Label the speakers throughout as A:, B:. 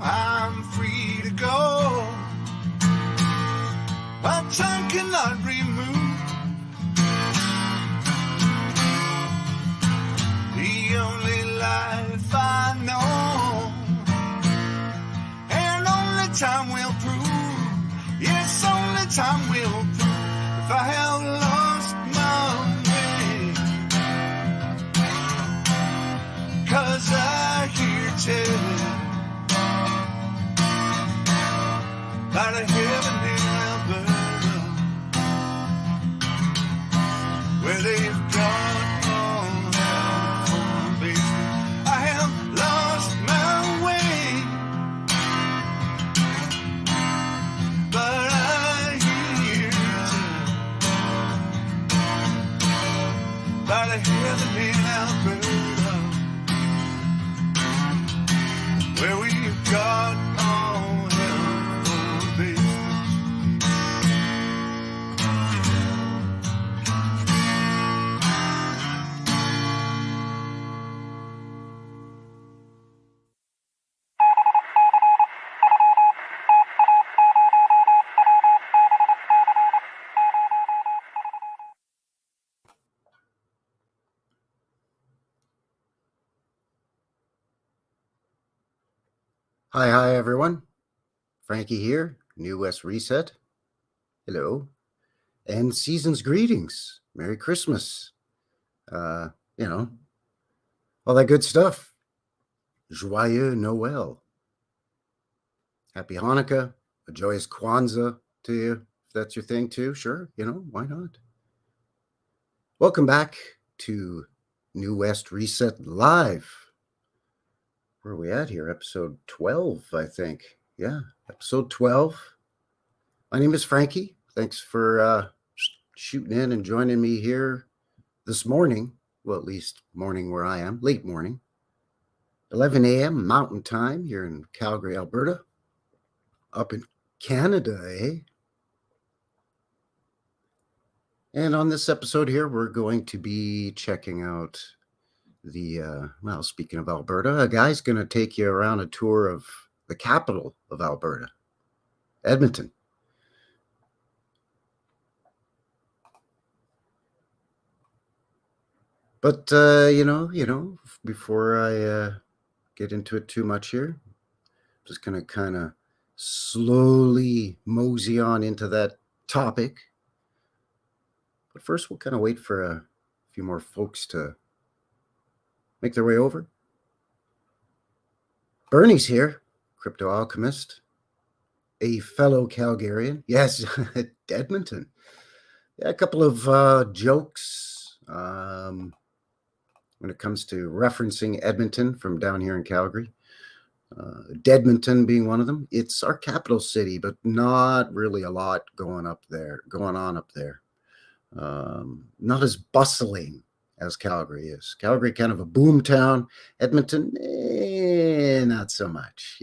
A: I'm free to go. But time cannot remove the only life I know, and only time will prove, yes, only time will prove if I have lost my way. 'Cause I hear tell about a heaven in Alberta where they've got all hell for basement. I have lost my way, but I hear tell about a heaven in Alberta where we've got all hell for basements.
B: Hi, everyone. Frankie here, New West Reset. Hello. And season's greetings. Merry Christmas. All that good stuff. Joyeux Noel. Happy Hanukkah. A joyous Kwanzaa to you. If that's your thing too, sure. Why not? Welcome back to New West Reset Live. Where are we at here? Episode 12, I think. Yeah, episode 12. My name is Frankie. Thanks for shooting in and joining me here this morning. Well, at least morning where I am. Late morning. 11 a.m. Mountain Time here in Calgary, Alberta. Up in Canada, eh? And on this episode here, we're going to be checking out speaking of Alberta, a guy's going to take you around a tour of the capital of Alberta, Edmonton. But, before I get into it too much here, I'm just going to kind of slowly mosey on into that topic. But first, we'll kind of wait for a few more folks to make their way over. Bernie's here, crypto alchemist, a fellow Calgarian. Yes, Edmonton. Yeah, a couple of jokes when it comes to referencing Edmonton from down here in Calgary. Dedmonton being one of them. It's our capital city, but not really a lot going on up there. Not as bustling as Calgary is. Calgary kind of a boom town. Edmonton, not so much,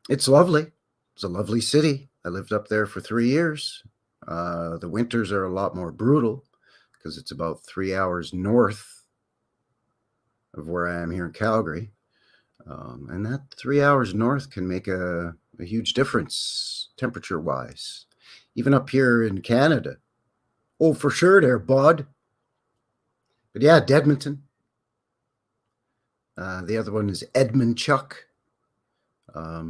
B: It's lovely. It's a lovely city. I lived up there for 3 years. The winters are a lot more brutal because it's about 3 hours north of where I am here in Calgary. And that 3 hours north can make a huge difference temperature-wise. Even up here in Canada. Oh, for sure there, bud. But yeah, Dedmonton. The other one is Edmundchuk. A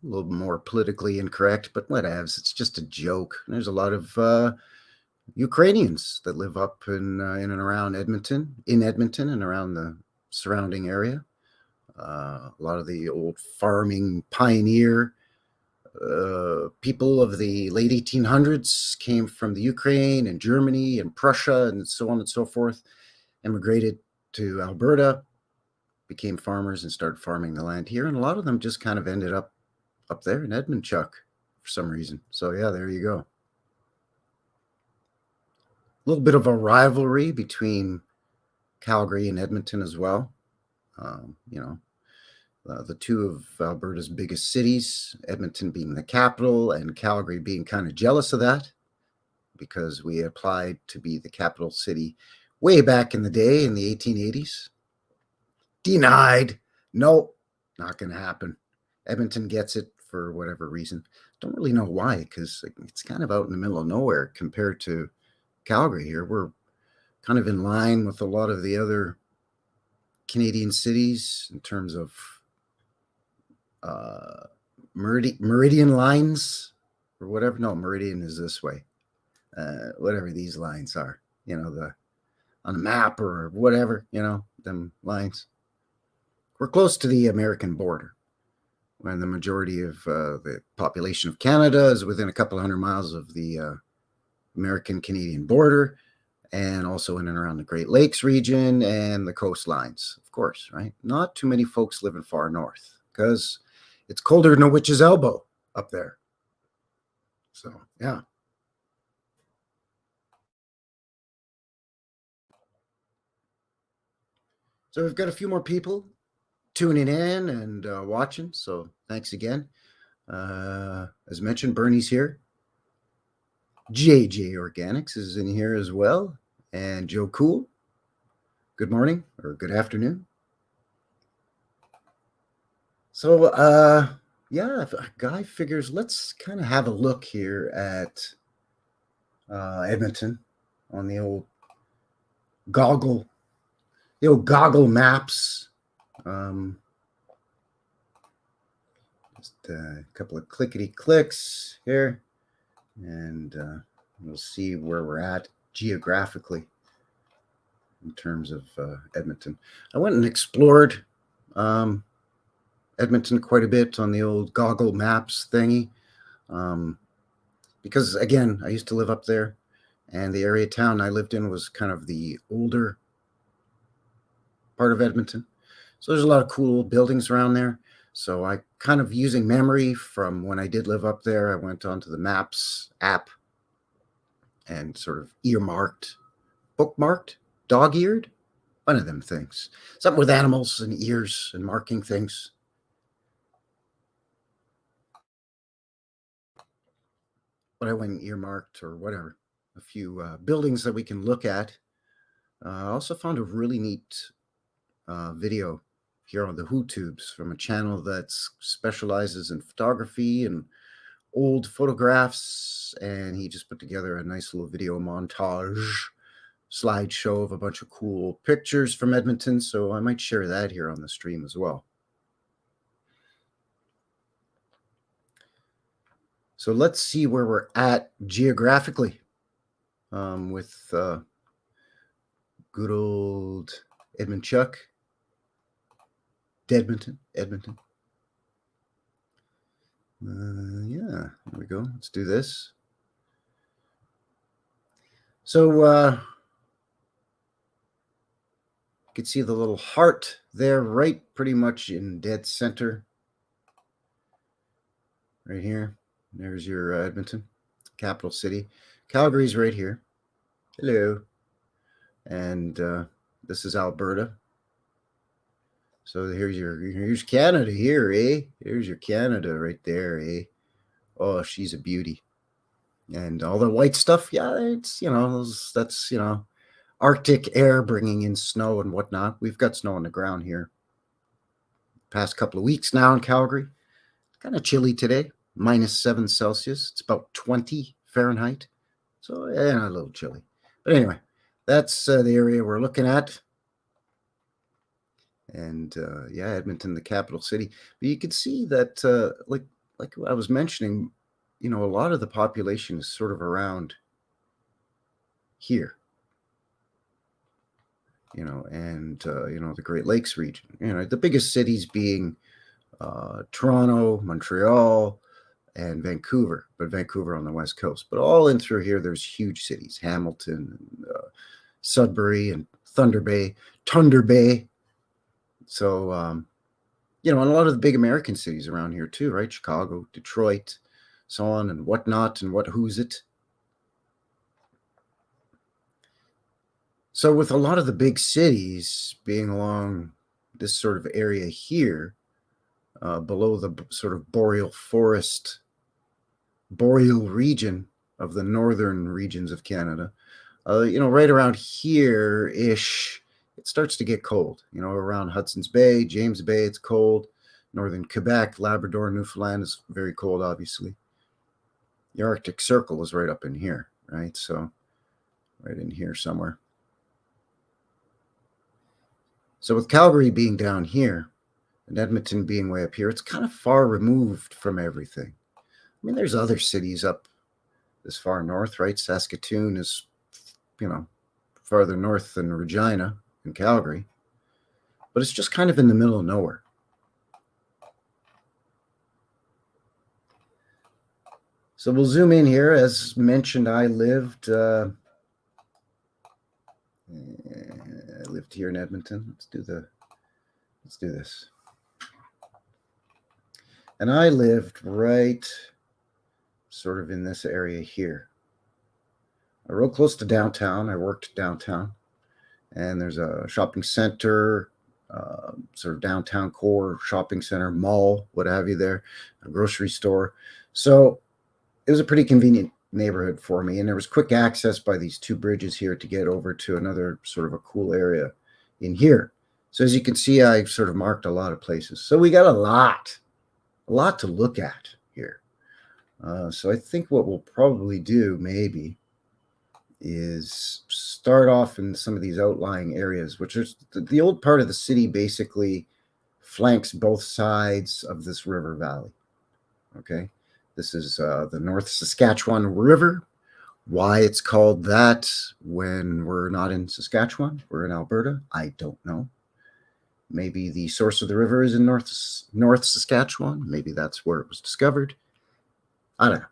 B: little more politically incorrect, but whatevs. It's just a joke. There's a lot of Ukrainians that live up in and around Edmonton, and around the surrounding area. A lot of the old farming pioneer people of the late 1800s came from the Ukraine and Germany and Prussia and so on and so forth, immigrated to Alberta, became farmers and started farming the land here. And a lot of them just kind of ended up there in Edmundchuk for some reason. So yeah, there you go. A little bit of a rivalry between Calgary and Edmonton as well. The two of Alberta's biggest cities, Edmonton being the capital and Calgary being kind of jealous of that because we applied to be the capital city way back in the day in the 1880s. Denied. No, Not going to happen. Edmonton gets it for whatever reason. Don't really know why, because it's kind of out in the middle of nowhere compared to Calgary here. We're kind of in line with a lot of the other Canadian cities in terms of meridian lines or whatever. No, meridian is this way. Whatever these lines are, the on a map or whatever, them lines. We're close to the American border, when the majority of the population of Canada is within a couple of 100 miles of the American-Canadian border, and also in and around the Great Lakes region and the coastlines, of course, right? Not too many folks living far north because it's colder than a witch's elbow up there. So, yeah. So we've got a few more people tuning in and watching, so thanks again. As mentioned, Bernie's here. JJ Organics is in here as well. And Joe Cool. Good morning or good afternoon. So, yeah, if a guy figures, let's kind of have a look here at Edmonton on the old goggle maps. Just a couple of clickety clicks here, and we'll see where we're at geographically in terms of Edmonton. I went and explored Edmonton quite a bit on the old goggle maps thingy, because again, I used to live up there, and the area town I lived in was kind of the older part of Edmonton. So there's a lot of cool buildings around there. So I kind of, using memory from when I did live up there, I went onto the Maps app and sort of bookmarked, dog-eared, one of them things. Something with animals and ears and marking things. But I went earmarked or whatever, a few buildings that we can look at. I also found a really neat video here on the HooTubes from a channel that specializes in photography and old photographs, and he just put together a nice little video montage slideshow of a bunch of cool pictures from Edmonton, so I might share that here on the stream as well. So let's see where we're at geographically with good old Edmonton. Edmonton. Yeah, there we go. Let's do this. So you can see the little heart there, right pretty much in dead center. Right here. There's your Edmonton, capital city. Calgary's right here. Hello. And this is Alberta. So here's Canada here, eh? Here's your Canada right there, eh? Oh, she's a beauty. And all the white stuff, yeah, it's, that's, Arctic air bringing in snow and whatnot. We've got snow on the ground here. Past couple of weeks now in Calgary. Kind of chilly today, -7 Celsius. It's about 20 Fahrenheit. So, yeah, a little chilly. But anyway, that's the area we're looking at. And yeah, Edmonton, the capital city. But you can see that, like I was mentioning, a lot of the population is sort of around here, and the Great Lakes region. The biggest cities being Toronto, Montreal, and Vancouver, but Vancouver on the west coast. But all in through here, there's huge cities: Hamilton, and, Sudbury, and Thunder Bay. So, and a lot of the big American cities around here too, right? Chicago, Detroit, so on and whatnot, and who's it. So with a lot of the big cities being along this sort of area here, below the sort of boreal region of the northern regions of Canada, right around here-ish, it starts to get cold, around Hudson's Bay, James Bay, it's cold. northern Quebec, Labrador, Newfoundland is very cold, obviously. The Arctic Circle is right up in here, right? So right in here somewhere. So with Calgary being down here and Edmonton being way up here, it's kind of far removed from everything. I mean, there's other cities up this far north, right? Saskatoon is, farther north than Regina and Calgary, but it's just kind of in the middle of nowhere. So we'll zoom in here. As mentioned, I lived here in Edmonton. Let's do this. And I lived right sort of in this area here. I real close to downtown. I worked downtown, and there's a shopping center, sort of downtown core shopping center, mall, what have you there, a grocery store. So it was a pretty convenient neighborhood for me, and there was quick access by these two bridges here to get over to another sort of a cool area in here. So as you can see, I sort of marked a lot of places. So we got a lot to look at here. So I think what we'll probably do maybe is start off in some of these outlying areas, which is the old part of the city basically flanks both sides of this river valley. Okay, this is the North Saskatchewan River. Why it's called that when we're not in Saskatchewan, we're in Alberta, I don't know. Maybe the source of the river is in North Saskatchewan. Maybe that's where it was discovered. I don't know.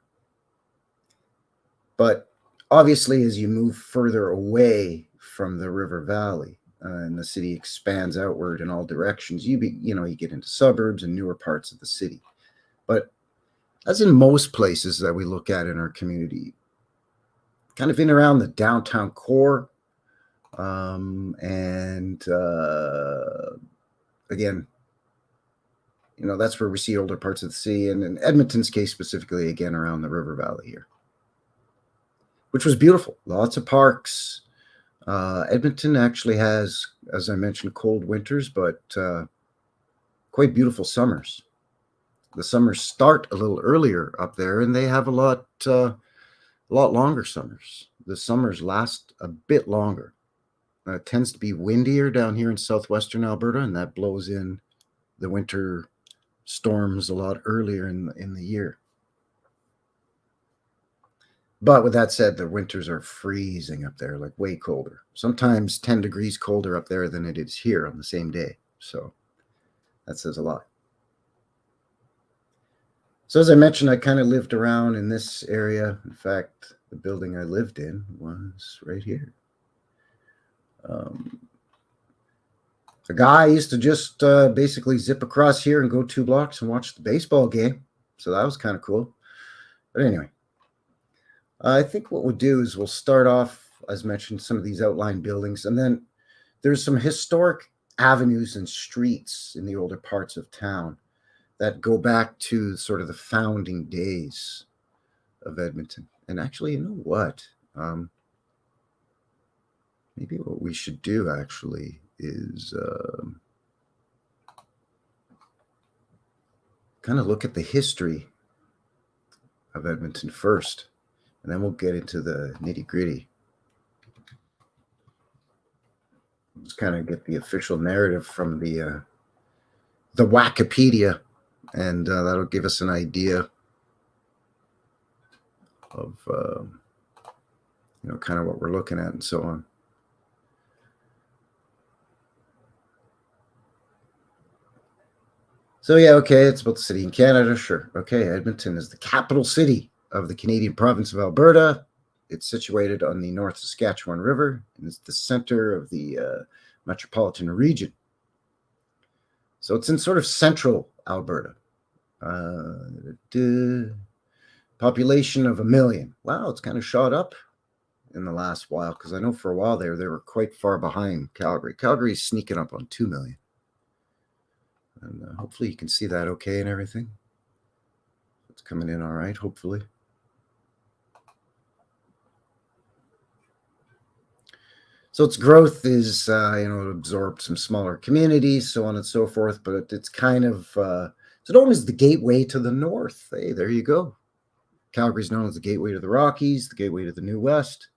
B: But obviously, as you move further away from the river valley and the city expands outward in all directions, you get into suburbs and newer parts of the city. But as in most places that we look at in our community, kind of in around the downtown core, again, that's where we see older parts of the city, and in Edmonton's case specifically, again, around the river valley here, which was beautiful. Lots of parks. Edmonton actually has, as I mentioned, cold winters, but quite beautiful summers. The summers start a little earlier up there, and they have a lot longer summers. The summers last a bit longer. It tends to be windier down here in southwestern Alberta, and that blows in the winter storms a lot earlier in the year. But with that said, the winters are freezing up there, like way colder. Sometimes 10 degrees colder up there than it is here on the same day. So that says a lot. So as I mentioned, I kind of lived around in this area. In fact, the building I lived in was right here. A guy used to just basically zip across here and go 2 blocks and watch the baseball game. So that was kind of cool. But anyway, I think what we'll do is we'll start off, as mentioned, some of these outline buildings. And then there's some historic avenues and streets in the older parts of town that go back to sort of the founding days of Edmonton. And actually, you know what? Maybe what we should do actually is kind of look at the history of Edmonton first, and then we'll get into the nitty-gritty. Just kind of get the official narrative from the Wikipedia, and that'll give us an idea of kind of what we're looking at and so on. So yeah, okay, it's about the city in Canada, sure. Okay, Edmonton is the capital city of the Canadian province of Alberta. It's situated on the North Saskatchewan River, and it's the center of the metropolitan region. So it's in sort of central Alberta. Population of 1 million. Wow, it's kind of shot up in the last while, because I know for a while they were quite far behind Calgary. Calgary's sneaking up on 2 million. And hopefully you can see that okay and everything. It's coming in all right, So its growth is, it absorbed some smaller communities, so on and so forth. But it's kind of it's known as the gateway to the north. Hey, there you go. Calgary's known as the gateway to the Rockies, the gateway to the New West.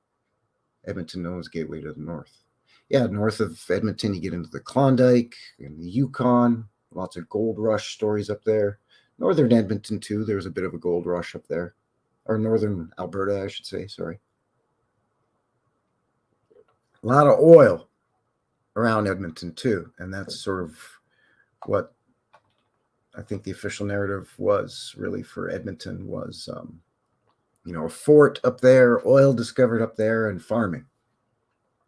B: Edmonton known as gateway to the north. Yeah, north of Edmonton, you get into the Klondike and the Yukon. Lots of gold rush stories up there. Northern Edmonton, too. There's a bit of a gold rush up there. Or northern Alberta, I should say. Sorry. A lot of oil around Edmonton, too. And that's sort of what I think the official narrative was really for Edmonton was, a fort up there, oil discovered up there, and farming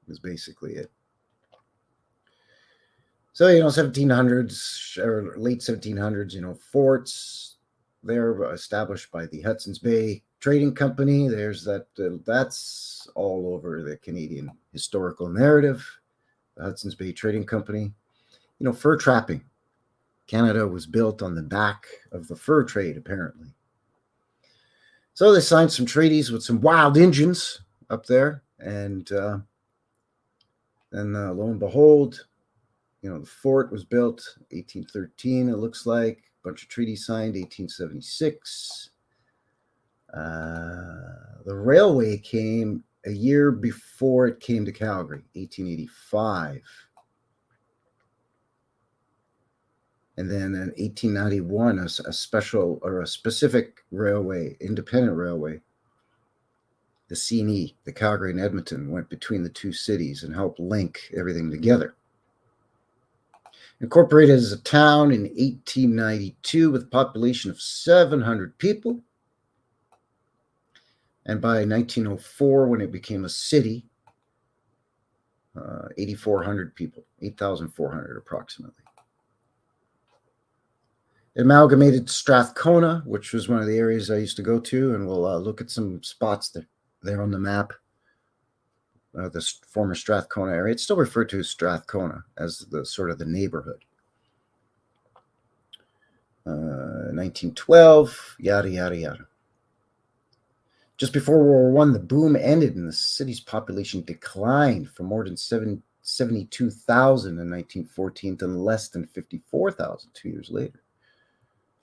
B: was basically it. So, 1700s or late 1700s, forts there established by the Hudson's Bay Trading Company. There's that's all over the Canadian historical narrative. The Hudson's Bay Trading Company, fur trapping. Canada was built on the back of the fur trade, apparently. So they signed some treaties with some wild Indians up there. And then lo and behold, the fort was built 1813, it looks like. A bunch of treaties signed 1876. The railway came a year before it came to Calgary, 1885. And then in 1891, a special or a specific railway, independent railway, the C&E, the Calgary and Edmonton, went between the two cities and helped link everything together. Incorporated as a town in 1892 with a population of 700 people. And by 1904, when it became a city, 8,400 people, 8,400 approximately. It amalgamated Strathcona, which was one of the areas I used to go to, and we'll look at some spots there on the map. The former Strathcona area. It's still referred to as Strathcona as the sort of the neighborhood. 1912, yada, yada, yada. Just before World War I, the boom ended and the city's population declined from more than 72,000 in 1914 to less than 54,000 2 years later.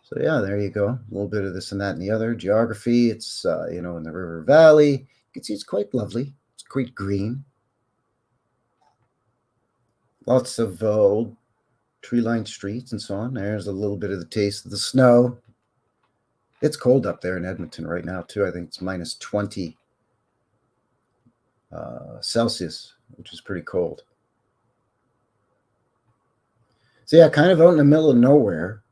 B: So yeah, there you go. A little bit of this and that and the other. Geography, it's, in the river valley. You can see it's quite lovely. It's quite green. Lots of old tree-lined streets and so on. There's a little bit of the taste of the snow. It's cold up there in Edmonton right now, too. I think it's minus 20 Celsius, which is pretty cold. So yeah, kind of out in the middle of nowhere.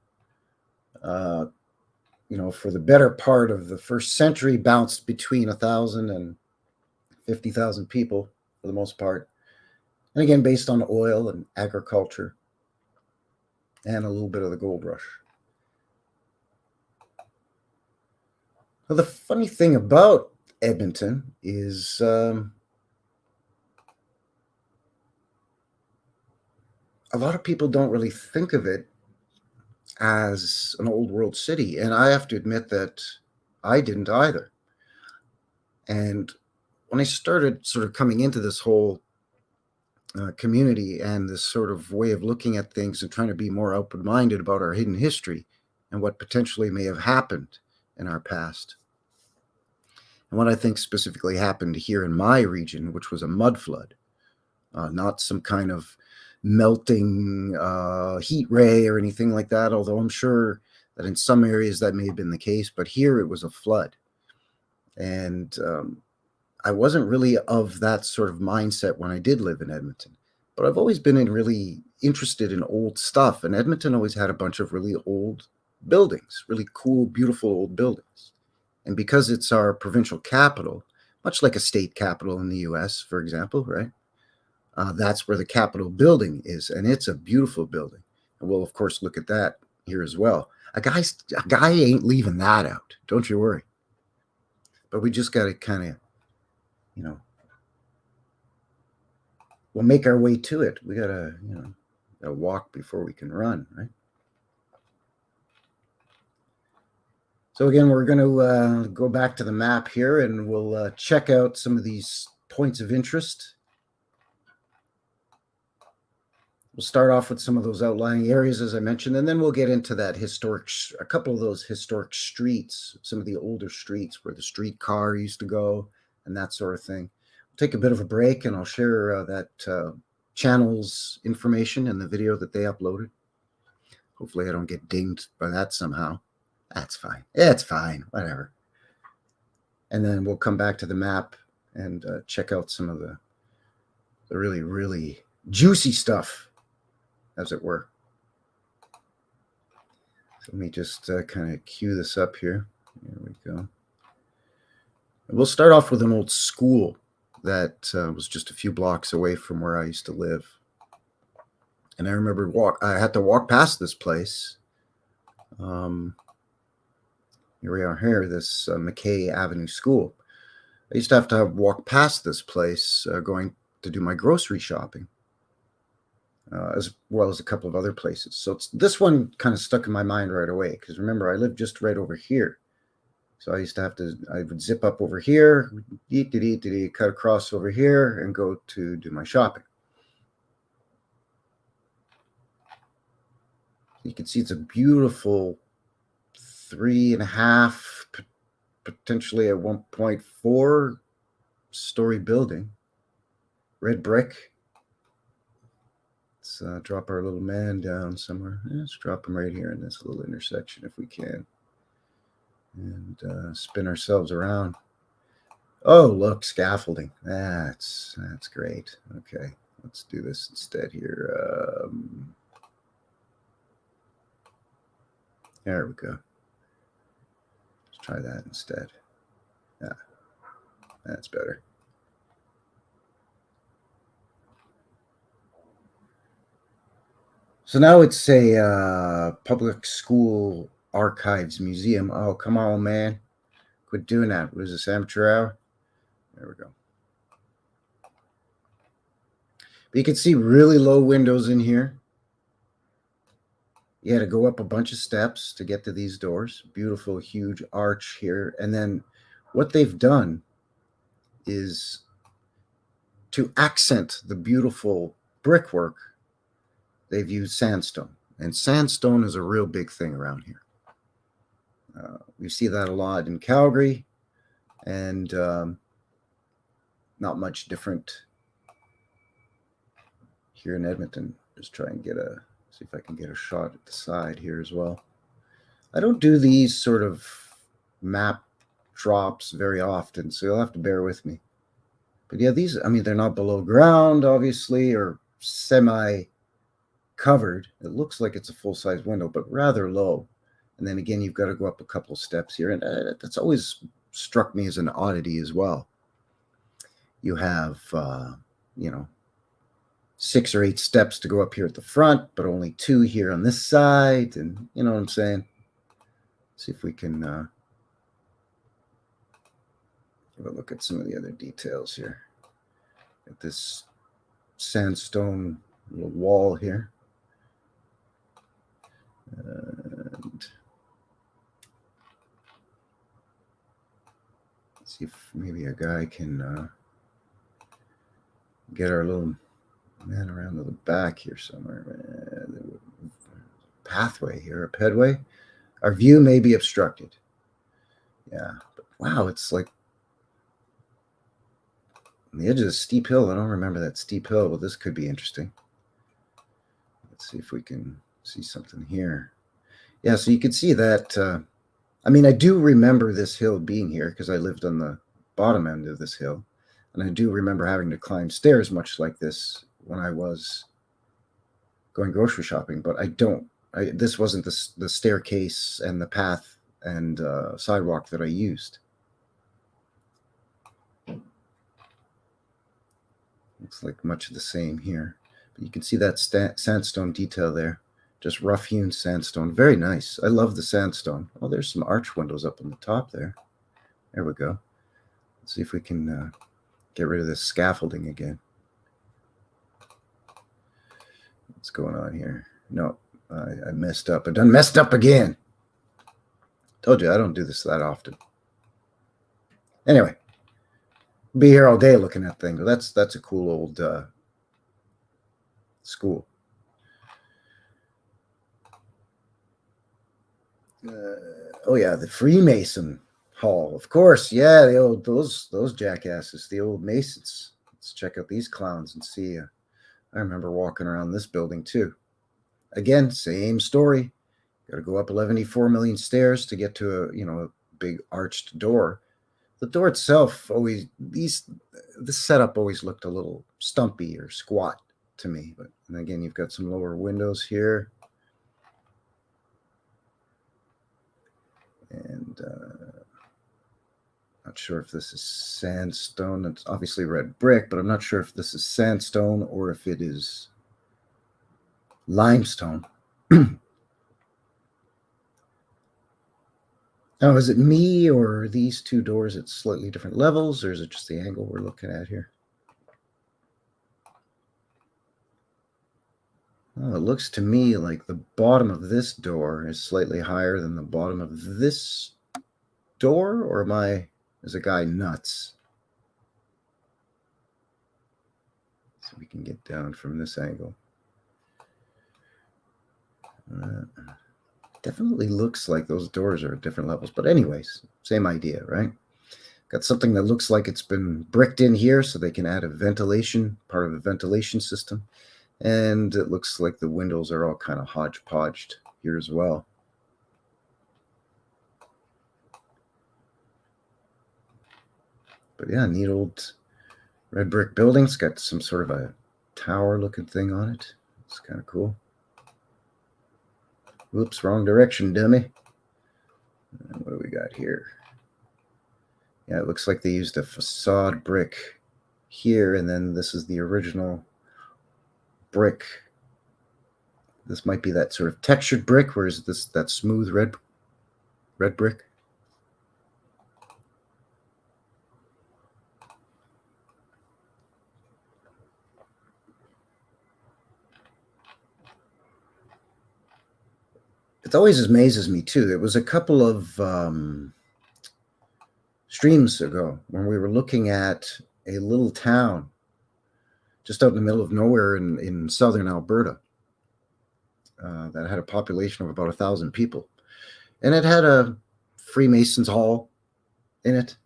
B: For the better part of the first century, bounced between 1,000 and 50,000 people for the most part. And again, based on oil and agriculture and a little bit of the gold rush. Well, the funny thing about Edmonton is a lot of people don't really think of it as an old world city. And I have to admit that I didn't either. And when I started sort of coming into this whole community and this sort of way of looking at things and trying to be more open-minded about our hidden history and what potentially may have happened in our past. And what I think specifically happened here in my region, which was a mud flood, not some kind of melting heat ray or anything like that, although I'm sure that in some areas that may have been the case, but here it was a flood. And I wasn't really of that sort of mindset when I did live in Edmonton, but I've always been really interested in old stuff, and Edmonton always had a bunch of really old buildings, really cool, beautiful old buildings. And because it's our provincial capital, much like a state capital in the US, for example, right? That's where the Capitol building is, and it's a beautiful building. And we'll, of course, look at that here as well. A guy ain't leaving that out. Don't you worry. But we just got to kind of, we'll make our way to it. We got to, walk before we can run, right? So again, we're going to go back to the map here, and we'll check out some of these points of interest We'll start off with some of those outlying areas, as I mentioned, and then we'll get into that a couple of those historic streets, some of the older streets where the streetcar used to go and that sort of thing. We'll take a bit of a break, and I'll share that channel's information and the video that they uploaded. Hopefully I don't get dinged by that somehow. That's fine. It's fine. Whatever. And then we'll come back to the map and check out some of the really, really juicy stuff, as it were. So let me just kind of cue this up here. There we go. We'll start off with an old school that was just a few blocks away from where I used to live. And I remember I had to walk past this place. Here we are here, this McKay Avenue School. I used to have to walk past this place going to do my grocery shopping, as well as a couple of other places. So this one kind of stuck in my mind right away, because remember, I lived just right over here. So I would zip up over here, cut across over here, and go to do my shopping. You can see it's a beautiful 3.5, potentially a 1.4 story building, red brick. Let's drop our little man down somewhere. Let's drop him right here in this little intersection if we can, and spin ourselves around. Oh, look, scaffolding. That's great. Okay, let's do this instead here. There we go. Let's try that instead. Yeah, that's better. So now it's a public school archives museum. Oh, come on, man. Quit doing that. What is this, amateur hour? There we go. But you can see really low windows in here. You had to go up a bunch of steps to get to these doors. Beautiful, huge arch here. And then what they've done is to accent the beautiful brickwork, they've used sandstone. And sandstone is a real big thing around here. We see that a lot in Calgary, and not much different here in Edmonton. Just try and see if I can get a shot at the side here as well. I don't do these sort of map drops very often, so you'll have to bear with me. But yeah, these, I mean, they're not below ground, obviously, or semi-covered. It looks like it's a full-size window, but rather low. And then again, you've got to go up a couple of steps here, and that's always struck me as an oddity as well. You have, 6 or 8 steps to go up here at the front, but only 2 here on this side. And you know what I'm saying? See if we can give a look at some of the other details here. At this sandstone little wall here. And let's see if maybe a guy can get our little man around to the back here somewhere. Pathway here, a pedway. Our view may be obstructed. Yeah, but wow, it's like on the edge of the steep hill. I don't remember that steep hill. Well, this could be interesting. Let's see if we can see something here. Yeah, so you can see that. I mean, I do remember this hill being here because I lived on the bottom end of this hill. And I do remember having to climb stairs much like this when I was going grocery shopping, but this wasn't the staircase and the path and sidewalk that I used. Looks like much of the same here. But you can see that sandstone detail there. Just rough-hewn sandstone. Very nice. I love the sandstone. Oh, there's some arch windows up on the top there. There we go. Let's see if we can get rid of this scaffolding again. What's going on here? No, I messed up. I done messed up again. Told you I don't do this that often. Anyway, be here all day looking at things. That's a cool old school. Oh yeah, the Freemason Hall, of course. Yeah, the old those jackasses, the old Masons. Let's check out these clowns and see. I remember walking around this building too. Again, same story. Got to go up 11.4 million stairs to get to a big arched door. The door itself always this setup always looked a little stumpy or squat to me. But and again, you've got some lower windows here. And not sure if this is sandstone. It's obviously red brick, but I'm not sure if this is sandstone or if it is limestone. Now, is it me or these two doors at slightly different levels, or is it just the angle we're looking at here? Well, it looks to me like the bottom of this door is slightly higher than the bottom of this door, or is a guy nuts? So we can get down from this angle. Definitely looks like those doors are at different levels, but anyways, same idea, right? Got something that looks like it's been bricked in here so they can add a ventilation, part of a ventilation system. And it looks like the windows are all kind of hodgepodged here as well. But yeah, neat old red brick building. It's got some sort of a tower looking thing on it. It's kind of cool. Whoops, wrong direction, dummy. And what do we got here? Yeah, it looks like they used a facade brick here, and then this is the original brick. This might be that sort of textured brick, whereas that smooth red brick. It always amazes me too. There was a couple of streams ago when we were looking at a little town just out in the middle of nowhere in southern Alberta that had a population of about 1,000 people, and it had a Freemasons Hall in it,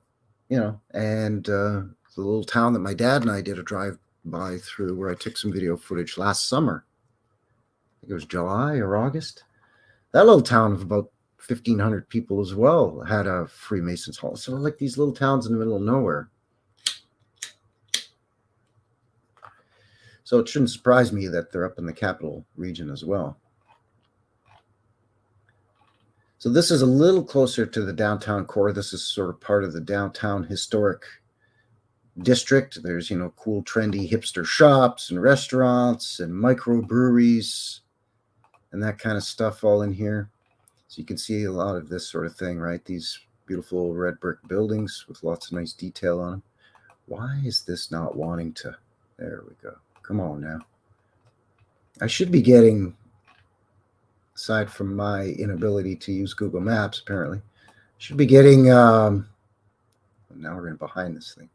B: and the little town that my dad and I did a drive by through, where I took some video footage last summer. I think it was July or August. That little town of about 1,500 people as well had a Freemasons Hall. So like these little towns in the middle of nowhere. So it shouldn't surprise me that they're up in the capital region as well. So this is a little closer to the downtown core. This is sort of part of the downtown historic district. There's, cool, trendy hipster shops and restaurants and microbreweries and that kind of stuff all in here. So you can see a lot of this sort of thing, right? These beautiful red brick buildings with lots of nice detail on them. Why is this not wanting to? There we go. Come on now. I should be getting, aside from my inability to use Google Maps, apparently, should be getting, now we're going behind this thing.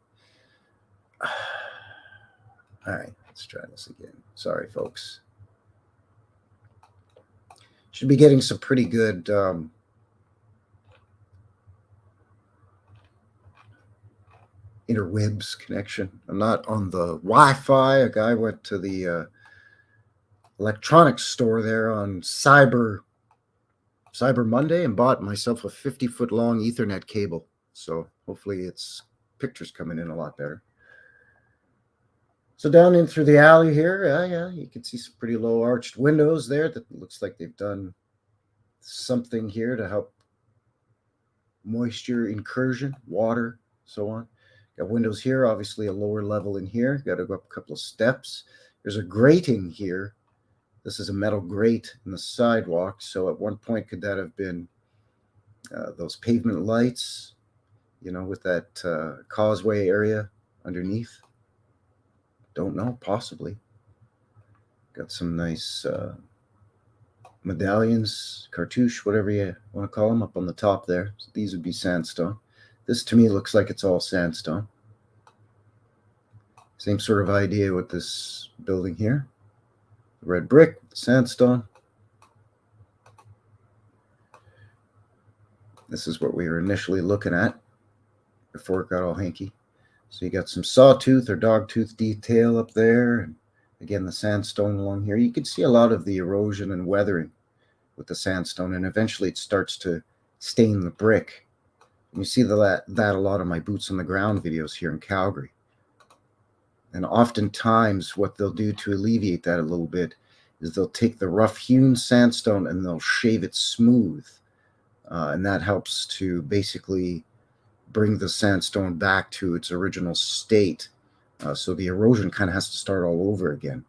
B: All right, let's try this again. Sorry, folks. Should be getting some pretty good interwebs connection. I'm not on the Wi-Fi. A guy went to the electronics store there on Cyber Monday and bought myself a 50-foot long Ethernet cable. So hopefully its picture's coming in a lot better. So down in through the alley here, yeah, you can see some pretty low arched windows there. That looks like they've done something here to help moisture incursion, water, so on. Got windows here, obviously a lower level in here. Got to go up a couple of steps. There's a grating here. This is a metal grate in the sidewalk. So at one point, could that have been those pavement lights, with that causeway area underneath? Don't know, possibly. Got some nice medallions, cartouche, whatever you want to call them, up on the top there. So these would be sandstone. This to me looks like it's all sandstone. Same sort of idea with this building here. Red brick, sandstone. This is what we were initially looking at before it got all hanky. So you got some sawtooth or dogtooth detail up there. And again, the sandstone along here. You can see a lot of the erosion and weathering with the sandstone, and eventually it starts to stain the brick. And you see that a lot of my boots on the ground videos here in Calgary. And oftentimes what they'll do to alleviate that a little bit is they'll take the rough hewn sandstone and they'll shave it smooth. And that helps to basically bring the sandstone back to its original state. So the erosion kind of has to start all over again.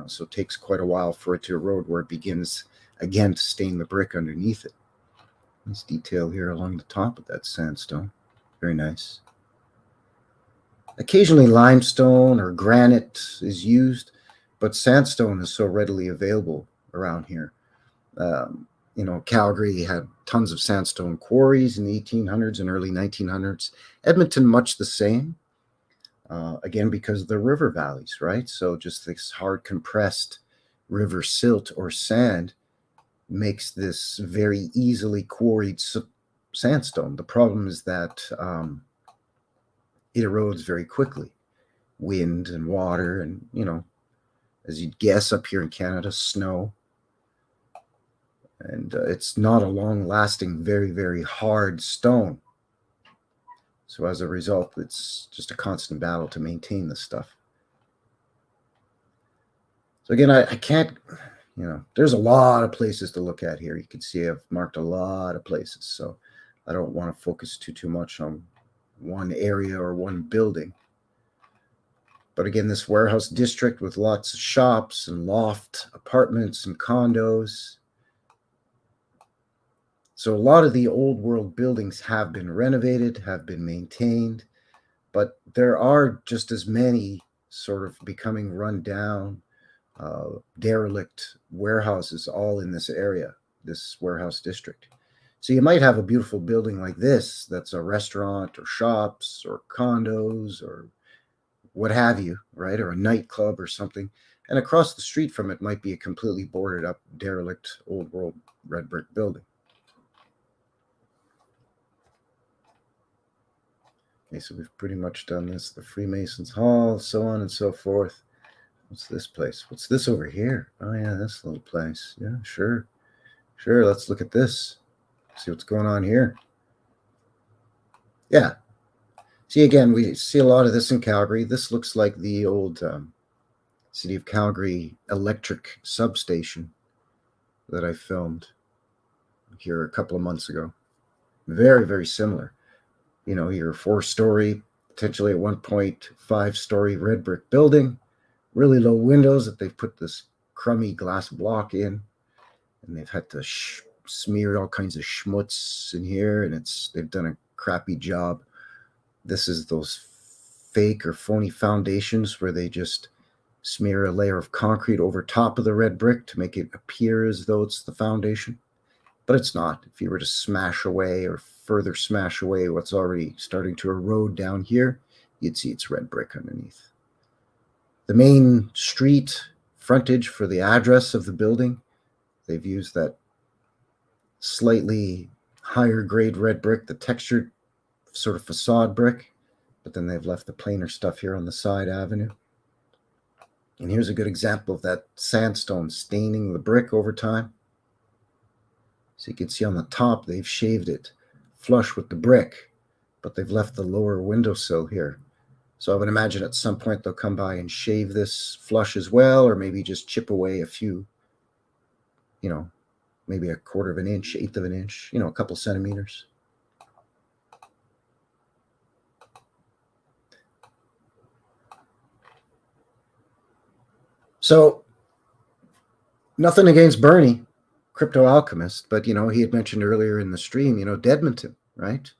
B: So it takes quite a while for it to erode where it begins again to stain the brick underneath it. Nice detail here along the top of that sandstone. Very nice. Occasionally limestone or granite is used, but sandstone is so readily available around here. Calgary had tons of sandstone quarries in the 1800s and early 1900s. Edmonton, much the same. Again, because of the river valleys, right? So just this hard compressed river silt or sand makes this very easily quarried sandstone. The problem is that it erodes very quickly. Wind and water and, as you'd guess up here in Canada, snow. And it's not a long-lasting, very, very hard stone. So as a result, it's just a constant battle to maintain this stuff. So again, I can't, there's a lot of places to look at here. You can see I've marked a lot of places. So I don't want to focus too much on one area or one building. But again, this warehouse district with lots of shops and loft apartments and condos. So a lot of the old world buildings have been renovated, have been maintained, but there are just as many sort of becoming run down, derelict warehouses all in this area, this warehouse district. So you might have a beautiful building like this that's a restaurant or shops or condos or what have you, right? Or a nightclub or something. And across the street from it might be a completely boarded up, derelict, old world red brick building. Okay, so we've pretty much done this. The Freemasons Hall, so on and so forth. What's this place? What's this over here? Oh, yeah, this little place. Yeah, sure. Sure, let's look at this. See what's going on here. Yeah. See, again, we see a lot of this in Calgary. This looks like the old City of Calgary electric substation that I filmed here a couple of months ago. Very, very similar. Your 4-story, potentially at 1.5-story red brick building, really low windows that they've put this crummy glass block in, and they've had to smear all kinds of schmutz in here, and they've done a crappy job. This is those fake or phony foundations where they just smear a layer of concrete over top of the red brick to make it appear as though it's the foundation. But it's not. If you were to smash away or further smash away what's already starting to erode down here, you'd see it's red brick underneath. The main street frontage for the address of the building, they've used that slightly higher grade red brick, the textured sort of facade brick, but then they've left the plainer stuff here on the side avenue. And here's a good example of that sandstone staining the brick over time. So you can see on the top, they've shaved it flush with the brick, but they've left the lower windowsill here. So I would imagine at some point they'll come by and shave this flush as well, or maybe just chip away a few, maybe a 1/4 of an inch, 1/8 of an inch, a couple centimeters. So nothing against Bernie, crypto alchemist, but he had mentioned earlier in the stream, Edmonton, right?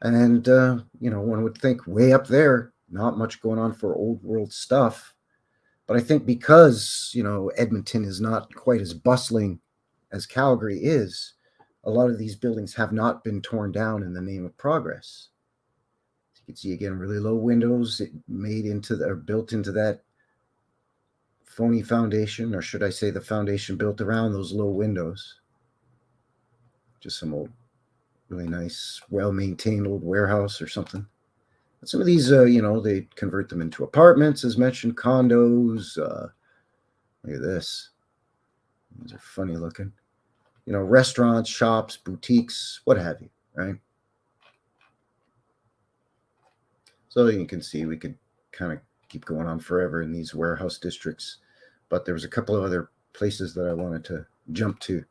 B: And one would think way up there, not much going on for old world stuff. But I think because Edmonton is not quite as bustling as Calgary is, a lot of these buildings have not been torn down in the name of progress. You can see again really low windows built into that phony foundation, or should I say the foundation built around those low windows. Just some old really nice, well-maintained old warehouse or something. And some of these, they convert them into apartments, as mentioned, condos. Look at this. These are funny looking. Restaurants, shops, boutiques, what have you, right? So you can see we could kind of keep going on forever in these warehouse districts. But there was a couple of other places that I wanted to jump to.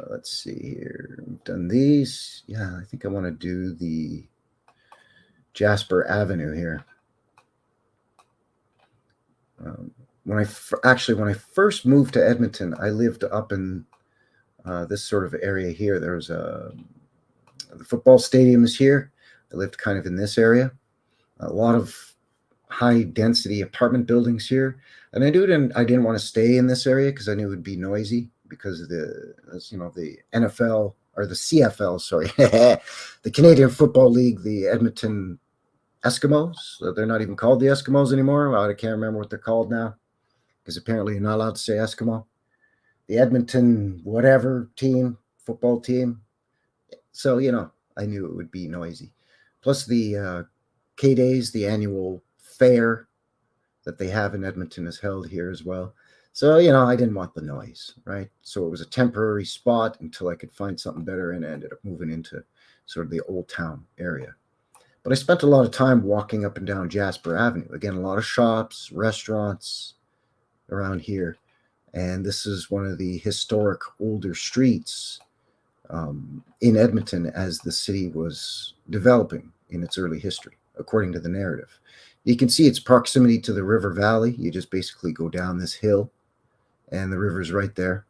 B: Let's see here. We've done these. Yeah, I think I want to do the Jasper Avenue here. When I first moved to Edmonton, I lived up in this sort of area here. There's the football stadium is here. I lived kind of in this area. A lot of high density apartment buildings here, and I didn't want to stay in this area because I knew it would be noisy because of the NFL or the CFL, sorry, the Canadian Football League, the Edmonton Eskimos. They're not even called the Eskimos anymore. Well, I can't remember what they're called now because apparently you're not allowed to say Eskimo. The Edmonton whatever team, football team. So, I knew it would be noisy. Plus the K-Days, the annual fair that they have in Edmonton is held here as well. So, I didn't want the noise, right? So it was a temporary spot until I could find something better, and I ended up moving into sort of the old town area. But I spent a lot of time walking up and down Jasper Avenue. Again, a lot of shops, restaurants around here. And this is one of the historic older streets in Edmonton as the city was developing in its early history, according to the narrative. You can see its proximity to the river valley. You just basically go down this hill, and the river's right there.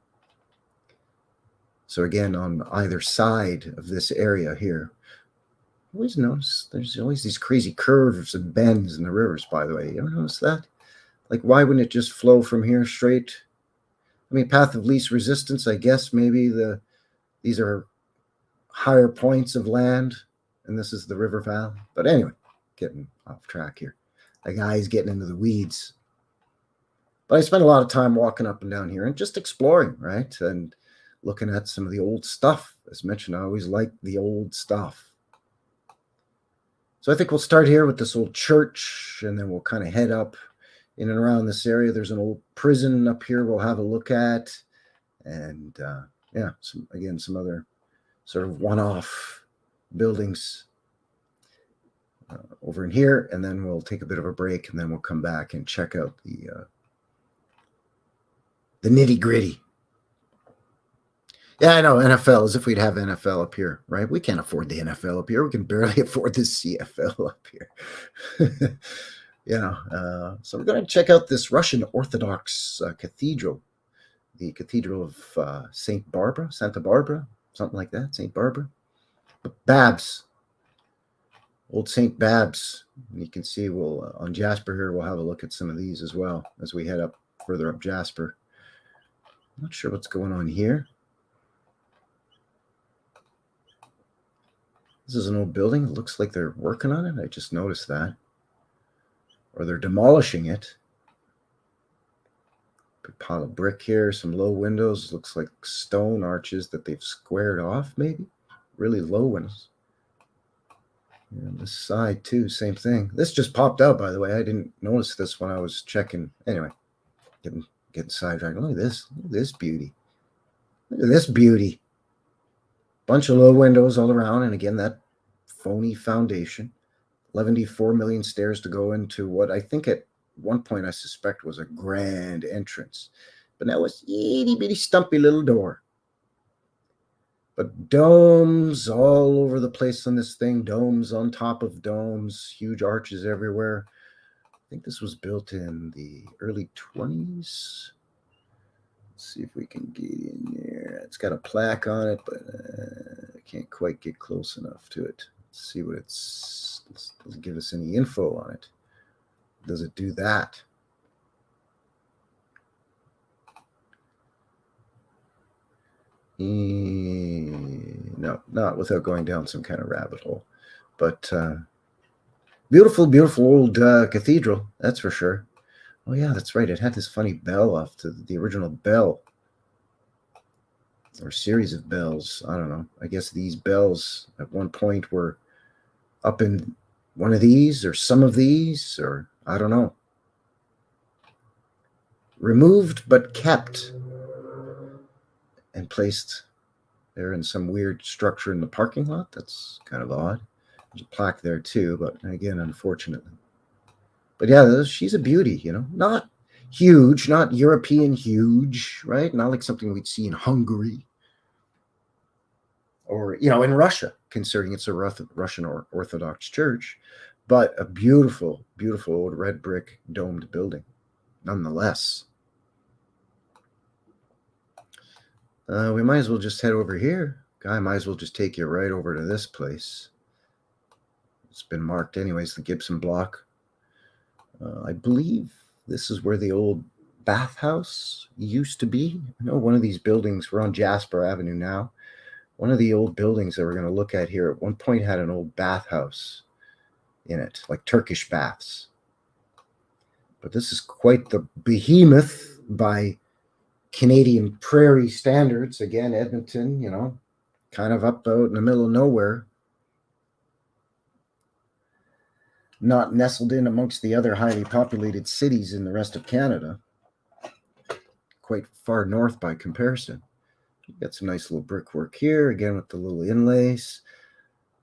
B: So again, on either side of this area here, I always notice there's always these crazy curves and bends in the rivers, by the way. You ever notice that? Like, why wouldn't it just flow from here straight? I mean, path of least resistance, I guess maybe these are higher points of land, and this is the river valley. But anyway, getting off track here. The guy's getting into the weeds. But I spent a lot of time walking up and down here and just exploring, right? And looking at some of the old stuff. As mentioned, I always like the old stuff. So I think we'll start here with this old church, and then we'll kind of head up in and around this area. There's an old prison up here we'll have a look at. And some other sort of one-off buildings over in here. And then we'll take a bit of a break, and then we'll come back and check out the nitty-gritty. Yeah, I know, NFL, as if we'd have NFL up here, right? We can't afford the NFL up here. We can barely afford the CFL up here. So we're going to check out this Russian Orthodox cathedral, the Cathedral of Santa Barbara, something like that, St. Barbara. Babs, old St. Babs. And you can see on Jasper here, we'll have a look at some of these as well as we head up further up Jasper. I'm not sure what's going on here. This is an old building. It looks like they're working on it. I just noticed that. Or they're demolishing it. Big pile of brick here. Some low windows. Looks like stone arches that they've squared off, maybe. Really low windows. And on this side, too, same thing. This just popped out, by the way. I didn't notice this when I was checking. Anyway, getting sidetracked. Look at this. Look at this beauty. Look at this beauty. Bunch of low windows all around, and again, that phony foundation. 114 million stairs to go into what I think at one point I suspect was a grand entrance. But now it's itty bitty stumpy little door. But domes all over the place on this thing. Domes on top of domes. Huge arches everywhere. I think this was built in the early 20s. Let's see if we can get in there. It's got a plaque on it, but I can't quite get close enough to it. Let's see what doesn't give us any info on it. Does it do that? No, not without going down some kind of rabbit hole. But beautiful, beautiful old cathedral, that's for sure. Oh, yeah, that's right. It had this funny bell off to the original bell. or series of bells. I don't know. I guess these bells at one point were up in one of these or some of these, or I don't know. Removed but kept and placed there in some weird structure in the parking lot. That's kind of odd. There's a plaque there too, but again, unfortunately. But yeah, she's a beauty, not huge, not European huge, right? Not like something we'd see in Hungary or, in Russia, considering it's a Russian Orthodox church, but a beautiful, beautiful old red brick domed building, nonetheless. We might as well just head over here. Guy, might as well just take you right over to this place. It's been marked anyways, the Gibson Block. I believe this is where the old bathhouse used to be. I know one of these buildings, we're on Jasper Avenue now. One of the old buildings that we're going to look at here at one point had an old bathhouse in it, like Turkish baths. But this is quite the behemoth by Canadian prairie standards. Again, Edmonton, kind of up out in the middle of nowhere. Not nestled in amongst the other highly populated cities in the rest of Canada. Quite far north by comparison. You've got some nice little brickwork here, again with the little inlays.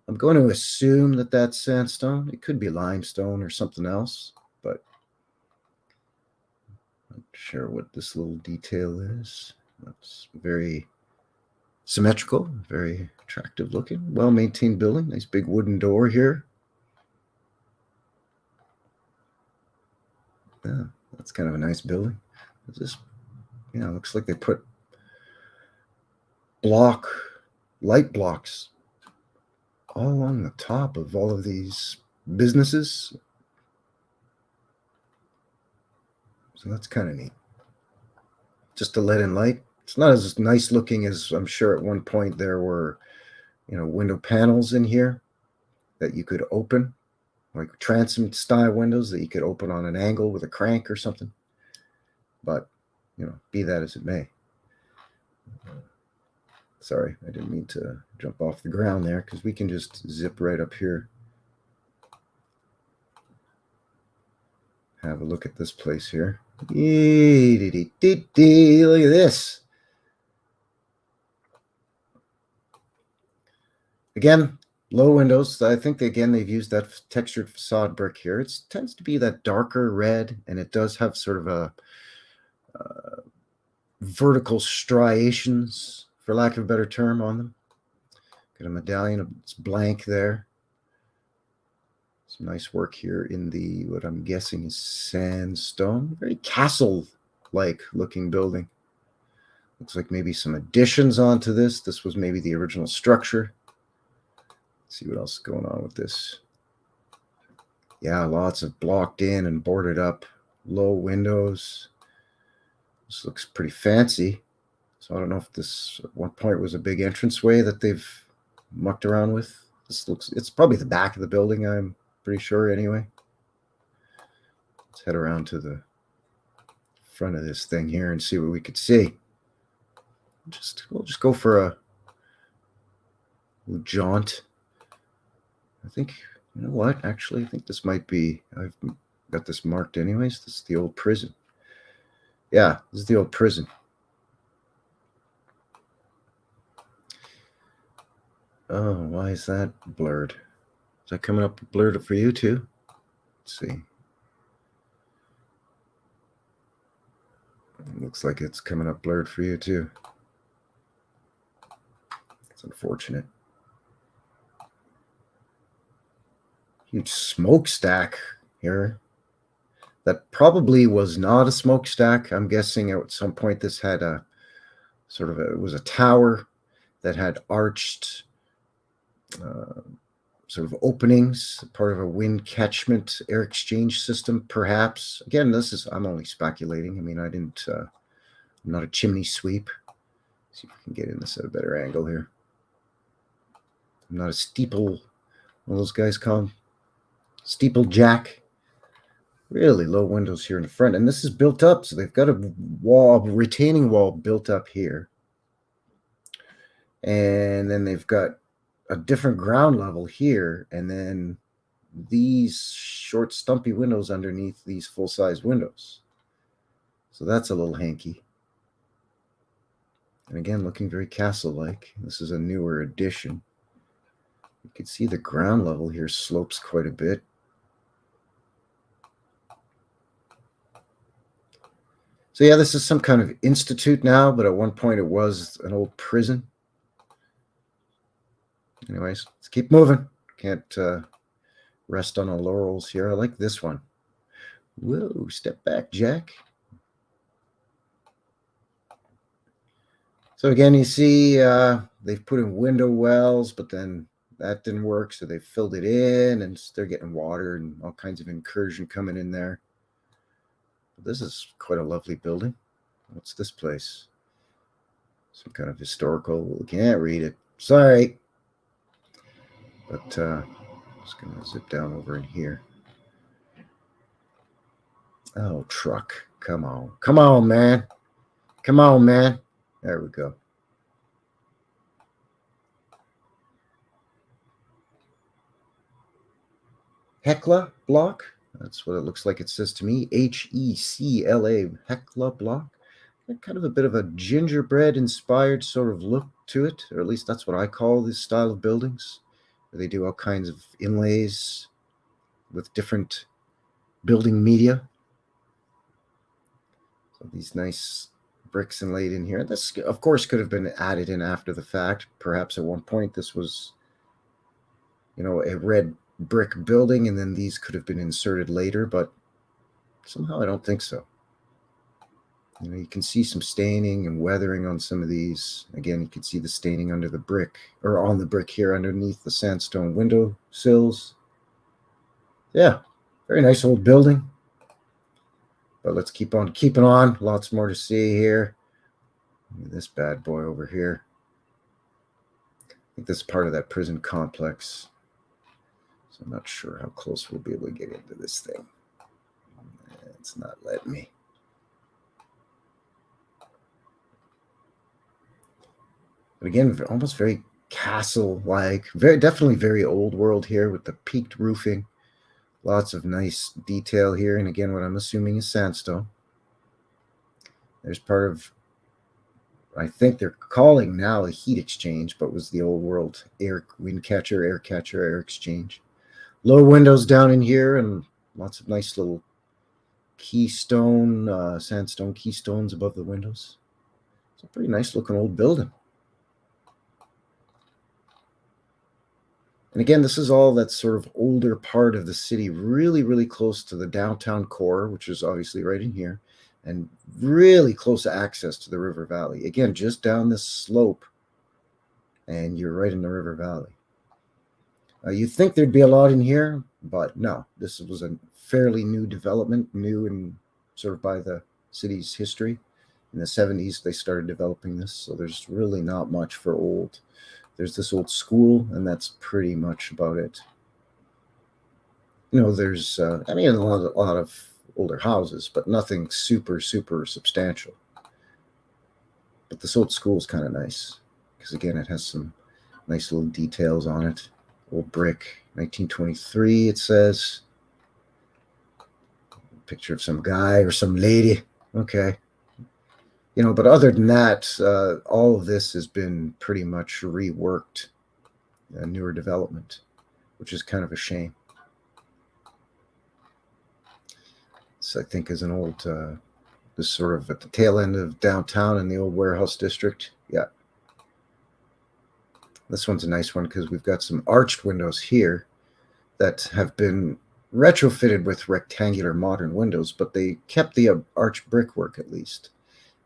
B: I'm going to assume that that's sandstone. It could be limestone or something else, but I'm not sure what this little detail is. That's very symmetrical, very attractive looking, well-maintained building. Nice big wooden door here. Yeah, that's kind of a nice building. It's just, looks like they put light blocks all along the top of all of these businesses. So that's kind of neat. Just to let in light. It's not as nice looking as I'm sure at one point there were, window panels in here that you could open, like transom style windows that you could open on an angle with a crank or something. But, be that as it may. Sorry, I didn't mean to jump off the ground there because we can just zip right up here. Have a look at this place here. Look at this. Again, low windows. I think, they've used that textured facade brick here. It tends to be that darker red, and it does have sort of a vertical striations, for lack of a better term, on them. Got a medallion. It's blank there. Some nice work here in the, what I'm guessing is sandstone. Very castle-like looking building. Looks like maybe some additions onto this. This was maybe the original structure. Let's see what else is going on with this. Yeah, lots of blocked in and boarded up low windows. This looks pretty fancy. So I don't know if this at one point was a big entranceway that they've mucked around with. It's probably the back of the building, I'm pretty sure anyway. Let's head around to the front of this thing here and see what we could see. We'll just go for a jaunt. I think, you know what? Actually, I think this might be, I've got this marked anyways. This is the old prison. Yeah, this is the old prison. Oh, why is that blurred? Is that coming up blurred for you too? Let's see. It looks like it's coming up blurred for you too. It's unfortunate. Huge smokestack here. That probably was not a smokestack. I'm guessing at some point this had a sort of it was a tower that had arched sort of openings, part of a wind catchment air exchange system, perhaps. Again, I'm only speculating. I mean, I'm not a chimney sweep. Let's see if we can get in this at a better angle here. I'm not a steeple, one of those guys call them steeple jack. Really low windows here in the front, and this is built up, so they've got a retaining wall built up here. And then they've got a different ground level here, and then these short stumpy windows underneath these full-size windows. So that's a little hanky. And again, looking very castle-like. This is a newer addition. You can see the ground level here slopes quite a bit. So yeah, this is some kind of institute now, but at one point it was an old prison. Anyways, let's keep moving. Can't rest on our laurels here. I like this one. Whoa, step back, Jack. So again, you see they've put in window wells, but then that didn't work, so they filled it in, and they're getting water and all kinds of incursion coming in there. This is quite a lovely building. What's this place? Some kind of historical. We can't read it. Sorry. But I'm just going to zip down over in here. Oh, truck. Come on. Come on, man. Come on, man. There we go. Hecla block. That's what it looks like it says to me. Hecla. Hecla block. Kind of a bit of a gingerbread inspired sort of look to it, or at least that's what I call this style of buildings, where they do all kinds of inlays with different building media. So these nice bricks inlaid in here. This, of course, could have been added in after the fact. Perhaps at one point this was, a red brick building, and then these could have been inserted later, but somehow I don't think so. You can see some staining and weathering on some of these. Again, you can see the staining under the brick, or on the brick here underneath the sandstone window sills. Yeah, very nice old building. But let's keep on keeping on. Lots more to see here. This bad boy over here. I think this is part of that prison complex. So I'm not sure how close we'll be able to get into this thing. It's not letting me. But again, almost very castle-like. Definitely very old world here with the peaked roofing. Lots of nice detail here. And again, what I'm assuming is sandstone. There's part of, I think they're calling now a heat exchange, but was the old world wind catcher, air catcher, air exchange. Low windows down in here, and lots of nice little keystone, sandstone keystones above the windows. It's a pretty nice looking old building. And again, this is all that sort of older part of the city, really, really close to the downtown core, which is obviously right in here, and really close access to the river valley. Again, just down this slope, and you're right in the river valley. You'd think there'd be a lot in here, but no, this was a fairly new development, new and sort of by the city's history. In the 70s, they started developing this, so there's really not much for old. There's this old school, and that's pretty much about it. There's, a lot of older houses, but nothing super, super substantial. But this old school is kind of nice, because again, it has some nice little details on it. Old brick, 1923, it says. Picture of some guy or some lady. Okay. But other than that, all of this has been pretty much reworked, a newer development, which is kind of a shame. This, I think, is an old, this sort of at the tail end of downtown in the old warehouse district. Yeah. This one's a nice one because we've got some arched windows here that have been retrofitted with rectangular modern windows, but they kept the arch brickwork at least.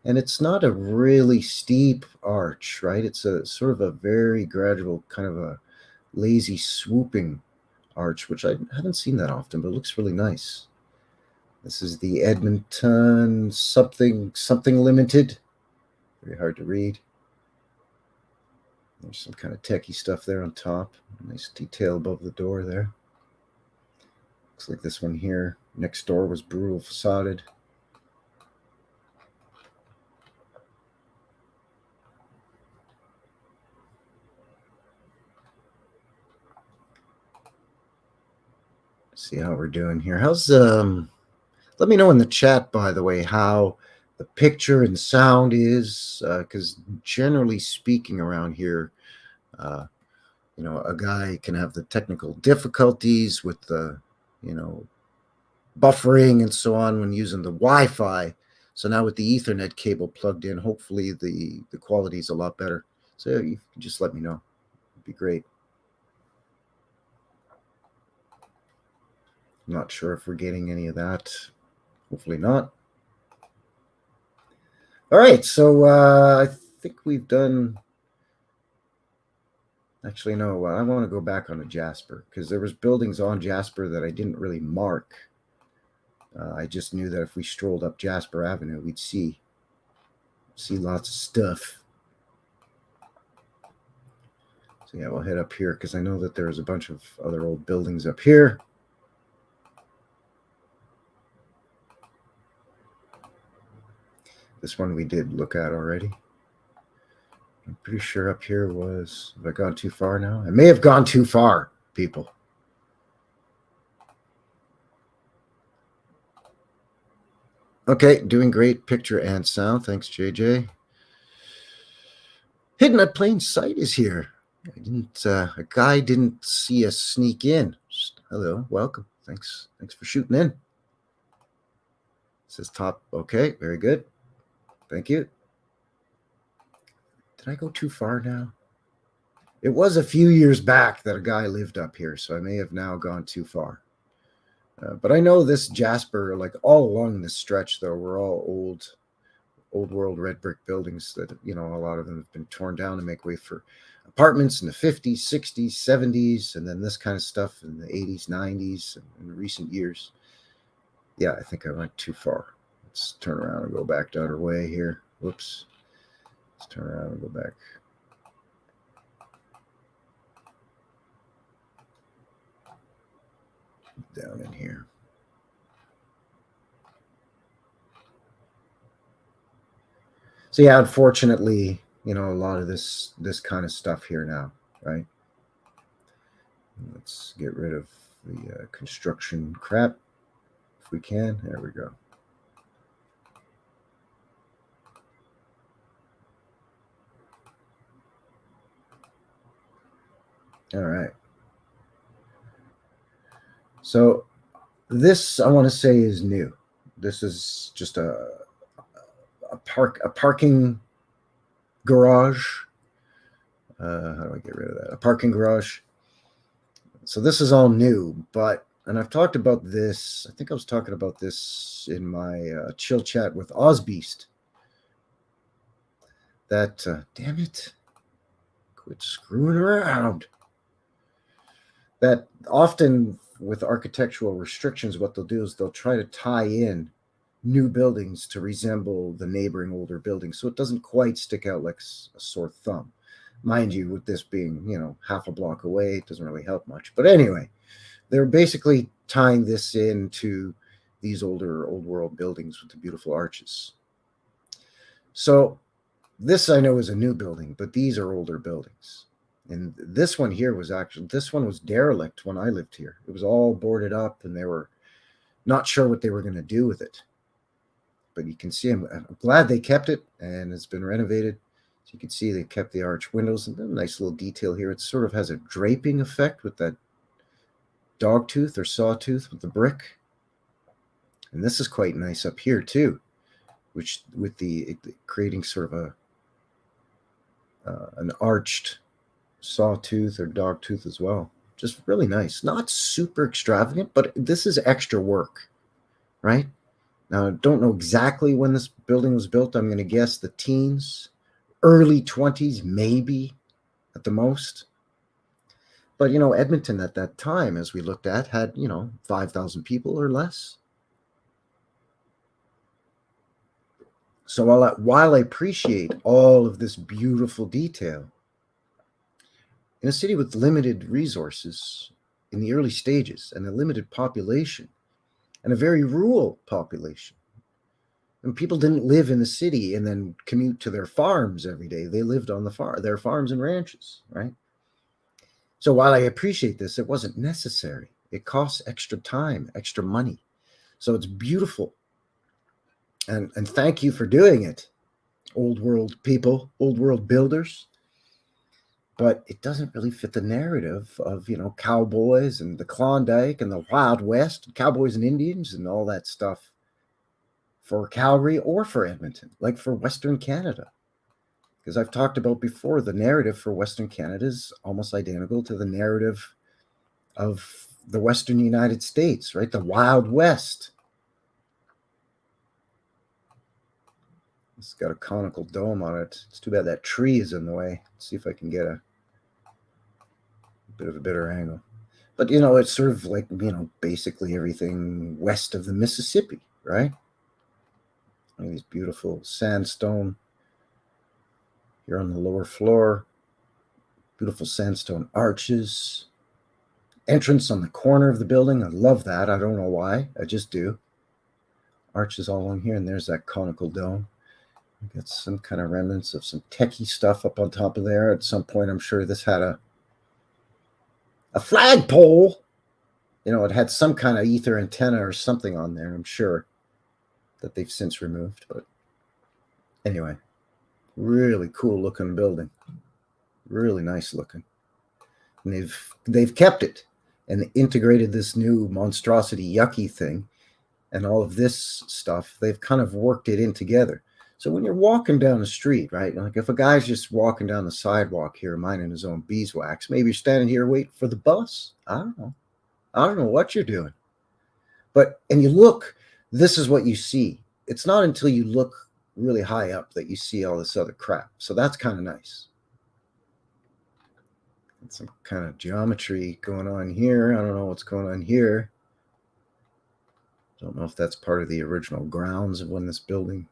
B: And it's not a really steep arch, right? It's a sort of a very gradual, kind of a lazy swooping arch, which I haven't seen that often, but it looks really nice. This is the Edmonton something limited. Very hard to read. There's some kind of techie stuff there on top. Nice detail above the door there. Looks like this one here next door was brutal facaded. See how we're doing here. How's let me know in the chat, by the way, how the picture and sound is, because generally speaking around here, a guy can have the technical difficulties with the, buffering and so on when using the Wi-Fi. So now with the Ethernet cable plugged in, hopefully the quality is a lot better. So you can just let me know. It'd be great. I'm not sure if we're getting any of that. Hopefully not. All right, so I think we've done. Actually, no, I want to go back on to Jasper because there was buildings on Jasper that I didn't really mark. I just knew that if we strolled up Jasper Avenue, we'd see lots of stuff. So yeah, we'll head up here because I know that there's a bunch of other old buildings up here. This one we did look at already. I'm pretty sure up here was, have I gone too far now? I may have gone too far, people. Okay, doing great picture and sound. Thanks, JJ. Hidden at Plain Sight is here. A guy didn't see us sneak in. Just, hello, welcome. Thanks for shooting in. It says top. Okay, very good. Thank you. Did I go too far now? It was a few years back that a guy lived up here, so I may have now gone too far. But I know this Jasper, like all along this stretch, though, we're all old world red brick buildings that, a lot of them have been torn down to make way for apartments in the 50s, 60s, 70s, and then this kind of stuff in the 80s, 90s, and in recent years. Yeah, I think I went too far. Let's turn around and go back the other way here. Whoops. Let's turn around and go back. Down in here. So yeah, unfortunately, a lot of this kind of stuff here now, right? Let's get rid of the construction crap if we can. There we go. All right. So this, I want to say, is new. This is just a parking garage. How do I get rid of that? A parking garage. So this is all new, and I've talked about this. I think I was talking about this in my chill chat with Ozbeast. That, damn it, quit screwing around. That often with architectural restrictions, what they'll do is they'll try to tie in new buildings to resemble the neighboring older buildings, so it doesn't quite stick out like a sore thumb. Mind you, with this being, half a block away, it doesn't really help much. But anyway, they're basically tying this into these old world buildings with the beautiful arches. So this I know is a new building, but these are older buildings. And this one here was derelict when I lived here. It was all boarded up and they were not sure what they were going to do with it. But you can see, I'm glad they kept it and it's been renovated. So you can see they kept the arch windows and a nice little detail here. It sort of has a draping effect with that dog tooth or sawtooth with the brick. And this is quite nice up here too, which with the creating sort of an arched sawtooth or dog tooth as well. Just really nice. Not super extravagant, but this is extra work, right? Now, I don't know exactly when this building was built. I'm going to guess the teens, early 20s, maybe at the most. But, Edmonton at that time, as we looked at, had, 5,000 people or less. So while I appreciate all of this beautiful detail, in a city with limited resources in the early stages and a limited population and a very rural population, and people didn't live in the city and then commute to their farms every day. They lived on their farms and ranches, right? So while I appreciate this, it wasn't necessary. It costs extra time, extra money. So it's beautiful. And thank you for doing it, old world people, old world builders. But it doesn't really fit the narrative of, cowboys and the Klondike and the Wild West, cowboys and Indians and all that stuff for Calgary or for Edmonton, like for Western Canada. Because I've talked about before, the narrative for Western Canada is almost identical to the narrative of the Western United States, right? The Wild West. It's got a conical dome on it. It's too bad that tree is in the way. Let's see if I can get a bit of a better angle. But, it's sort of like, basically everything west of the Mississippi, right? These beautiful sandstone here on the lower floor. Beautiful sandstone arches. Entrance on the corner of the building. I love that. I don't know why. I just do. Arches all along here, and there's that conical dome. Got some kind of remnants of some techie stuff up on top of there. At some point, I'm sure this had a flagpole. It had some kind of ether antenna or something on there, I'm sure, that they've since removed. But anyway, really cool looking building. Really nice looking. And they've kept it and integrated this new monstrosity yucky thing and all of this stuff. They've kind of worked it in together. So when you're walking down the street, right, like if a guy's just walking down the sidewalk here minding his own beeswax, maybe you're standing here waiting for the bus. I don't know what you're doing. And you look, this is what you see. It's not until you look really high up that you see all this other crap. So that's kind of nice. And some kind of geometry going on here. I don't know what's going on here. Don't know if that's part of the original grounds of when this building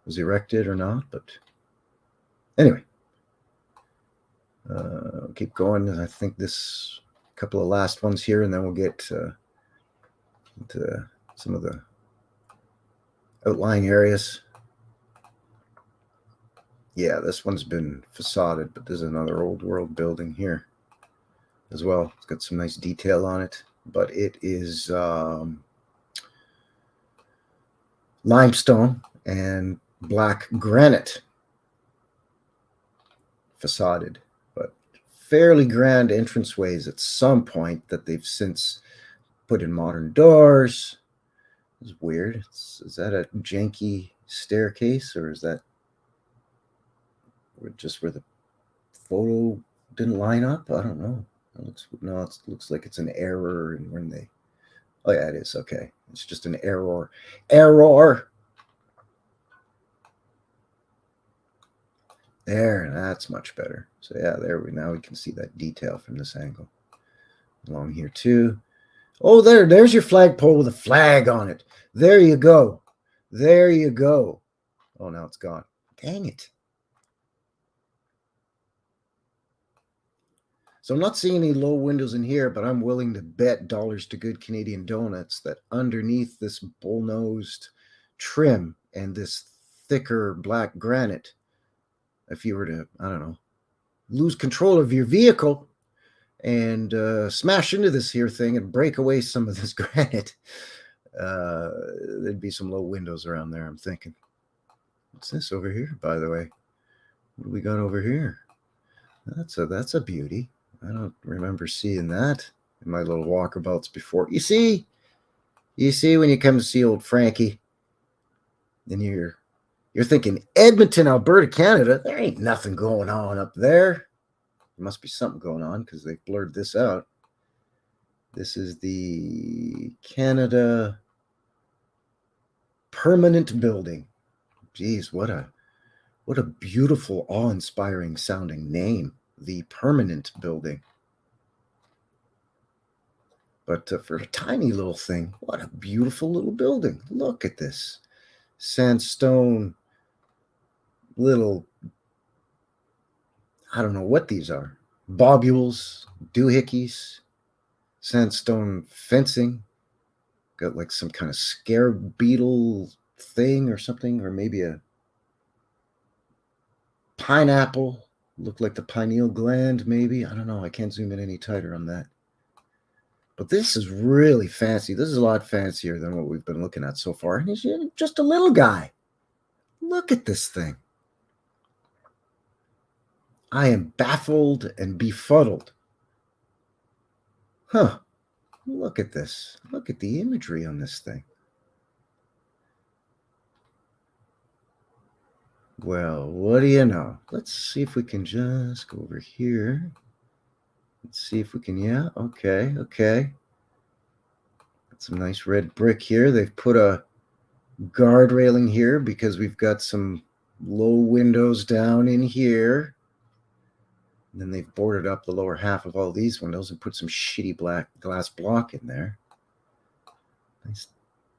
B: was erected or not, but anyway, keep going. I think this couple of last ones here, and then we'll get into some of the outlying areas. Yeah, this one's been facaded, but there's another old world building here as well. It's got some nice detail on it, but it is limestone and black granite facaded, but fairly grand entranceways at some point that they've since put in modern doors. It's weird. Is that a janky staircase, or is that just where the photo didn't line up? I don't know. It looks like it's an error, and when they, oh yeah, it is. Okay, it's just an error. There, that's much better. So yeah, now we can see that detail from this angle. Along here too. Oh, there's your flagpole with a flag on it. There you go. There you go. Oh, now it's gone. Dang it. So I'm not seeing any low windows in here, but I'm willing to bet dollars to good Canadian donuts that underneath this bull-nosed trim and this thicker black granite, if you were to, I don't know, lose control of your vehicle and smash into this here thing and break away some of this granite, there'd be some low windows around there, I'm thinking. What's this over here, by the way? What do we got over here? That's a beauty. I don't remember seeing that in my little walkabouts before. You see when you come to see old Frankie, and you're thinking Edmonton, Alberta, Canada. There ain't nothing going on up there. There must be something going on because they blurred this out. This is the Canada Permanent Building. Geez, what a beautiful, awe-inspiring sounding name. The Permanent Building. But for a tiny little thing, what a beautiful little building. Look at this. Sandstone little, I don't know what these are. Bobules, doohickeys, sandstone fencing. Got like some kind of scarab beetle thing or something, or maybe a pineapple. Looked like the pineal gland, maybe. I don't know. I can't zoom in any tighter on that. But this is really fancy. This is a lot fancier than what we've been looking at so far. And he's just a little guy. Look at this thing. I am baffled and befuddled. Huh. Look at this. Look at the imagery on this thing. Well, what do you know? Let's see if we can just go over here. Let's see if we can, yeah, okay. Got some nice red brick here. They've put a guard railing here because we've got some low windows down in here. And then they've boarded up the lower half of all these windows and put some shitty black glass block in there. Nice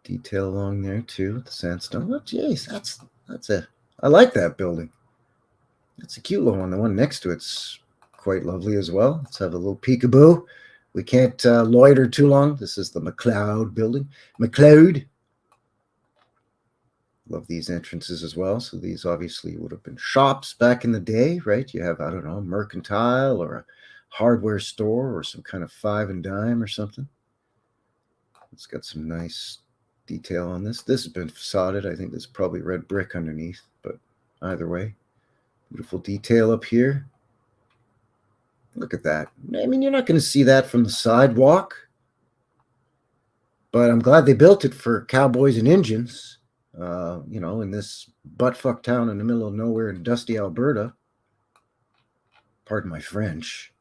B: detail along there too with the sandstone. Oh, geez, I like that building. That's a cute little one. The one next to it's quite lovely as well. Let's have a little peekaboo. We can't loiter too long. This is the McLeod building. McLeod. Love these entrances as well. So these obviously would have been shops back in the day, right? You have, I don't know, a mercantile or a hardware store or some kind of five and dime or something. It's got some nice detail on this. This has been facaded. I think there's probably red brick underneath, but either way, beautiful detail up here. Look at that. I mean, you're not going to see that from the sidewalk, but I'm glad they built it for cowboys and Indians, in this buttfuck town in the middle of nowhere in dusty Alberta. Pardon my French.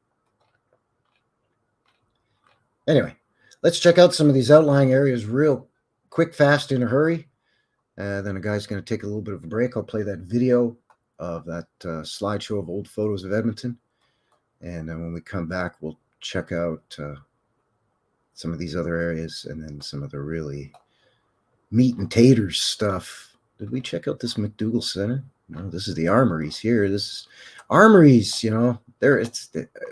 B: Anyway, let's check out some of these outlying areas real quick, fast, in a hurry. Then a guy's going to take a little bit of a break. I'll play that video of that slideshow of old photos of Edmonton. And then when we come back, we'll check out some of these other areas and then some of the really meat and taters stuff. Did we check out this McDougall Center? No, this is the armories here. This armories,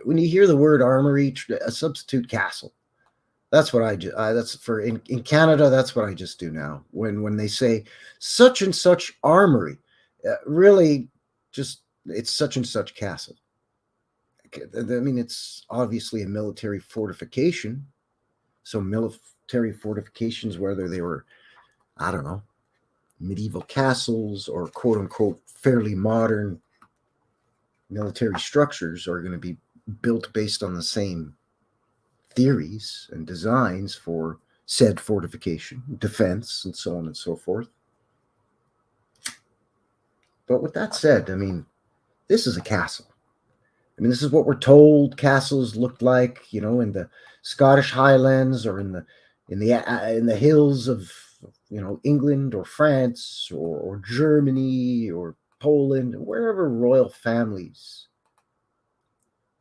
B: when you hear the word armory, a substitute castle. That's what I do. That's for in Canada. That's what I just do now. When they say such and such armory, really, just it's such and such castle. I mean, it's obviously a military fortification. So military fortifications, whether they were, I don't know, medieval castles or quote unquote fairly modern military structures, are going to be built based on the same theories and designs for said fortification, defense, and so on and so forth. But with that said, I mean, this is a castle. I mean, this is what we're told castles looked like, in the Scottish Highlands or in the hills of, England or France or Germany or Poland, wherever royal families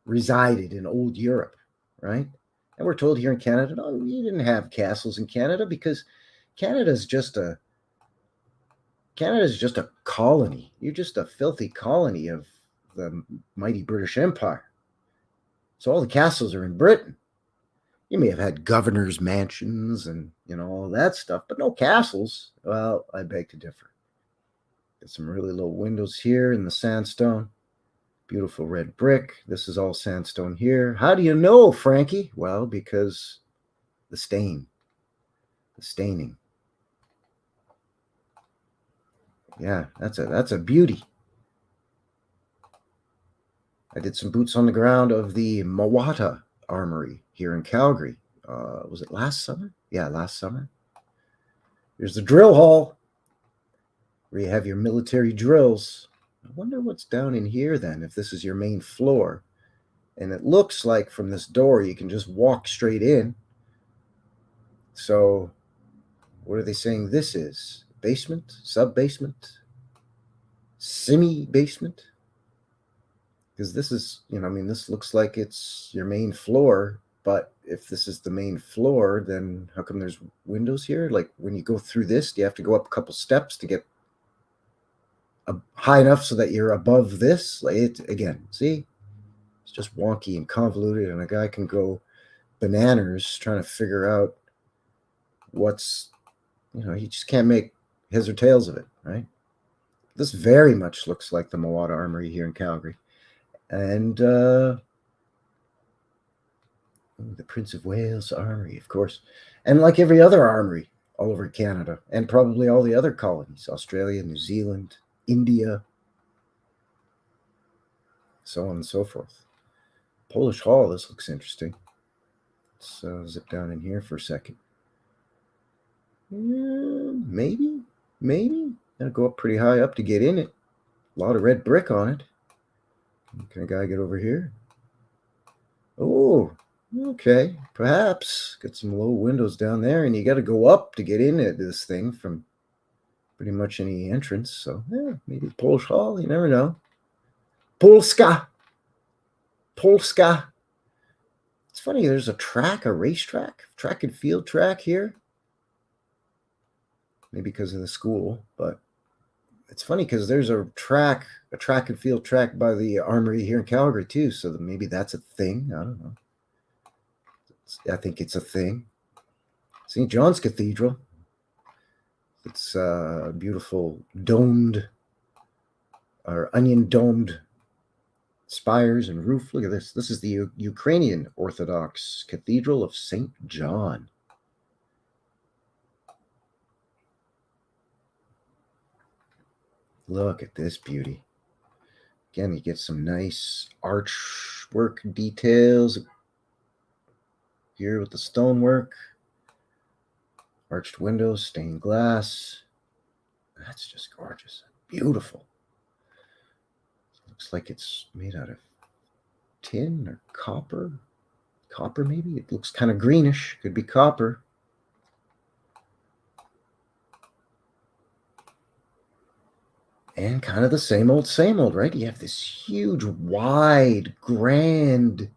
B: resided in old Europe, right? And we're told here in Canada, no, you didn't have castles in Canada because Canada's just a colony. You're just a filthy colony of the mighty British Empire. So all the castles are in Britain. You may have had governors' mansions and, all that stuff, but no castles. Well, I beg to differ. Got some really low windows here in the sandstone. Beautiful red brick. This is all sandstone here. How do you know, Frankie? Well, because the staining. Yeah, that's a beauty. I did some boots on the ground of the Mawata Armory here in Calgary. Was it last summer? Yeah, last summer. Here's the drill hall where you have your military drills. I wonder what's down in here then, if this is your main floor. And it looks like from this door you can just walk straight in. So what are they saying this is? Basement? Sub-basement? Semi-basement? Because this is, this looks like it's your main floor. But if this is the main floor, then how come there's windows here? Like when you go through this, do you have to go up a couple steps to get high enough so that you're above this? Like again, see? It's just wonky and convoluted, and a guy can go bananas trying to figure out what's, he just can't make heads or tails of it, right? This very much looks like the Mawata Armory here in Calgary. And Ooh, the Prince of Wales Armory, of course. And like every other armory all over Canada and probably all the other colonies, Australia, New Zealand, India, so on and so forth. Polish Hall, this looks interesting. Let's zip down in here for a second. Maybe. Gotta go up pretty high up to get in it. A lot of red brick on it. Can a guy get over here? Oh, okay. Perhaps. Got some low windows down there, and you got to go up to get into this thing from pretty much any entrance. So, yeah, maybe Polish Hall. You never know. Polska. It's funny, there's a racetrack, track and field track here. Maybe because of the school, but it's funny because there's a track and field track by the armory here in Calgary too. So maybe that's a thing. I don't know. I think it's a thing. St. John's Cathedral. It's beautiful domed or onion domed spires and roof. Look at this. This is the Ukrainian Orthodox Cathedral of St. John. Look at this beauty. Again, you get some nice archwork details here with the stonework. Arched windows, stained glass. That's just gorgeous. Beautiful. Looks like it's made out of tin or copper. Copper, maybe? It looks kind of greenish. Could be copper. And kind of the same old, right? You have this huge, wide, grand,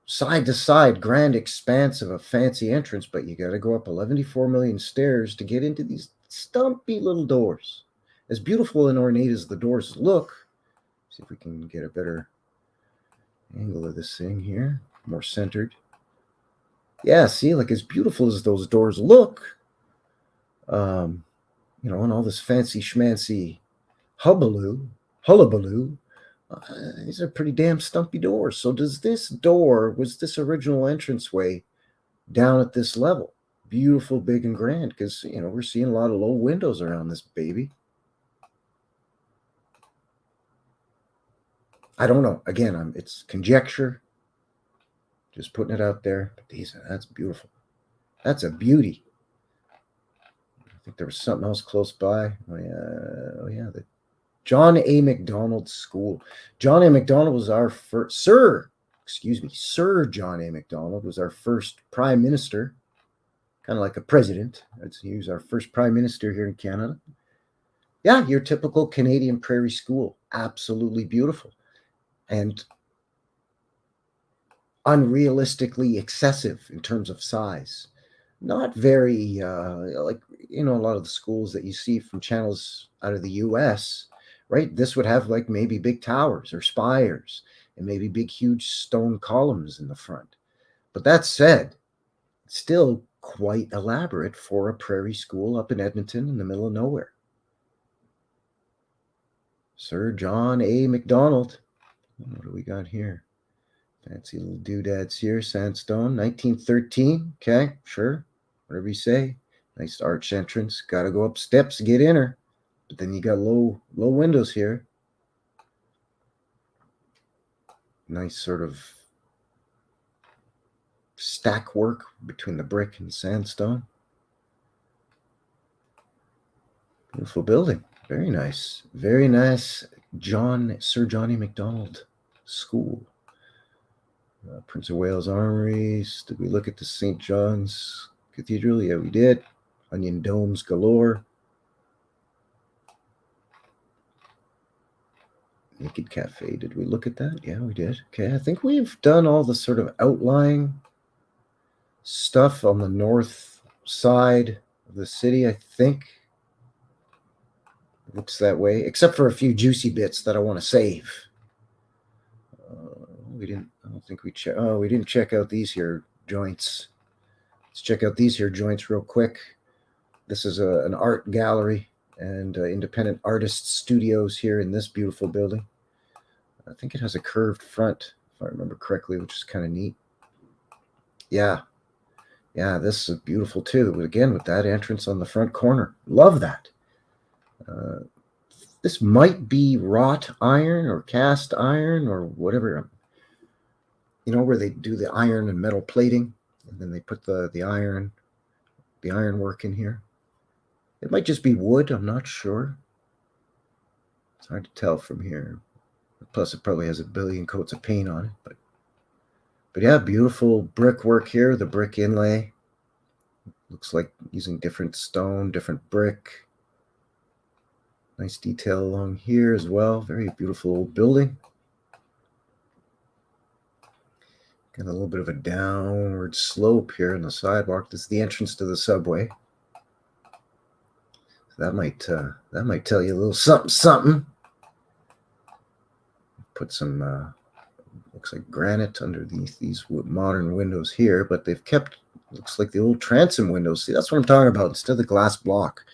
B: side-to-side, grand expanse of a fancy entrance, but you got to go up 11.4 million stairs to get into these stumpy little doors. As beautiful and ornate as the doors look, see if we can get a better angle of this thing here, more centered. Yeah, see, like as beautiful as those doors look, you know, and all this fancy schmancy hullabaloo, these are pretty damn stumpy doors. So was this original entranceway down at this level? Beautiful, big, and grand, because, you know, we're seeing a lot of low windows around this baby. I don't know. Again, it's conjecture. Just putting it out there. But that's beautiful. That's a beauty. I think there was something else close by. Oh yeah, the John A. Macdonald School. John A. Macdonald was our first Sir John A. Macdonald was our first prime minister, kind of like a president. He was our first prime minister here in Canada. Yeah, your typical Canadian prairie school. Absolutely beautiful. And unrealistically excessive in terms of size. Not very, like, you know, a lot of the schools that you see from channels out of the US, right? This would have like maybe big towers or spires and maybe big, huge stone columns in the front. But that said, it's still quite elaborate for a prairie school up in Edmonton in the middle of nowhere. Sir John A. Macdonald. What do we got here? Fancy little doodads here. Sandstone, 1913. Okay, sure. Whatever you say. Nice arch entrance. Got to go up steps to get in her. But then you got low windows here. Nice sort of stack work between the brick and sandstone. Beautiful building. Very nice. Very nice. Sir Johnny Macdonald School. Prince of Wales Armories. Did we look at the St. John's Cathedral? Yeah, we did. Onion domes galore. Naked Cafe. Did we look at that? Yeah, we did. Okay, I think we've done all the sort of outlying stuff on the north side of the city, I think. It looks that way, except for a few juicy bits that I want to save. We didn't check out these here joints. Let's check out these here joints real quick. This is an art gallery and independent artist studios here in this beautiful building. I think it has a curved front, if I remember correctly, which is kind of neat. Yeah. Yeah, this is beautiful too. Again, with that entrance on the front corner. Love that. This might be wrought iron or cast iron or whatever. Where they do the iron and metal plating, and then they put the iron work in here. It might just be wood. I'm not sure. It's hard to tell from here. Plus, it probably has a billion coats of paint on it. But yeah, beautiful brickwork here. The brick inlay looks like using different stone, different brick. Nice detail along here as well. Very beautiful old building. Got a little bit of a downward slope here in the sidewalk. This is the entrance to the subway. So that might tell you a little something. Put some looks like granite underneath these modern windows here, but they've kept, looks like the old transom windows. See, that's what I'm talking about, instead of the glass block.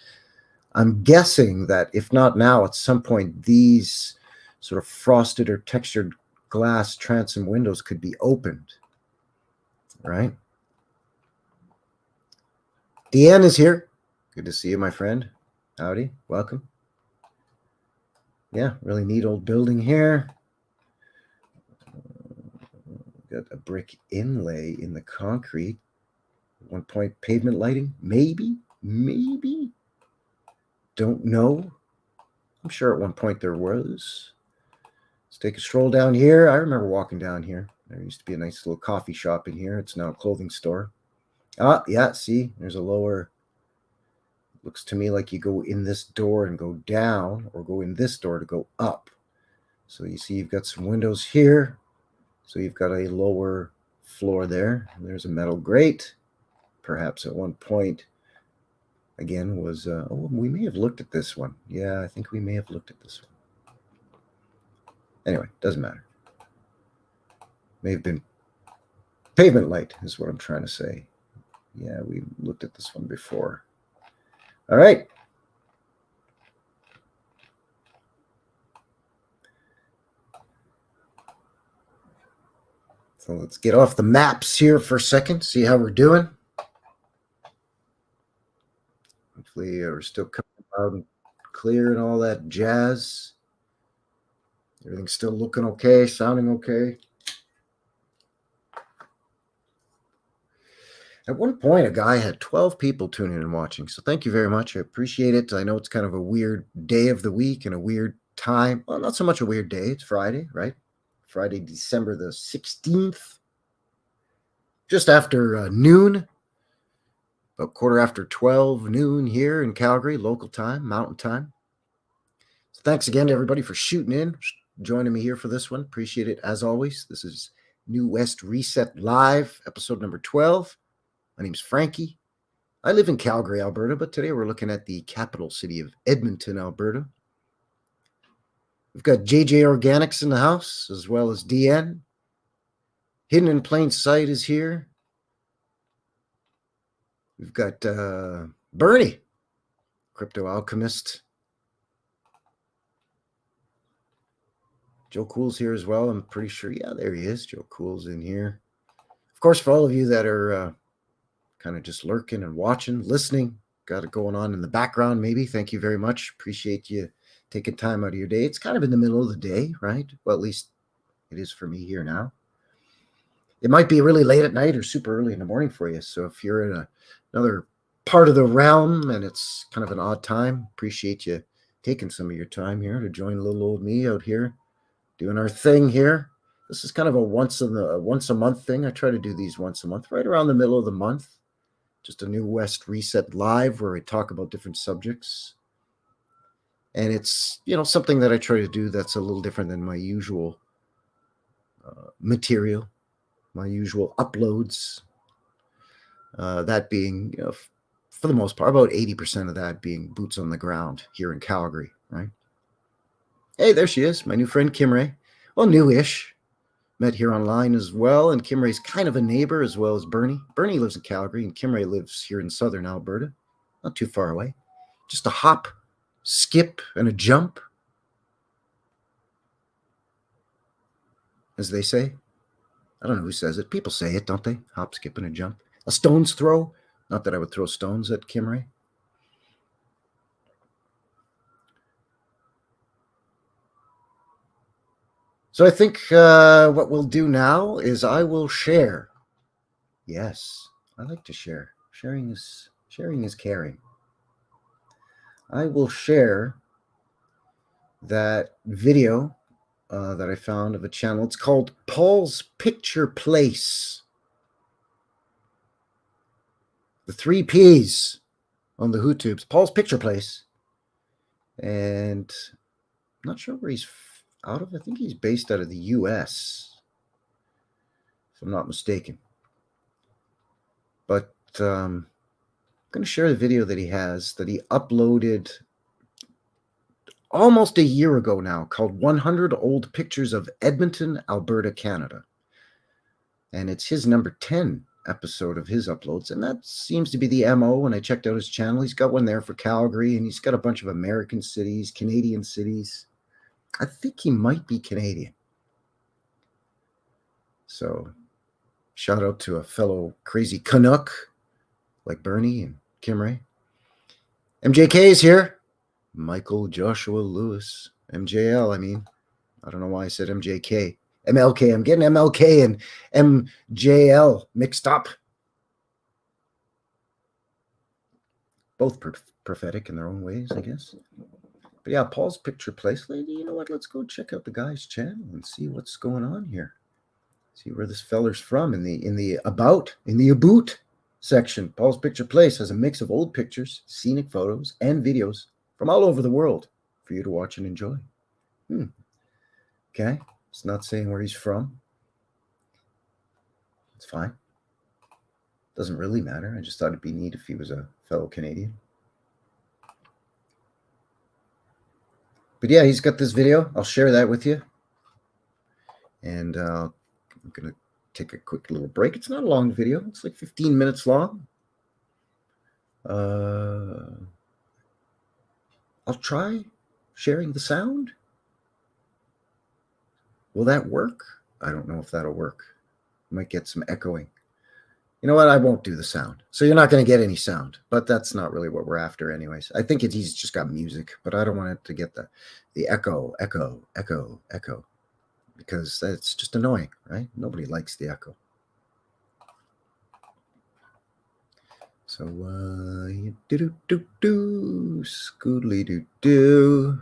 B: I'm guessing that if not now, at some point, these sort of frosted or textured glass transom windows could be opened, right? Deanne is here. Good to see you, my friend. Howdy, welcome. Yeah, really neat old building here. Got a brick inlay in the concrete. At one point, pavement lighting, maybe. Don't know. I'm sure at one point there was. Let's take a stroll down here. I remember walking down here. There used to be a nice little coffee shop in here. It's now a clothing store. Ah, yeah, see, there's a lower. Looks to me like you go in this door and go down, or go in this door to go up. So you see you've got some windows here. So you've got a lower floor there. And there's a metal grate. Perhaps at one point, again, was, we may have looked at this one. Yeah, I think we may have looked at this one. Anyway, doesn't matter. May have been pavement light is what I'm trying to say. Yeah, we looked at this one before. All right. So let's get off the maps here for a second, see how we're doing. Hopefully we're still coming out and clear and all that jazz. Everything's still looking okay, sounding okay. At one point, a guy had 12 people tuning in and watching. So thank you very much. I appreciate it. I know it's kind of a weird day of the week and a weird time. Well, not so much a weird day. It's Friday, right? Friday, December the 16th. Just after noon. About 12:15 noon here in Calgary, local time, mountain time. So thanks again to everybody for shooting in, joining me here for this one. Appreciate it as always. This is New West Reset Live, episode number 12. My name's Frankie. I live in Calgary, Alberta, but today we're looking at the capital city of Edmonton, Alberta. We've got JJ Organics in the house, as well as DN. Hidden in Plain Sight is here. We've got Bernie, Crypto Alchemist. Joe Cool's here as well. I'm pretty sure. Yeah, there he is. Joe Cool's in here. Of course, for all of you that are kind of just lurking and watching, listening, got it going on in the background, maybe. Thank you very much. Appreciate you taking time out of your day. It's kind of in the middle of the day, right? Well, at least it is for me here now. It might be really late at night or super early in the morning for you. So if you're in another part of the realm and it's kind of an odd time, appreciate you taking some of your time here to join little old me out here doing our thing here. This is kind of a once a month thing. I try to do these once a month, right around the middle of the month. Just a New West Reset Live where we talk about different subjects. And it's, something that I try to do that's a little different than my usual material, my usual uploads. That being, for the most part, about 80% of that being boots on the ground here in Calgary, right? Hey, there she is, my new friend Kim Ray. Well, newish. Met here online as well, and Kim Ray's kind of a neighbor as well as Bernie. Bernie lives in Calgary, and Kim Ray lives here in southern Alberta, not too far away. Just a hop, skip, and a jump, as they say. I don't know who says it. People say it, don't they? Hop, skip, and a jump. A stone's throw. Not that I would throw stones at Kim Ray. So I think what we'll do now is I will share. Yes, I like to share. Sharing is caring. I will share that video that I found of a channel. It's called Paul's Picture Place. The 3 P's on the YouTubes. Paul's Picture Place. And I'm not sure where he's out of. I think he's based out of the US, if I'm not mistaken. But I'm going to share the video that he has that he uploaded almost a year ago now, called 100 Old Pictures of Edmonton, Alberta, Canada. And it's his number 10 episode of his uploads. And that seems to be the MO when I checked out his channel. He's got one there for Calgary, and he's got a bunch of American cities, Canadian cities. I think he might be Canadian. So shout out to a fellow crazy Canuck like Bernie and Kim Ray. MJK is here. Michael Joshua Lewis. MJL, I mean. I don't know why I said MJK. MLK. I'm getting MLK and MJL mixed up. Both prophetic in their own ways, I guess. But yeah, Paul's Picture Place. Lady, you know what? Let's go check out the guy's channel and see what's going on here. See where this feller's from in the about section. Paul's Picture Place has a mix of old pictures, scenic photos, and videos from all over the world for you to watch and enjoy. Okay, it's not saying where he's from. It's fine. Doesn't really matter. I just thought it'd be neat if he was a fellow Canadian. But yeah, he's got this video. I'll share that with you. And I'm going to take a quick little break. It's not a long video. It's like 15 minutes long. I'll try sharing the sound. Will that work? I don't know if that'll work. Might get some echoing. You know what? I won't do the sound. So you're not going to get any sound. But that's not really what we're after anyways. I think he's just got music. But I don't want it to get the echo. Because that's just annoying, right? Nobody likes the echo. So, scoodly-doo-doo.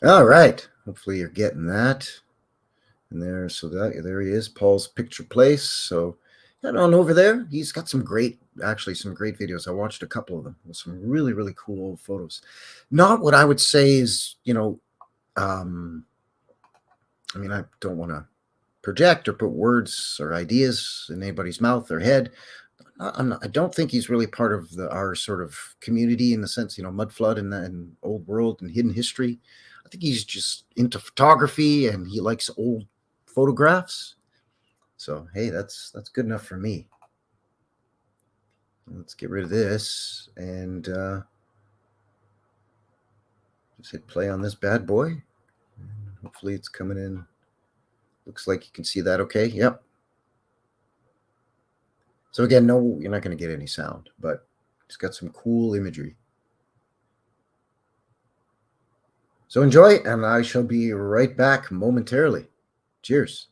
B: All right. Hopefully you're getting that. And there, so there he is, Paul's Picture Place. So head on over there. He's got some great videos. I watched a couple of them with some really, really cool old photos. Not what I would say is, I mean, I don't want to project or put words or ideas in anybody's mouth or head. I don't think he's really part of our sort of community in the sense, mud flood and old world and hidden history. I think he's just into photography and he likes old photographs. So, hey, that's good enough for me. Let's get rid of this and just hit play on this bad boy. Hopefully it's coming in. Looks like you can see that okay. Yep. So again, no, you're not going to get any sound, but it's got some cool imagery. So enjoy, and I shall be right back momentarily. Cheers.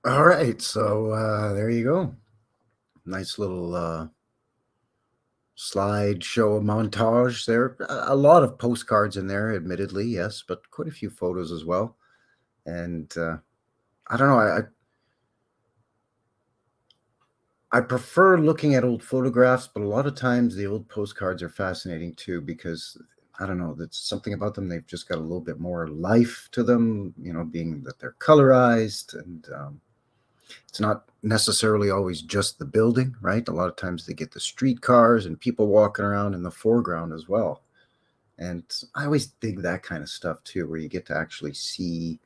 B: All right, so there you go. Nice little slideshow montage there. A lot of postcards in there, admittedly, yes, but quite a few photos as well. And I don't know, I prefer looking at old photographs, but a lot of times the old postcards are fascinating too because I don't know, that's something about them. They've just got a little bit more life to them, being that they're colorized and it's not necessarily always just the building, right? A lot of times they get the streetcars and people walking around in the foreground as well. And I always dig that kind of stuff too, where you get to actually see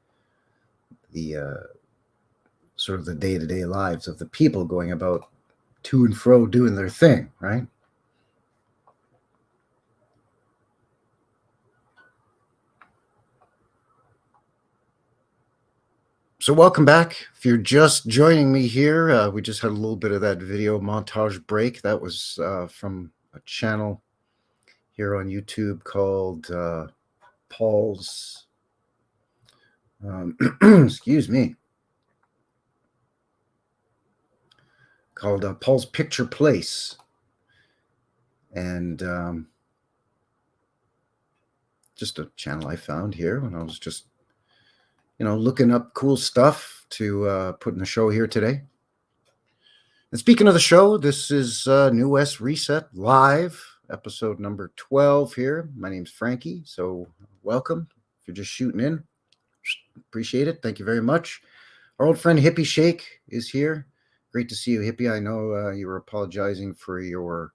B: the sort of the day to day lives of the people going about to and fro doing their thing, right? So, welcome back. If you're just joining me here, we just had a little bit of that video montage break. That was from a channel here on YouTube called Paul's, excuse me, called Paul's Picture Place. And just a channel I found here when I was just, looking up cool stuff to put in the show here today. And speaking of the show, this is New West Reset Live, episode number 12 here. My name's Frankie, so welcome. If you're just shooting in, appreciate it. Thank you very much. Our old friend Hippie Shake is here. Great to see you, Hippie. I know you were apologizing for your,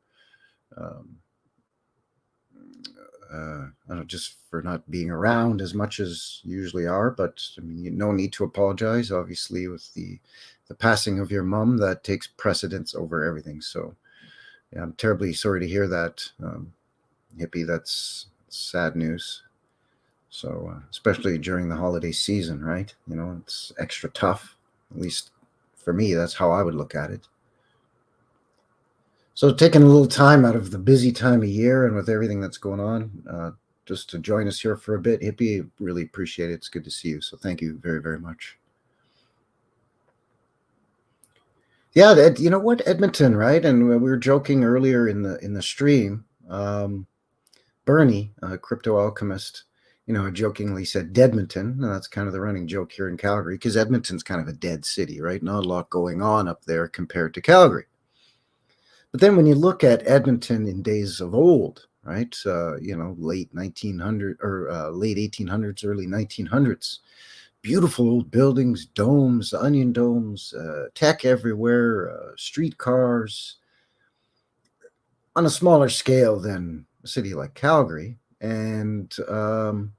B: I don't know, just for not being around as much as you usually are. But I mean, no need to apologize. Obviously, with the passing of your mom, that takes precedence over everything. So yeah, I'm terribly sorry to hear that, Hippie. That's sad news. So especially during the holiday season, right? It's extra tough. At least for me, that's how I would look at it. So taking a little time out of the busy time of year and with everything that's going on, just to join us here for a bit, Hippie, really appreciate it. It's good to see you. So thank you very, very much. Yeah, you know what, Edmonton, right? And we were joking earlier in the stream. Bernie, crypto alchemist, jokingly said Deadmonton, and that's kind of the running joke here in Calgary because Edmonton's kind of a dead city, right? Not a lot going on up there compared to Calgary. But then when you look at Edmonton in days of old, right? Late 1900 or late 1800s, early 1900s, beautiful old buildings, domes, onion domes, tech everywhere, streetcars, on a smaller scale than a city like Calgary, and on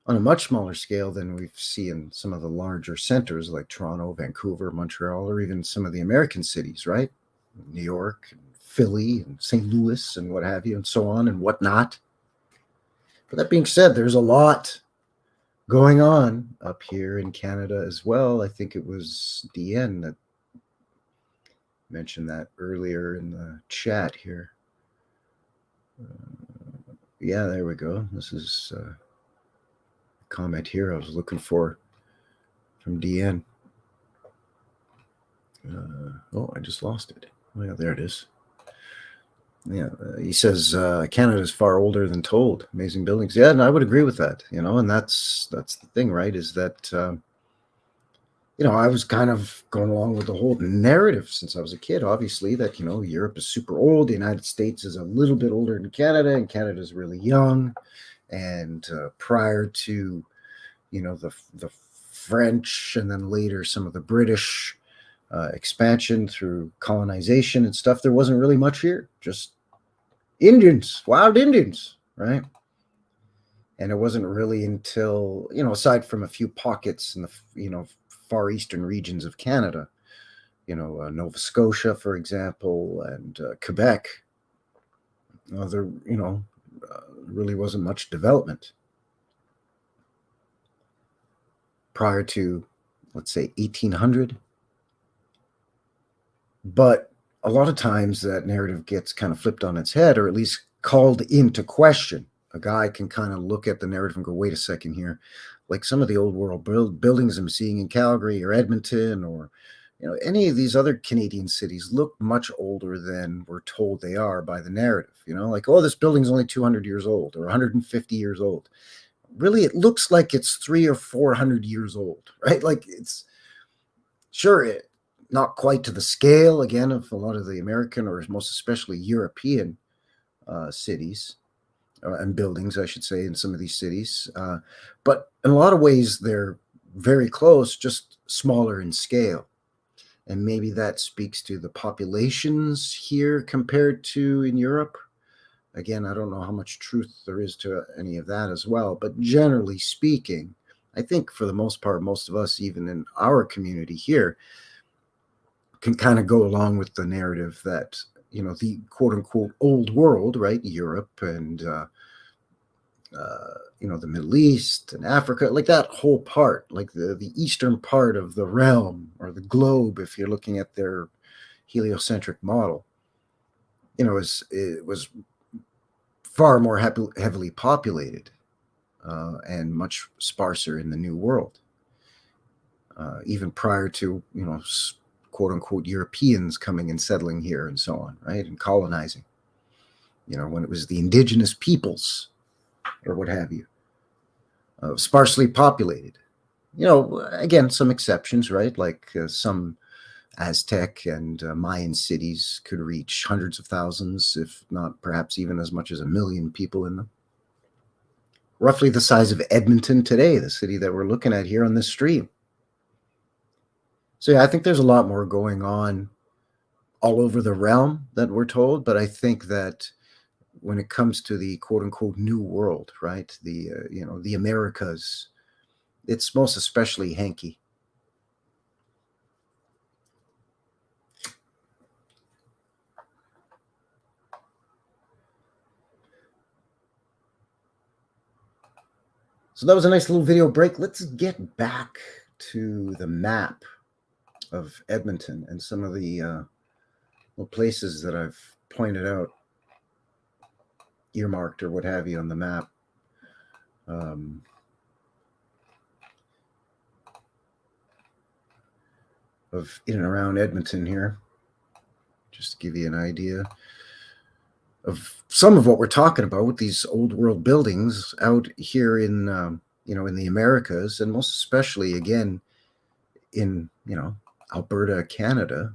B: a much smaller scale than we've seen in some of the larger centers like Toronto, Vancouver, Montreal, or even some of the American cities, right? New York, and Philly, and St. Louis, and what have you, and so on and whatnot. But that being said, there's a lot going on up here in Canada as well. I think it was DN that mentioned that earlier in the chat here. Yeah, there we go. This is a comment here I was looking for from DN. Oh, I just lost it. Oh, yeah, there it is. Yeah, he says Canada is far older than told. Amazing buildings. Yeah, and I would agree with that. And that's the thing, right? Is that I was kind of going along with the whole narrative since I was a kid. Obviously, that Europe is super old. The United States is a little bit older than Canada, and Canada is really young. And prior to the French, and then later some of the British expansion through colonization and stuff, there wasn't really much here. Just Indians, wild Indians, right? And it wasn't really until, aside from a few pockets in the, far eastern regions of Canada, Nova Scotia, for example, and Quebec, there, really wasn't much development prior to, let's say, 1800. But a lot of times that narrative gets kind of flipped on its head, or at least called into question. A guy can kind of look at the narrative and go, wait a second here. like some of the old world buildings I'm seeing in Calgary or Edmonton or any of these other Canadian cities look much older than we're told they are by the narrative. Like, oh, this building's only 200 years old or 150 years old. Really, it looks like it's 300 or 400 years old, right? Like, it's sure not quite to the scale again of a lot of the American or most especially European cities and buildings, I should say, in some of these cities. But in a lot of ways, they're very close, just smaller in scale. And maybe that speaks to the populations here compared to in Europe. Again, I don't know how much truth there is to any of that as well. But generally speaking, I think for the most part, most of us, even in our community here, can kind of go along with the narrative that, the quote unquote old world, right? Europe and, the Middle East and Africa, like that whole part, like the eastern part of the realm or the globe, if you're looking at their heliocentric model, it was far more heavily populated and much sparser in the New World, even prior to, quote unquote Europeans coming and settling here and so on, right? And colonizing, when it was the indigenous peoples or what have you. Sparsely populated. Again, some exceptions, right? Like some Aztec and Mayan cities could reach hundreds of thousands, if not perhaps even as much as 1 million people in them. Roughly the size of Edmonton today, the city that we're looking at here on this stream. So yeah, I think there's a lot more going on all over the realm that we're told, but I think that when it comes to the quote unquote new world, right? The, the Americas, it's most especially hanky. So that was a nice little video break. Let's get back to the map of Edmonton and some of the places that I've pointed out, earmarked or what have you on the map. Of in and around Edmonton here, just to give you an idea of some of what we're talking about with these old world buildings out here in, in the Americas, and most especially again in, Alberta, Canada.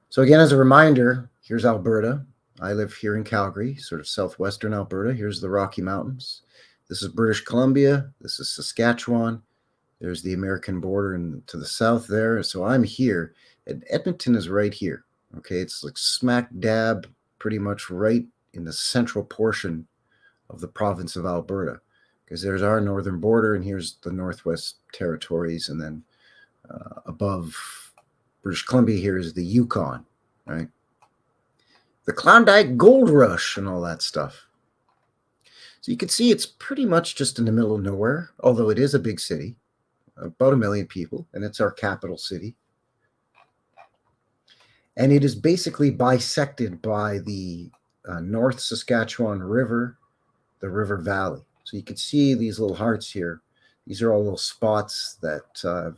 B: So again, as a reminder, here's Alberta. I live here in Calgary, sort of southwestern Alberta. Here's the Rocky Mountains. This is British Columbia. This is Saskatchewan. There's the American border and to the south there. So I'm here, and Edmonton is right here. Okay, it's like smack dab, pretty much right in the central portion of the province of Alberta, because there's our northern border, and here's the Northwest Territories, and then above British Columbia here is the Yukon, right? The Klondike Gold Rush and all that stuff. So you can see it's pretty much just in the middle of nowhere, although it is a big city, about 1 million people, and it's our capital city. And it is basically bisected by the North Saskatchewan River, the River Valley. So you can see these little hearts here. These are all little spots that have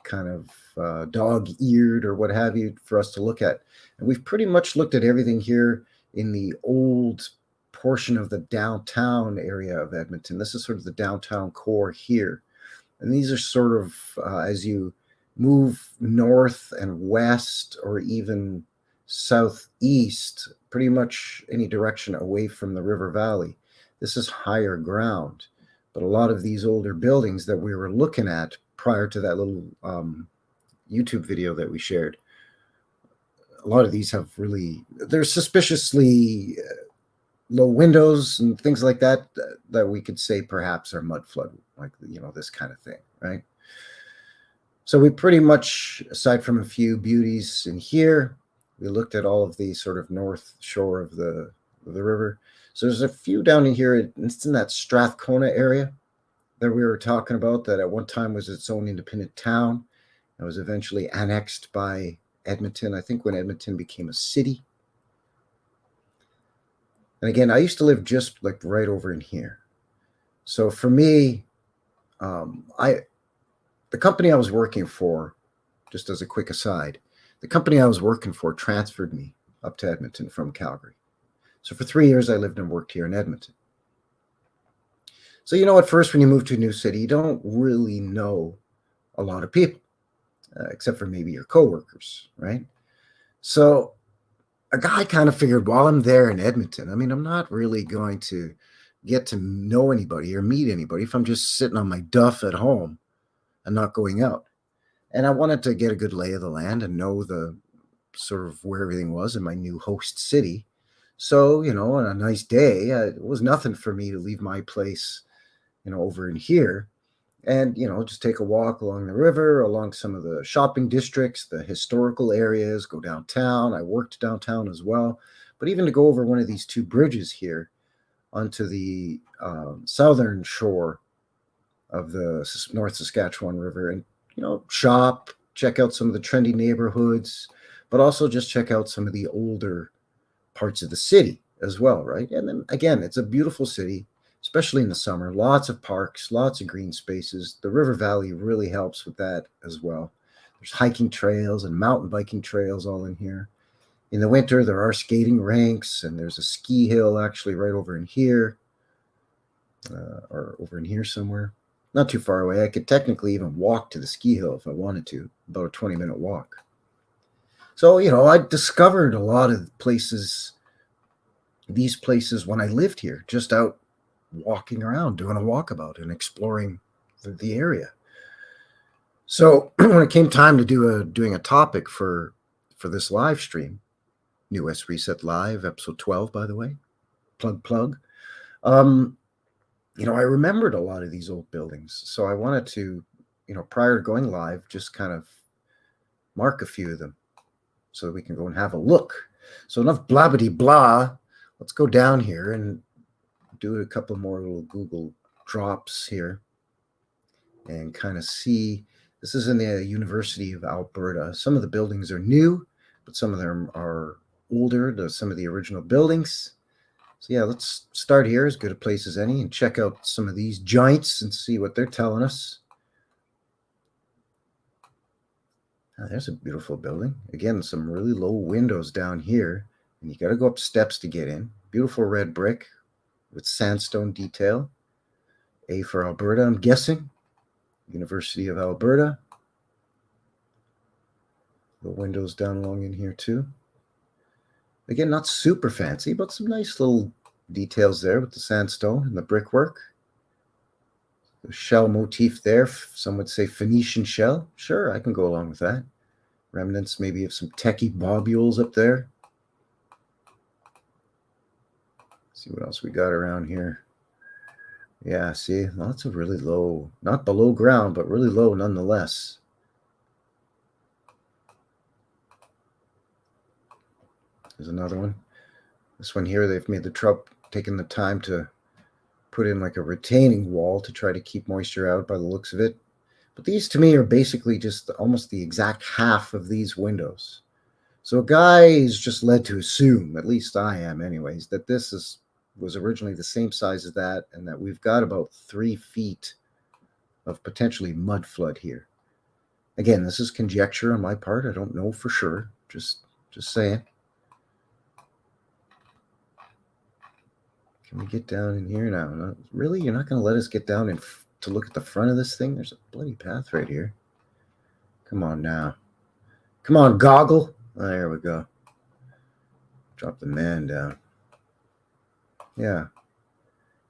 B: kind of dog-eared or what have you for us to look at. And we've pretty much looked at everything here in the old portion of the downtown area of Edmonton. This is sort of the downtown core here. And these are sort of, as you move north and west or even southeast, pretty much any direction away from the River Valley, this is higher ground. But a lot of these older buildings that we were looking at prior to that little YouTube video that we shared, a lot of these have really, they're suspiciously low windows and things like that, that we could say perhaps are mud flood, like, this kind of thing, right? So we pretty much, aside from a few beauties in here, we looked at all of the sort of north shore of the river. So there's a few down in here. It's in that Strathcona area that we were talking about, that at one time was its own independent town. It was eventually annexed by Edmonton, I think when Edmonton became a city. And again, I used to live just like right over in here. So for me, I the company I was working for, just as a quick aside, the company I was working for transferred me up to Edmonton from Calgary. So for 3 years, I lived and worked here in Edmonton. So, at first, when you move to a new city, you don't really know a lot of people, except for maybe your coworkers, right? So, a guy kind of figured while I'm there in Edmonton, I mean, I'm not really going to get to know anybody or meet anybody if I'm just sitting on my duff at home and not going out. And I wanted to get a good lay of the land and know the sort of where everything was in my new host city. So, on a nice day, it was nothing for me to leave my place, over in here and, just take a walk along the river, along some of the shopping districts, the historical areas, go downtown. I worked downtown as well. But even to go over one of these two bridges here onto the southern shore of the North Saskatchewan River and, shop, check out some of the trendy neighborhoods, but also just check out some of the older parts of the city as well, right? And then again, it's a beautiful city, especially in the summer. Lots of parks, lots of green spaces. The river valley really helps with that as well. There's hiking trails and mountain biking trails all in here. In the winter, there are skating rinks, and there's a ski hill actually right over in here, or over in here somewhere. Not too far away. I could technically even walk to the ski hill if I wanted to, about a 20-minute walk. So, I discovered a lot of these places when I lived here, just out walking around, doing a walkabout and exploring the area. So when it came time to doing a topic for this live stream, New West Reset Live, episode 12, by the way, plug. I remembered a lot of these old buildings. So I wanted to, prior to going live, just kind of mark a few of them so that we can go and have a look. So enough blabbity blah. Let's go down here and do a couple more little Google drops here and kind of see. This is in the University of Alberta. Some of the buildings are new, but some of them are older than some of the original buildings. So yeah, let's start here, as good a place as any, and check out some of these giants and see what they're telling us. There's a beautiful building. Again, some really low windows down here, and you got to go up steps to get in. Beautiful red brick with sandstone detail. A for Alberta, I'm guessing. University of Alberta. The windows down along in here too. Again, not super fancy, but some nice little details there with the sandstone and the brickwork. The shell motif there, some would say Phoenician shell. Sure, I can go along with that. Remnants maybe of some techie bobules up there. Let's see what else we got around here. Yeah, see, lots of really low, not below ground, but really low nonetheless. There's another one. This one here, they've made the trouble, taken the time to put in like a retaining wall to try to keep moisture out by the looks of it. But these to me are basically just almost the exact half of these windows. So a guy is just led to assume, at least I am anyways, that this was originally the same size as that, and that we've got about 3 feet of potentially mud flood here. Again, this is conjecture on my part. I don't know for sure. Just saying. Can we get down in here now? No, really? You're not going to let us get down to look at the front of this thing? There's a bloody path right here. Come on now. Come on, goggle. Oh, there we go. Drop the man down. Yeah.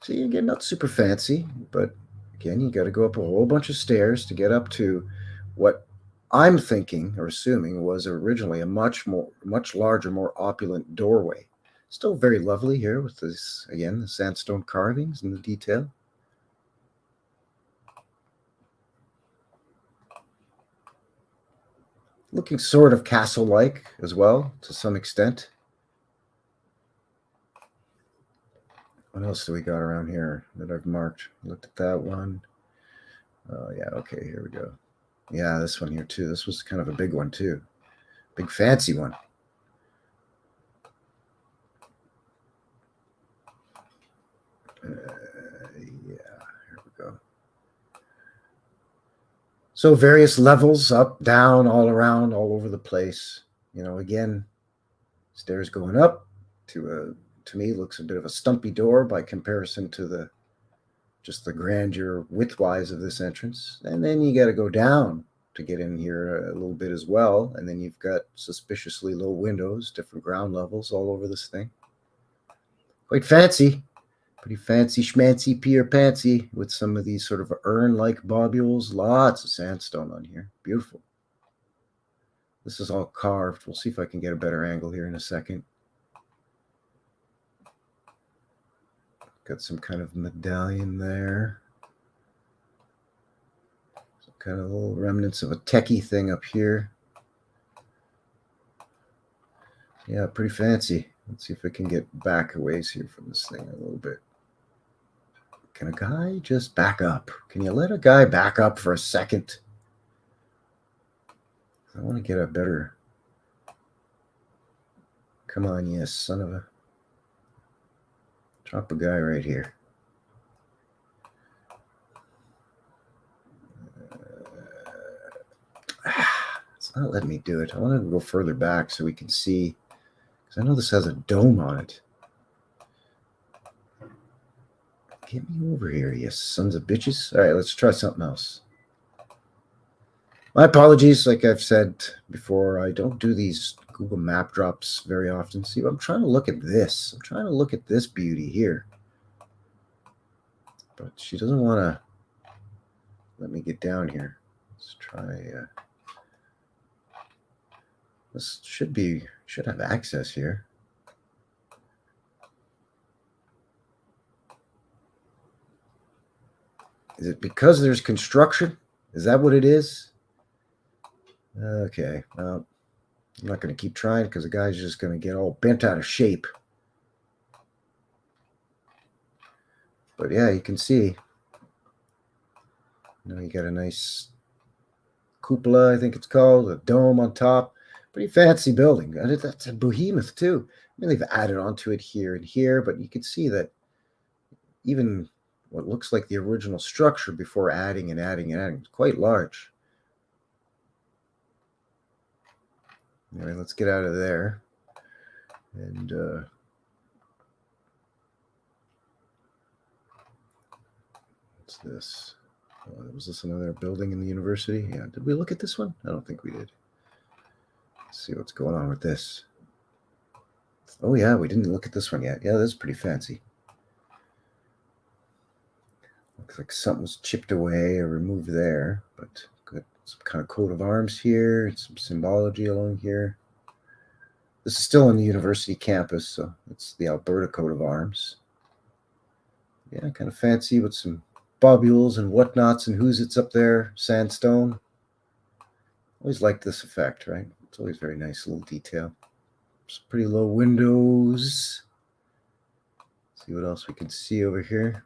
B: See, again, not super fancy, but again, you got to go up a whole bunch of stairs to get up to what I'm thinking or assuming was originally a much larger, more opulent doorway. Still very lovely here with this, again, the sandstone carvings and the detail. Looking sort of castle-like as well, to some extent. What else do we got around here that I've marked? Looked at that one. Oh, yeah, okay, here we go. Yeah, this one here too. This was kind of a big one too. Big fancy one. Yeah, here we go. So various levels, up, down, all around, all over the place. Again, stairs going up to me looks a bit of a stumpy door by comparison to just the grandeur widthwise of this entrance. And then you got to go down to get in here a little bit as well. And then you've got suspiciously low windows, different ground levels all over this thing. Quite fancy. Pretty fancy schmancy Peter Pantsy with some of these sort of urn-like bobules. Lots of sandstone on here. Beautiful. This is all carved. We'll see if I can get a better angle here in a second. Got some kind of medallion there. Some kind of little remnants of a techie thing up here. Yeah, pretty fancy. Let's see if I can get back a ways here from this thing a little bit. Can a guy just back up? Can you let a guy back up for a second? I want to get a better... Come on, you son of a... Drop a guy right here. It's not letting me do it. I want to go further back so we can see, because I know this has a dome on it. Get me over here, you sons of bitches. All right, let's try something else. My apologies. Like I've said before, I don't do these Google map drops very often. See, I'm trying to look at this. I'm trying to look at this beauty here. But she doesn't want to let me get down here. Let's try... this should have access here. Is it because there's construction? Is that what it is? Okay, well, I'm not going to keep trying because the guy's just going to get all bent out of shape. But yeah, you can see. You got a nice cupola, I think it's called, a dome on top. Pretty fancy building. That's a behemoth too. I mean, they've added onto it here and here, but you can see that even what looks like the original structure before adding and adding and adding is quite large. Anyway, let's get out of there. And what's this? Was this another building in the university? Yeah. Did we look at this one? I don't think we did. Let's see what's going on with this. Oh yeah, we didn't look at this one yet. Yeah, this is pretty fancy. Looks like something was chipped away or removed there, but got some kind of coat of arms here and some symbology along here. This is still on the university campus, so it's the Alberta coat of arms. Yeah, kind of fancy with some bobules and whatnots and who's it's up there, sandstone. Always liked this effect, right? It's always very nice little detail. Some pretty low windows. Let's see what else we can see over here.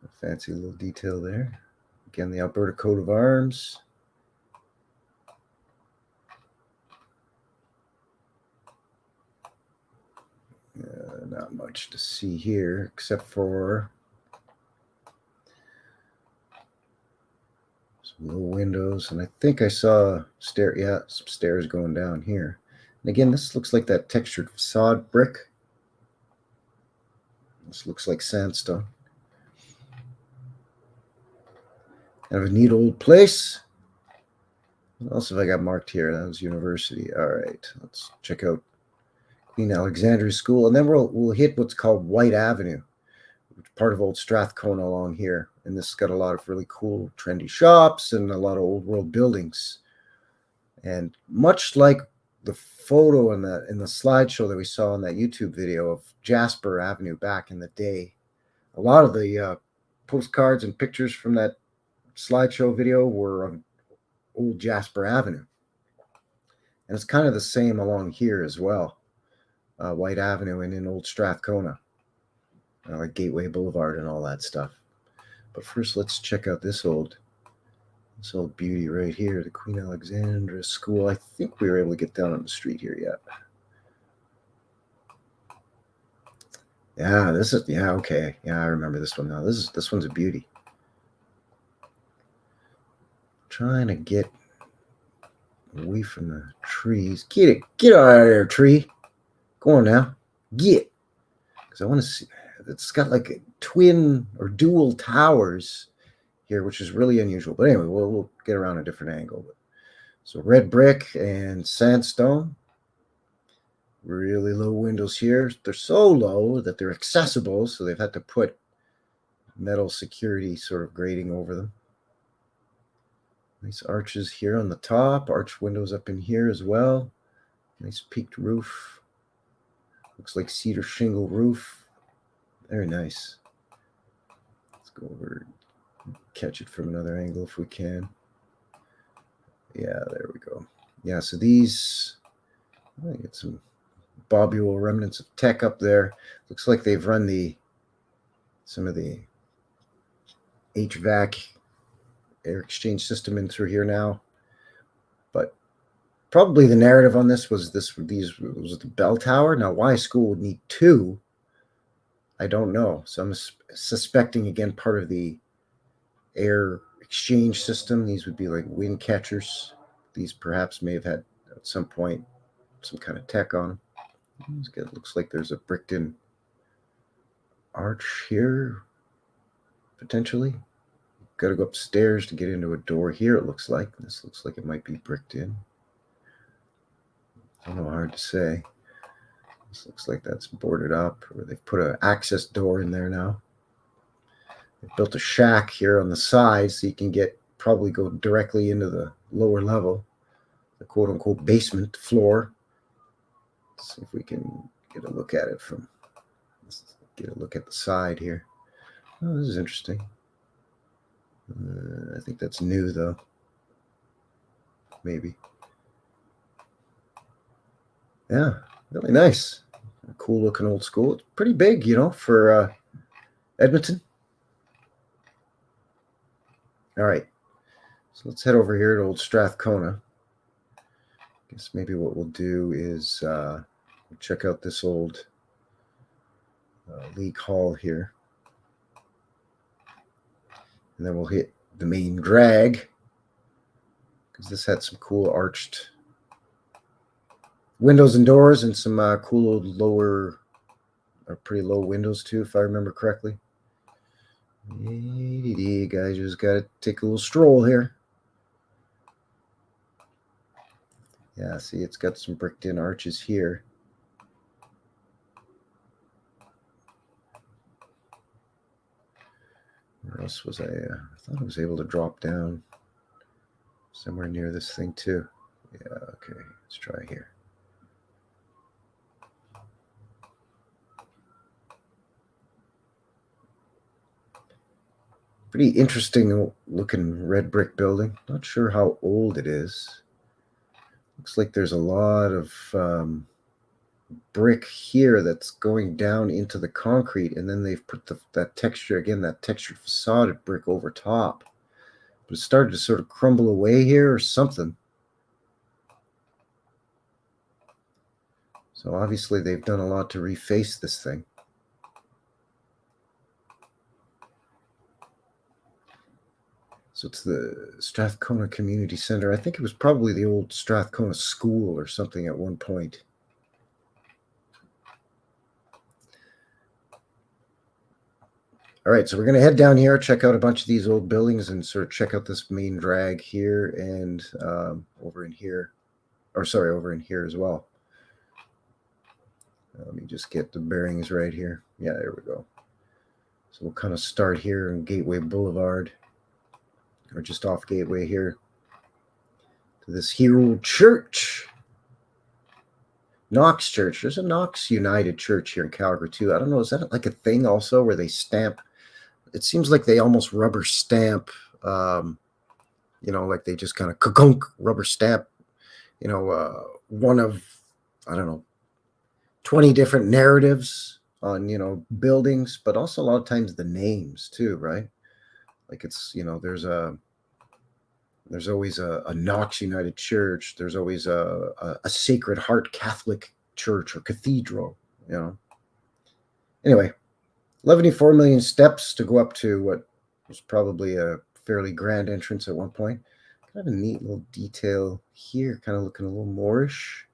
B: A fancy little detail there. Again, the Alberta coat of arms. Not much to see here except for some low windows, and I think I saw some stairs going down here. And again, this looks like that textured facade brick. This looks like sandstone. Kind of a neat old place. What else have I got marked here? That was university. All right, let's check out Queen Alexandria School, and then we'll hit what's called White Avenue, which is part of Old Strathcona along here. And this has got a lot of really cool, trendy shops and a lot of old world buildings. And much like the photo in the slideshow that we saw in that YouTube video of Jasper Avenue back in the day, a lot of the postcards and pictures from that slideshow video were on old Jasper Avenue. And it's kind of the same along here as well. White Avenue and in Old Strathcona, like Gateway Boulevard and all that stuff. But first, let's check out this old beauty right here, the Queen Alexandria School. I think we were able to get down on the street here yet. Yeah, okay. Yeah, I remember this one now. This one's a beauty. Trying to get away from the trees. Get out of there, tree. Go on now. Get. Because I want to see. It's got like twin or dual towers here, which is really unusual. But anyway, we'll get around a different angle. So red brick and sandstone. Really low windows here. They're so low that they're accessible, so they've had to put metal security sort of grating over them. Nice arches here on the top, arch windows up in here as well. Nice peaked roof. Looks like cedar shingle roof. Very nice. Let's go over, catch it from another angle if we can. Yeah, there we go. Yeah, so these, I get some bobule remnants of tech up there. Looks like they've run some of the HVAC air exchange system in through here now. But probably the narrative on this was was the bell tower. Now, why a school would need two, I don't know. So I'm suspecting again part of the air exchange system. These would be like wind catchers. These perhaps may have had at some point some kind of tech on them. It looks like there's a bricked in arch here, potentially. Got to go upstairs to get into a door here, it looks like. This looks like it might be bricked in. I don't know, hard to say. This looks like that's boarded up, or they've put an access door in there now. They've built a shack here on the side so you can probably go directly into the lower level, the quote unquote basement floor. Let's see if we can get a look at it let's get a look at the side here. Oh, this is interesting. I think that's new though. Maybe. Yeah, really nice. Cool looking old school. It's pretty big, for Edmonton. All right. So let's head over here to old Strathcona. Guess maybe what we'll do is check out this old League Hall here. And then we'll hit the main drag, because this had some cool arched windows and doors and some cool old lower or pretty low windows too, if I remember correctly. Guys, just got to take a little stroll here. Yeah, see, it's got some bricked in arches here. Where else was I? I thought I was able to drop down somewhere near this thing too. Yeah, okay, let's try here. Pretty interesting looking red brick building. Not sure how old it is. Looks like there's a lot of brick here that's going down into the concrete, and then they've put that texture again, that textured facade brick over top. But it started to sort of crumble away here or something. So obviously they've done a lot to reface this thing. So it's the Strathcona Community Center. I think it was probably the old Strathcona School or something at one point. All right, so we're going to head down here, check out a bunch of these old buildings, and sort of check out this main drag here and over in here. Or sorry, over in here as well. Let me just get the bearings right here. Yeah, there we go. So we'll kind of start here in Gateway Boulevard, or just off Gateway here, to this hero church. Knox Church. There's a Knox United Church here in Calgary too. I don't know, is that like a thing also where they stamp? It seems like they almost rubber stamp, like they just kind of rubber stamp, one of, I don't know, 20 different narratives on, buildings, but also a lot of times the names too, right? Like it's, there's always a Knox United Church. There's always a Sacred Heart Catholic Church or cathedral, Anyway, 11.4 million steps to go up to what was probably a fairly grand entrance at one point. Kind of a neat little detail here, kind of looking a little Moorish.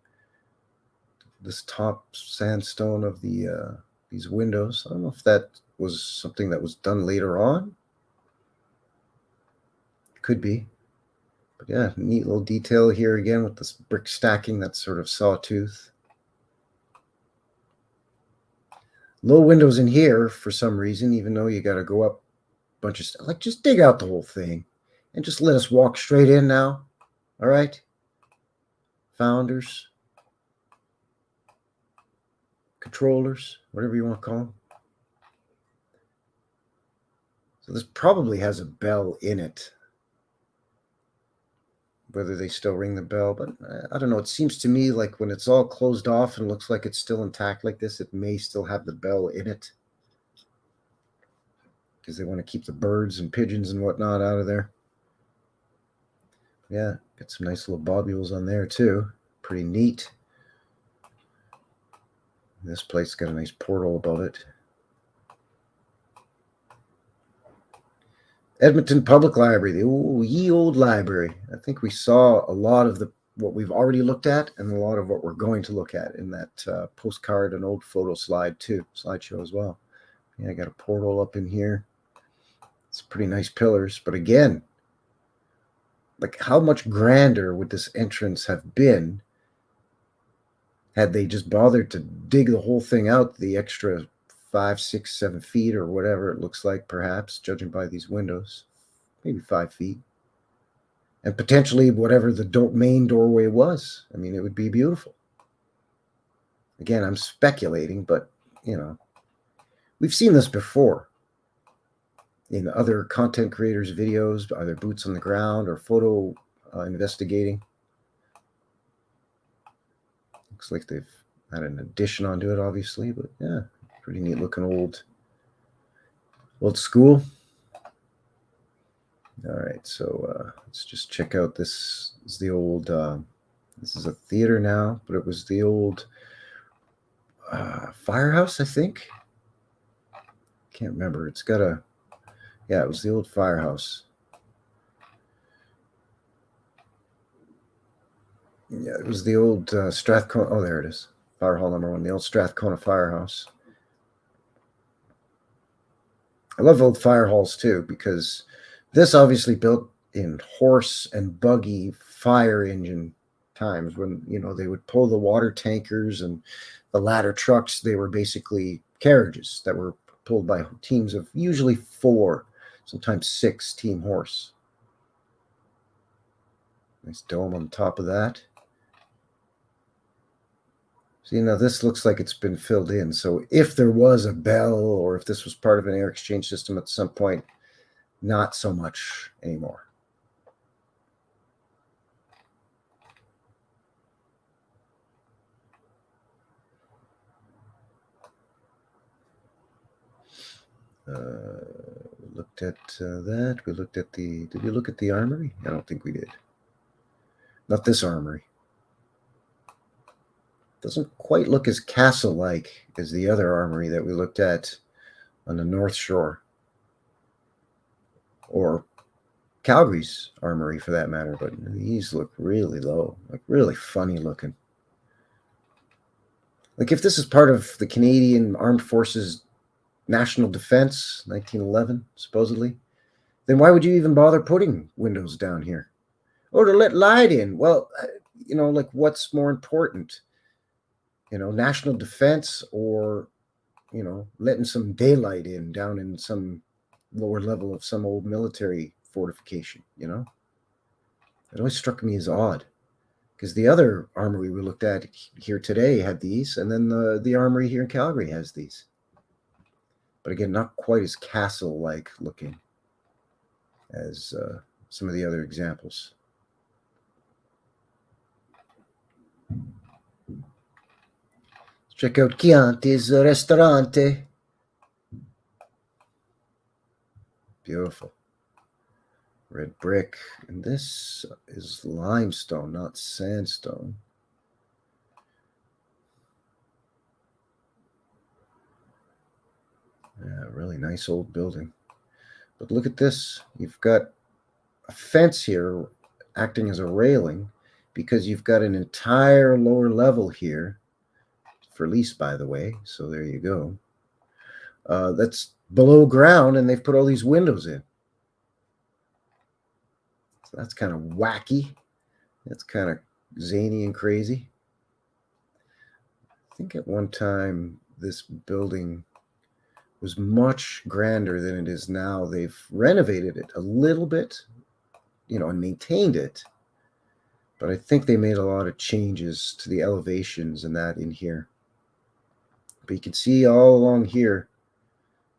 B: This top sandstone of these windows. I don't know if that was something that was done later on. Could be. But yeah, neat little detail here again with this brick stacking, that sort of sawtooth. Low windows in here for some reason, even though you got to go up a bunch of stuff. Like, just dig out the whole thing and just let us walk straight in now. All right? Founders, controllers, whatever you want to call them. So this probably has a bell in it. Whether they still ring the bell, but I don't know. It seems to me like when it's all closed off and looks like it's still intact like this, it may still have the bell in it. Because they want to keep the birds and pigeons and whatnot out of there. Yeah, got some nice little bobules on there too. Pretty neat. This place got a nice portal above it. Edmonton Public Library, the ye old library. I think we saw a lot of what we've already looked at and a lot of what we're going to look at in that postcard and old photo slideshow as well. Yeah, I got a portal up in here. It's pretty nice pillars, but again, like how much grander would this entrance have been had they just bothered to dig the whole thing out, the extra 5, 6, 7 feet or whatever it looks like, perhaps, judging by these windows, maybe 5 feet, and potentially whatever the main doorway was. I mean, it would be beautiful. Again, I'm speculating, but, we've seen this before in other content creators' videos, either boots on the ground or photo investigating. Looks like they've had an addition onto it, obviously, but yeah, pretty neat looking old school. All right, so let's just check out this. Is the old. This is a theater now, but it was the old firehouse, I think. Can't remember. It's got a. Yeah, it was the old firehouse. Yeah, it was the old Strathcona. Oh, there it is. Fire hall number 1, the old Strathcona firehouse. I love old fire halls too, because this obviously built in horse and buggy fire engine times when, they would pull the water tankers and the ladder trucks. They were basically carriages that were pulled by teams of usually 4, sometimes 6 team horse. Nice dome on top of that. So, this looks like it's been filled in. So if there was a bell or if this was part of an air exchange system at some point, not so much anymore. We looked at that. We looked at did we look at the armory? I don't think we did. Not this armory. Doesn't quite look as castle-like as the other armory that we looked at on the North Shore. Or Calgary's armory for that matter, but these look really low, like really funny looking. Like if this is part of the Canadian Armed Forces National Defense, 1911, supposedly, then why would you even bother putting windows down here? Oh, to let light in. Well, like what's more important? National defense or, letting some daylight in down in some lower level of some old military fortification, It always struck me as odd because the other armory we looked at here today had these, and then the armory here in Calgary has these. But again, not quite as castle-like looking as some of the other examples. Check out Chianti's Ristorante. Beautiful. Red brick. And this is limestone, not sandstone. Yeah, really nice old building. But look at this. You've got a fence here acting as a railing because you've got an entire lower level here for lease, by the way. So there you go. That's below ground, and they've put all these windows in. So that's kind of wacky. That's kind of zany and crazy. I think at one time this building was much grander than it is now. They've renovated it a little bit, and maintained it. But I think they made a lot of changes to the elevations and that in here. But you can see all along here,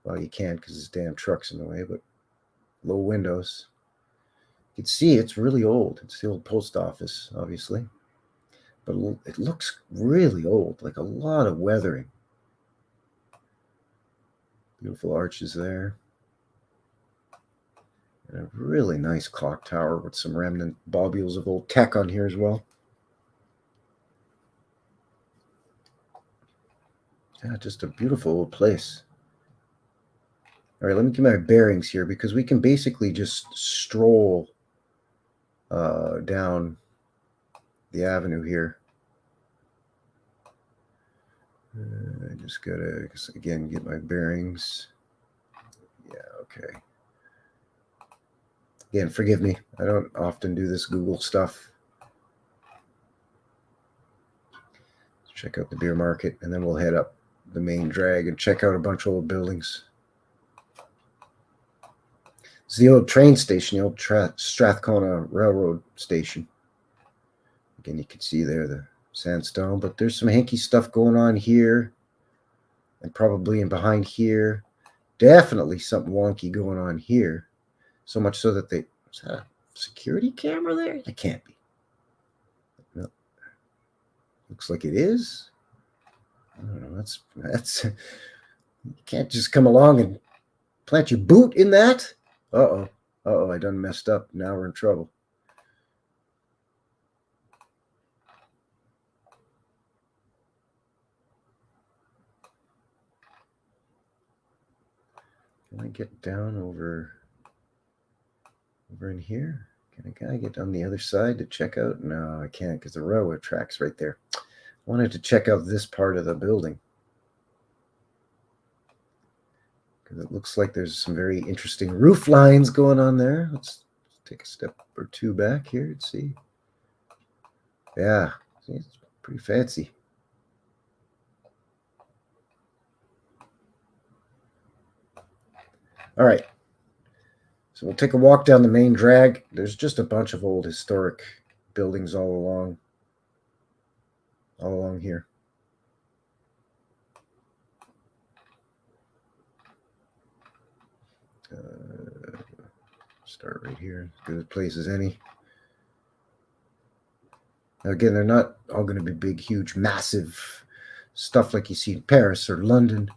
B: well, you can't because there's damn trucks in the way, but low windows. You can see it's really old. It's the old post office, obviously. But it looks really old, like a lot of weathering. Beautiful arches there. And a really nice clock tower with some remnant bobules of old tech on here as well. Yeah, just a beautiful old place. All right, let me get my bearings here because we can basically just stroll down the avenue here. I just gotta, again, get my bearings. Yeah, okay. Again, forgive me. I don't often do this Google stuff. Check out the beer market, and then we'll head up the main drag and check out a bunch of old buildings. It's the old train station, the old Strathcona Railroad Station. Again, you can see there the sandstone, but there's some hanky stuff going on here, and probably in behind here. Definitely something wonky going on here. So much so that is that a security camera there? It can't be. No. Looks like it is. I don't know. That's you can't just come along and plant your boot in that. I done messed up. Now we're in trouble. Can I get down over in here? Can I get on the other side to check out? No, I can't because the railroad track's right there. I wanted to check out this part of the building because it looks like there's some very interesting roof lines going on there. Let's take a step or two back here and see. Yeah, see, it's pretty fancy. All right. So we'll take a walk down the main drag. There's just a bunch of old historic buildings all along here. Start right here. As good a place as any. Now again, they're not all going to be big, huge, massive stuff like you see in Paris or London,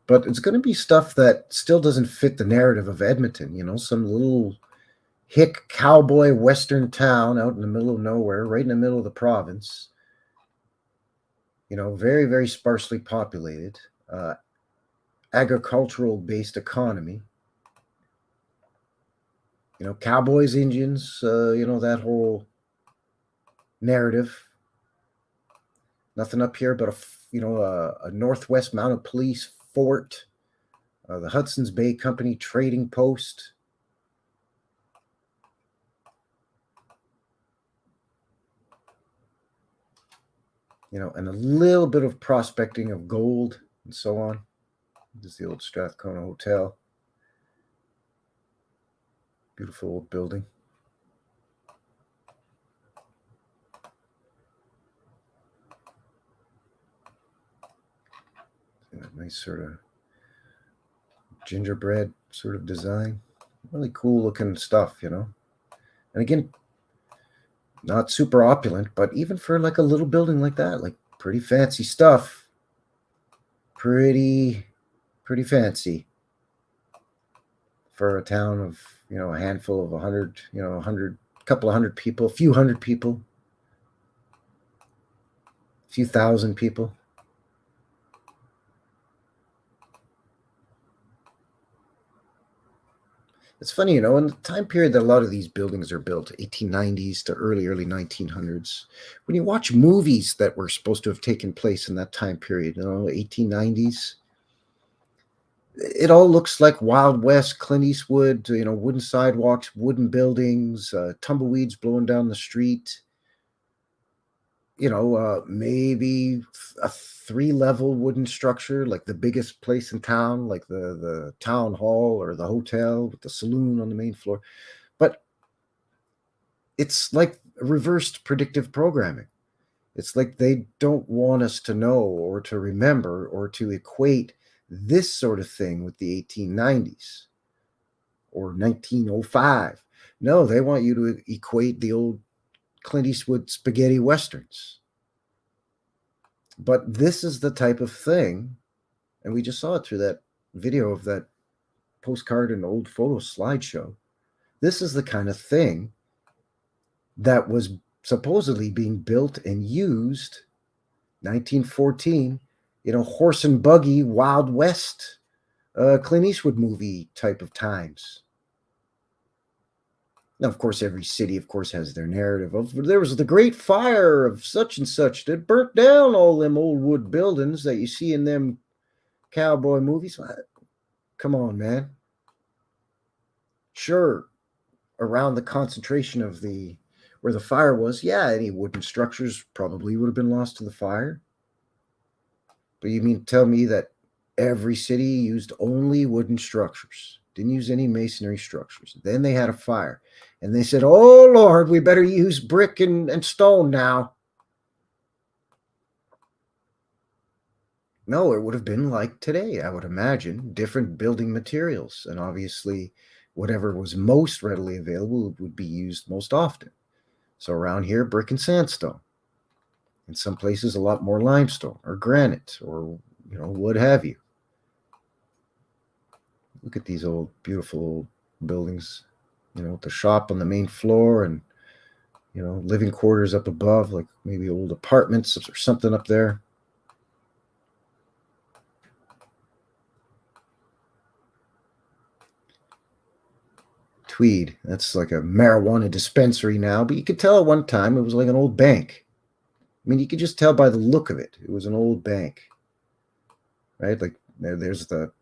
B: but it's going to be stuff that still doesn't fit the narrative of Edmonton. Some little hick cowboy western town out in the middle of nowhere, right in the middle of the province. Very, very sparsely populated, agricultural-based economy. Cowboys, Indians, that whole narrative. Nothing up here but a Northwest Mounted Police fort, the Hudson's Bay Company trading post. And a little bit of prospecting of gold and so on. This is the old Strathcona Hotel. Beautiful old building. Nice sort of gingerbread sort of design. Really cool looking stuff, And again, not super opulent, but even for like a little building like that, like pretty fancy stuff. Pretty fancy for a town of, a handful of 100, couple of hundred people, a few hundred people, a few thousand people. It's funny, in the time period that a lot of these buildings are built, 1890s to early 1900s, when you watch movies that were supposed to have taken place in that time period, 1890s, it all looks like Wild West, Clint Eastwood, wooden sidewalks, wooden buildings, tumbleweeds blowing down the street, maybe a three-level wooden structure, like the biggest place in town, like the town hall or the hotel with the saloon on the main floor. But it's like reversed predictive programming. It's like they don't want us to know or to remember or to equate this sort of thing with the 1890s or 1905. No, they want you to equate the old Clint Eastwood spaghetti westerns. But this is the type of thing, and we just saw it through that video of that postcard and old photo slideshow. This is the kind of thing that was supposedly being built and used 1914, horse and buggy, Wild West, Clint Eastwood movie type of times. Now, of course, every city, has their narrative of there was the great fire of such and such that burnt down all them old wood buildings that you see in them cowboy movies. Come on, man. Sure, around the concentration of where the fire was, yeah, any wooden structures probably would have been lost to the fire. But you mean tell me that every city used only wooden structures, didn't use any masonry structures? Then they had a fire, and they said, "Oh Lord, we better use brick and stone now." No, it would have been like today, I would imagine, different building materials, and obviously, whatever was most readily available would be used most often. So around here, brick and sandstone. In some places, a lot more limestone or granite or what have you. Look at these old, beautiful old buildings, the shop on the main floor and, living quarters up above, like maybe old apartments or something up there. Tweed, that's like a marijuana dispensary now, but you could tell at one time it was like an old bank. I mean, you could just tell by the look of it. It was an old bank, right? Like there's the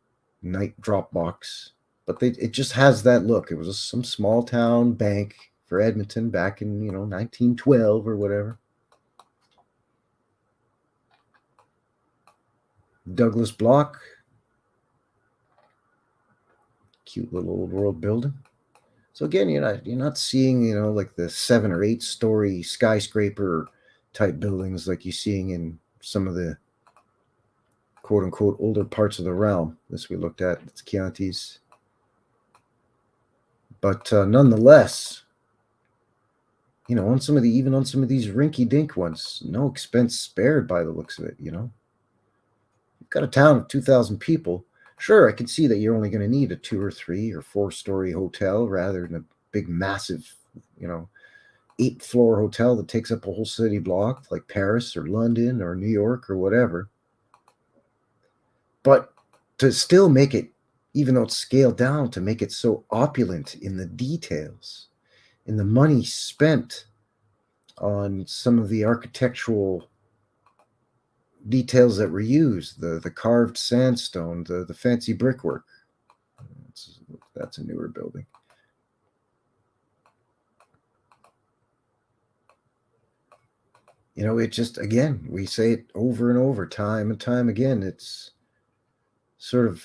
B: night drop box, but it just has that look. It was some small town bank for Edmonton back in 1912 or whatever. Douglas Block, cute little old world building. So again, you're not seeing like the 7 or 8 story skyscraper type buildings like you're seeing in some of the quote unquote older parts of the realm. This we looked at, it's Chianti's. But nonetheless, on some of these rinky dink ones, no expense spared by the looks of it. You've got a town of 2,000 people. Sure, I can see that you're only going to need a 2 or 3 or 4 story hotel rather than a big, massive, 8-floor hotel that takes up a whole city block like Paris or London or New York or whatever. But to still make it, even though it's scaled down, to make it so opulent in the details, in the money spent on some of the architectural details that were used, the carved sandstone, the fancy brickwork. That's a newer building. It just, again, we say it over and over, time and time again. It's sort of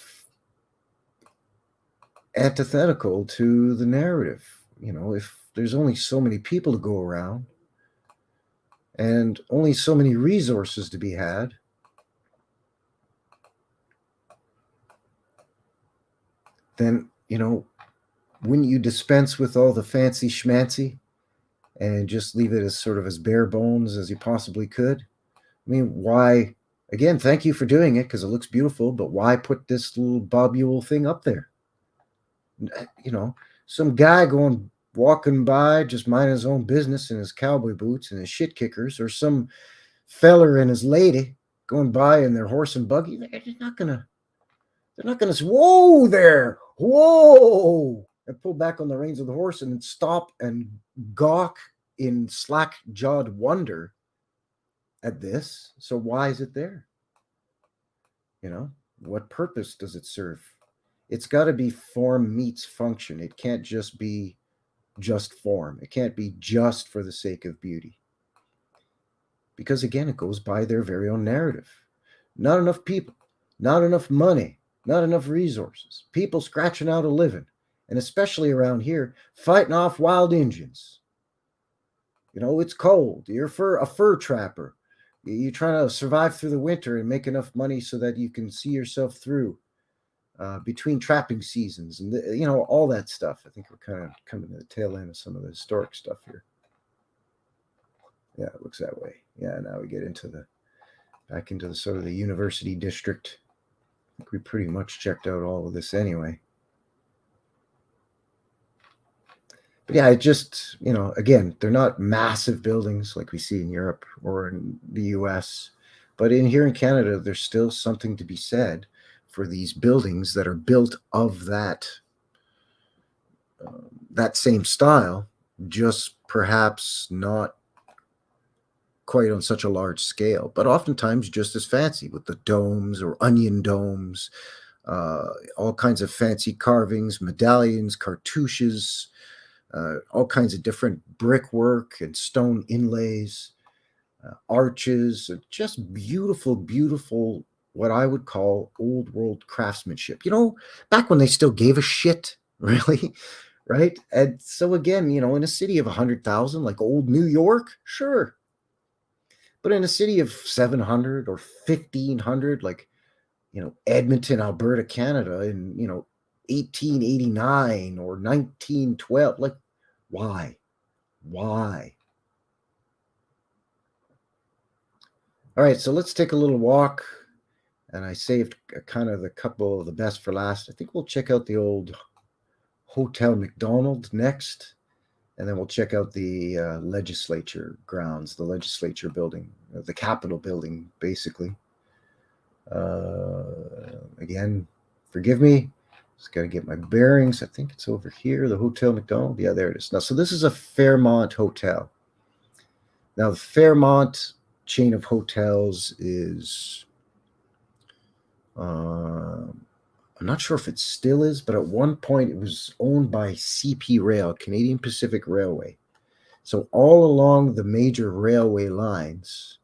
B: antithetical to the narrative. If there's only so many people to go around and only so many resources to be had, then, wouldn't you dispense with all the fancy schmancy and just leave it as sort of as bare bones as you possibly could? I mean, why? Again, thank you for doing it because it looks beautiful, but why put this little bobule thing up there? Some guy walking by, just minding his own business in his cowboy boots and his shit kickers, or some feller and his lady going by in their horse and buggy. They're not gonna say, "Whoa there, whoa," and pull back on the reins of the horse and then stop and gawk in slack-jawed wonder at this. So why is it there? What purpose does it serve? It's got to be form meets function. It can't just be just form. It can't be just for the sake of beauty. Because again, it goes by their very own narrative. Not enough people, not enough money, not enough resources, people scratching out a living, and especially around here, fighting off wild Indians. It's cold. You're a fur trapper. You're trying to survive through the winter and make enough money so that you can see yourself through between trapping seasons and all that stuff. I think we're kind of coming to the tail end of some of the historic stuff here. Yeah, it looks that way. Yeah, now we get back into the sort of the university district. I think we pretty much checked out all of this anyway. But yeah, it just, again, they're not massive buildings like we see in Europe or in the US, but here in Canada, there's still something to be said for these buildings that are built of that same style, just perhaps not quite on such a large scale, but oftentimes just as fancy with the domes or onion domes, all kinds of fancy carvings, medallions, cartouches, all kinds of different brickwork and stone inlays, arches, just beautiful, beautiful, what I would call old world craftsmanship. Back when they still gave a shit, really, right? And so again, in a city of 100,000, like old New York, sure. But in a city of 700 or 1,500, like, Edmonton, Alberta, Canada, in, 1889 or 1912, like, why? Why? All right, so let's take a little walk. And I saved kind of a couple of the best for last. I think we'll check out the old Hotel McDonald next. And then we'll check out the legislature grounds, the legislature building, the Capitol building, basically. Again, forgive me. Just got to get my bearings. I think it's over here, the Hotel McDonald. Yeah, there it is. Now, so this is a Fairmont hotel. Now, the Fairmont chain of hotels is, I'm not sure if it still is, but at one point it was owned by CP Rail, Canadian Pacific Railway. So all along the major railway lines,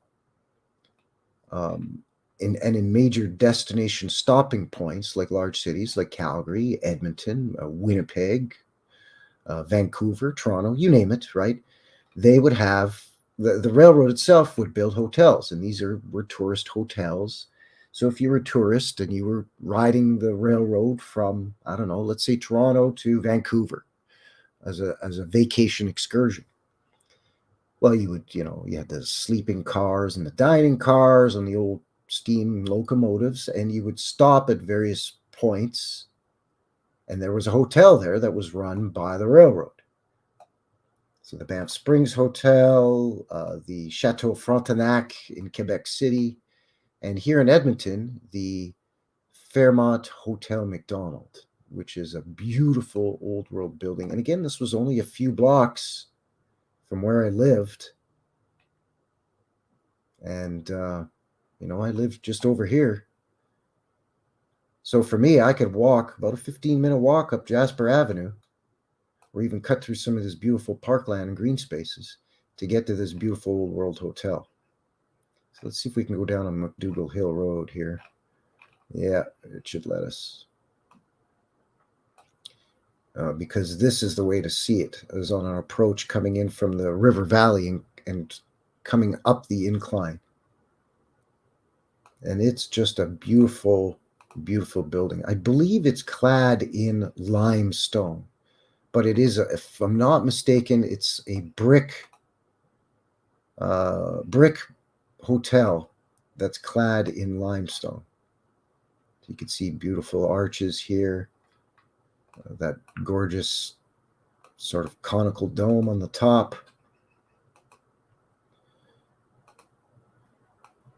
B: and in major destination stopping points like large cities like Calgary, Edmonton, Winnipeg, Vancouver, Toronto, you name it, right? They would have, the railroad itself would build hotels, and these were tourist hotels. So if you were a tourist and you were riding the railroad from, I don't know, let's say Toronto to Vancouver as a vacation excursion, well, you would, you had the sleeping cars and the dining cars on the old steam locomotives, and you would stop at various points, and there was a hotel there that was run by the railroad. So the Banff Springs Hotel, the Chateau Frontenac in Quebec City, and here in Edmonton, the Fairmont Hotel McDonald, which is a beautiful old world building. And again, this was only a few blocks from where I lived. And, I lived just over here. So for me, I could walk about a 15-minute walk up Jasper Avenue, or even cut through some of this beautiful parkland and green spaces to get to this beautiful old world hotel. So let's see if we can go down on McDougall Hill Road here. Yeah, it should let us. Because this is the way to see it. It was on an approach coming in from the river valley and coming up the incline. And it's just a beautiful, beautiful building. I believe it's clad in limestone, but it is, if I'm not mistaken, it's a brick hotel that's clad in limestone. You can see beautiful arches here, that gorgeous sort of conical dome on the top.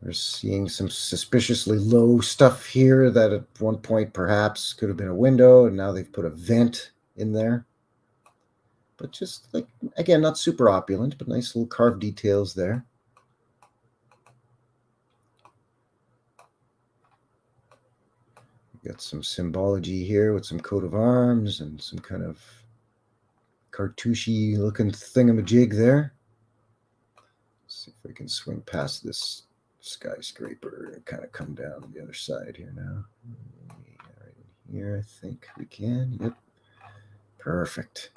B: We're seeing some suspiciously low stuff here that at one point perhaps could have been a window, and now they've put a vent in there. But just like, again, not super opulent, but nice little carved details there. Got some symbology here with some coat of arms and some kind of cartouche looking thingamajig there. Let's see if I can swing past this skyscraper and kind of come down the other side here now. Right in here, I think we can. Yep. Perfect.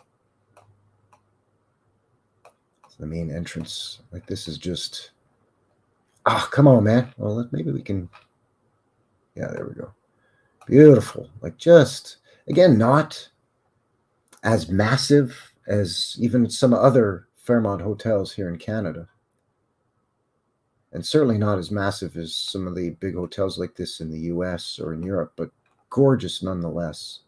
B: It's the main entrance. Like, this is just... Ah, come on, man. Well, maybe we can... Yeah, there we go. Beautiful. Like, just, again, not as massive as even some other Fairmont hotels here in Canada. And certainly not as massive as some of the big hotels like this in the US or in Europe, but gorgeous nonetheless.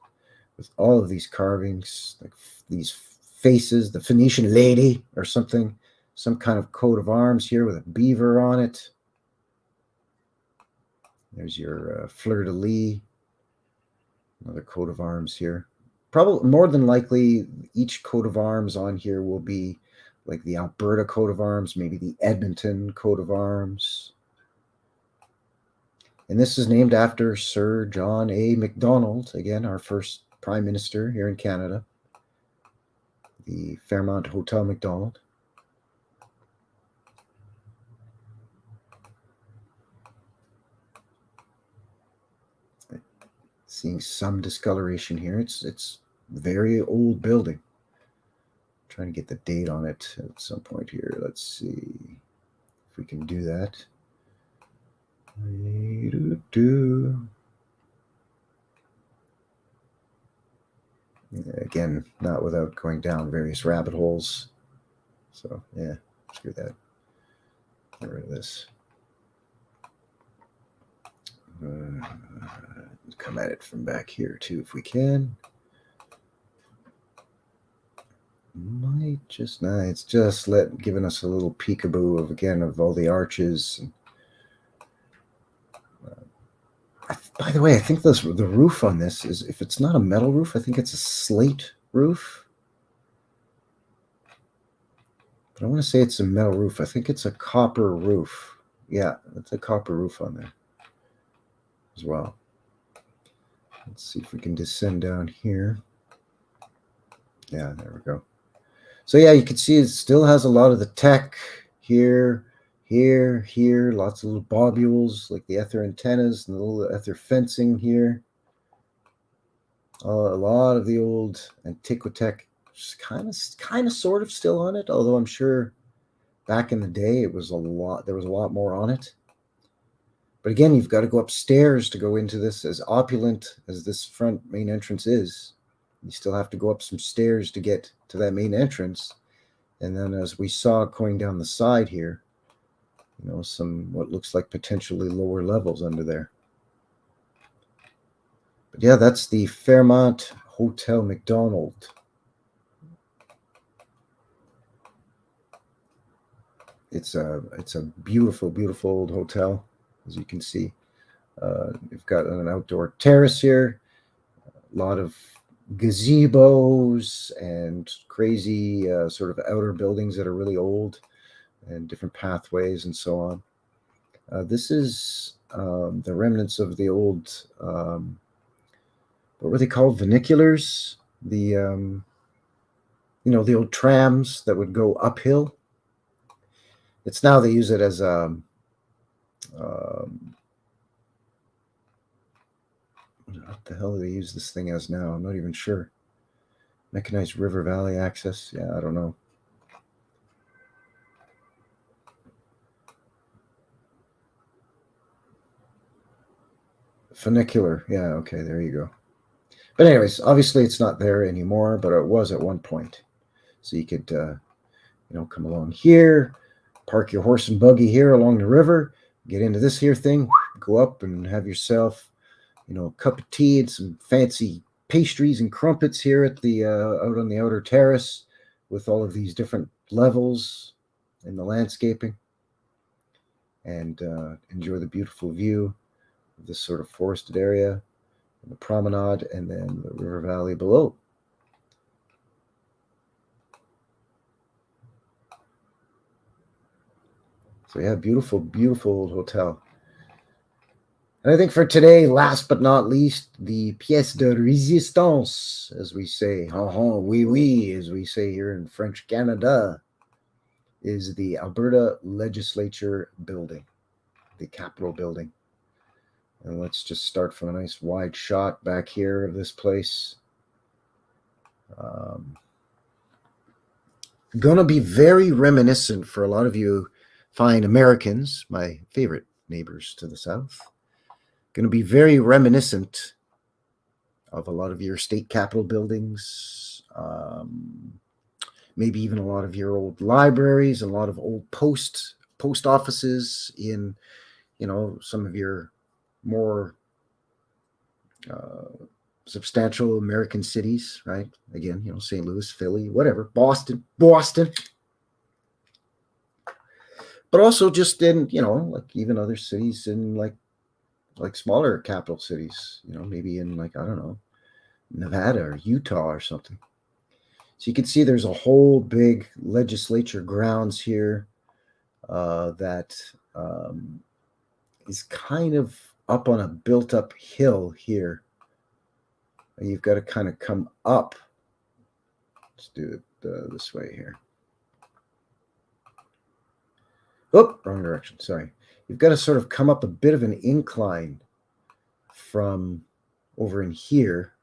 B: With all of these carvings, like these faces, the Phoenician lady or something, some kind of coat of arms here with a beaver on it. There's your fleur-de-lis, another coat of arms here. Probably more than likely, each coat of arms on here will be like the Alberta coat of arms, maybe the Edmonton coat of arms. And this is named after Sir John A. Macdonald, again, our first Prime Minister here in Canada, the Fairmont Hotel Macdonald. Seeing some discoloration here. It's very old building. Trying to get the date on it at some point here. Let's see if we can do that. Again, not without going down various rabbit holes. So yeah, screw that. Get rid of this. Come at it from back here too if we can. Might just, nah, it's just giving us a little peekaboo of, again, of all the arches. By the way, I think the roof on this is, if it's not a metal roof, I think it's a slate roof. But I want to say it's a metal roof. I think it's a copper roof. Yeah, it's a copper roof on there as well. Let's see if we can descend down here. Yeah, there we go. So yeah, you can see it still has a lot of the tech here, here, lots of little bobules like the ether antennas and the little ether fencing here. A lot of the old Antiquitech kind of sort of still on it, although I'm sure back in the day there was a lot more on it. But again, you've got to go upstairs to go into this. As opulent as this front main entrance is, you still have to go up some stairs to get to that main entrance. And then, as we saw going down the side here, you know, some what looks like potentially lower levels under there. But yeah, that's the Fairmont Hotel Macdonald. It's a beautiful, beautiful old hotel, as you can see. You've got an outdoor terrace here, a lot of gazebos and crazy sort of outer buildings that are really old, and different pathways and so on. This is the remnants of the old, what were they called? Vernaculars? The, you know, the old trams that would go uphill. It's now they use it as a, what the hell do they use this thing as now? I'm not even sure. Mechanized river valley access. Yeah, I don't know. Funicular. Yeah, okay, there you go. But anyways, obviously it's not there anymore, but it was at one point. So you could, you know, come along here, park your horse and buggy here along the river, get into this here thing, go up and have yourself, you know, a cup of tea and some fancy pastries and crumpets here at the out on the outer terrace with all of these different levels in the landscaping, and enjoy the beautiful view of this sort of forested area, the promenade, and then the river valley below. So yeah, beautiful, beautiful old hotel. And I think for today, last but not least, the pièce de résistance, as we say, oui, oui, as we say here in French Canada, is the Alberta Legislature building, the Capitol building. And let's just start from a nice wide shot back here of this place. Gonna be very reminiscent for a lot of you fine Americans, my favorite neighbors to the south. Gonna be very reminiscent of a lot of your state capitol buildings, maybe even a lot of your old libraries, a lot of old post offices in, some of your more substantial American cities, right? Again, St. Louis, Philly, whatever, Boston, but also just in, like even other cities in like smaller capital cities, maybe in like, I don't know, Nevada or Utah or something. So you can see there's a whole big legislature grounds here that is kind of up on a built up hill here. You've got to kind of come up. Let's do it this way here. Oh, wrong direction. Sorry. You've got to sort of come up a bit of an incline from over in here.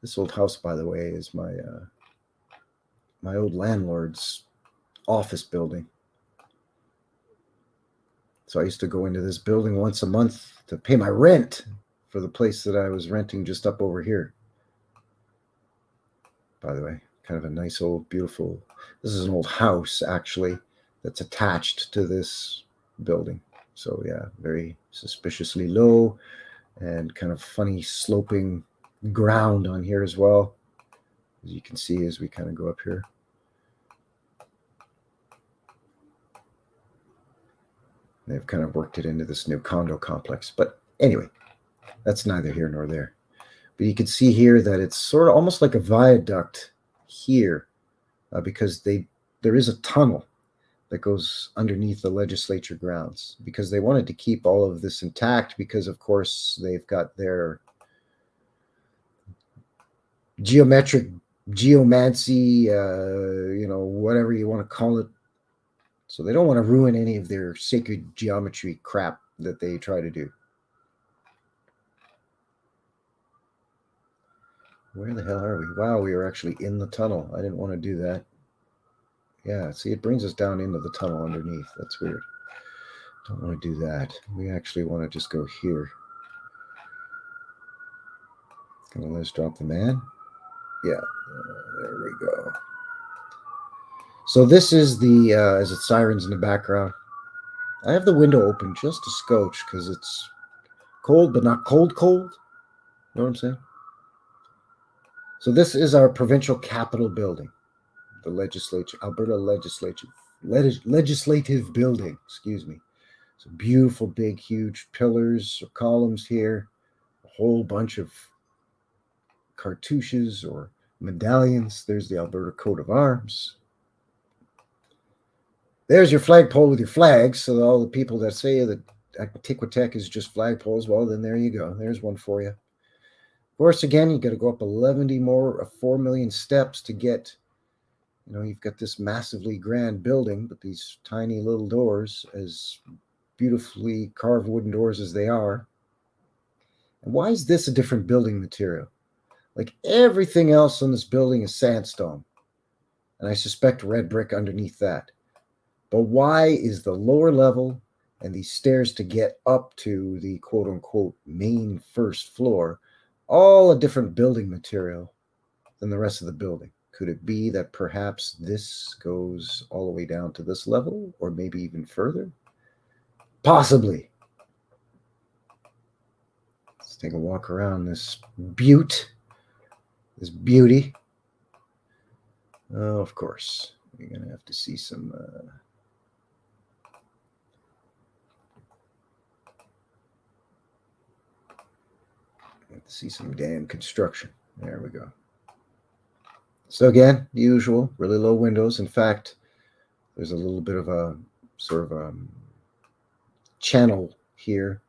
B: This old house, by the way, is my my old landlord's office building. So I used to go into this building once a month to pay my rent for the place that I was renting just up over here. By the way, kind of a nice old, beautiful, this is an old house actually that's attached to this building. So yeah, very suspiciously low and kind of funny sloping ground on here as well, as you can see as we kind of go up here. They've kind of worked it into this new condo complex. But anyway, that's neither here nor there. But you can see here that it's sort of almost like a viaduct here because there is a tunnel that goes underneath the legislature grounds because they wanted to keep all of this intact because, of course, they've got their geomancy, whatever you want to call it. So they don't want to ruin any of their sacred geometry crap that they try to do. Where the hell are we? Wow, we are actually in the tunnel. I didn't want to do that. Yeah, see, it brings us down into the tunnel underneath. That's weird. Don't want to do that. We actually want to just go here. Gonna let us drop the man. Yeah, there we go. So this is the, as it sirens in the background. I have the window open just a scotch because it's cold, but not cold. You know what I'm saying? So this is our provincial capitol building, the legislature, Alberta legislative building, excuse me. So beautiful, big, huge pillars or columns here, a whole bunch of cartouches or medallions. There's the Alberta coat of arms. There's your flagpole with your flags. So all the people that say that Antiquitech is just flagpoles, well, then there you go. There's one for you. Of course, again, you got to go up 4 million steps to get, you've got this massively grand building, but these tiny little doors, as beautifully carved wooden doors as they are. And why is this a different building material? Like everything else on this building is sandstone, and I suspect red brick underneath that. But why is the lower level and these stairs to get up to the quote-unquote main first floor all a different building material than the rest of the building? Could it be that perhaps this goes all the way down to this level, or maybe even further? Possibly. Let's take a walk around this beauty. Oh, of course, you're going to have to see some... see some damn construction. There we go. So again, the usual, really low windows. In fact, there's a little bit of a sort of channel here.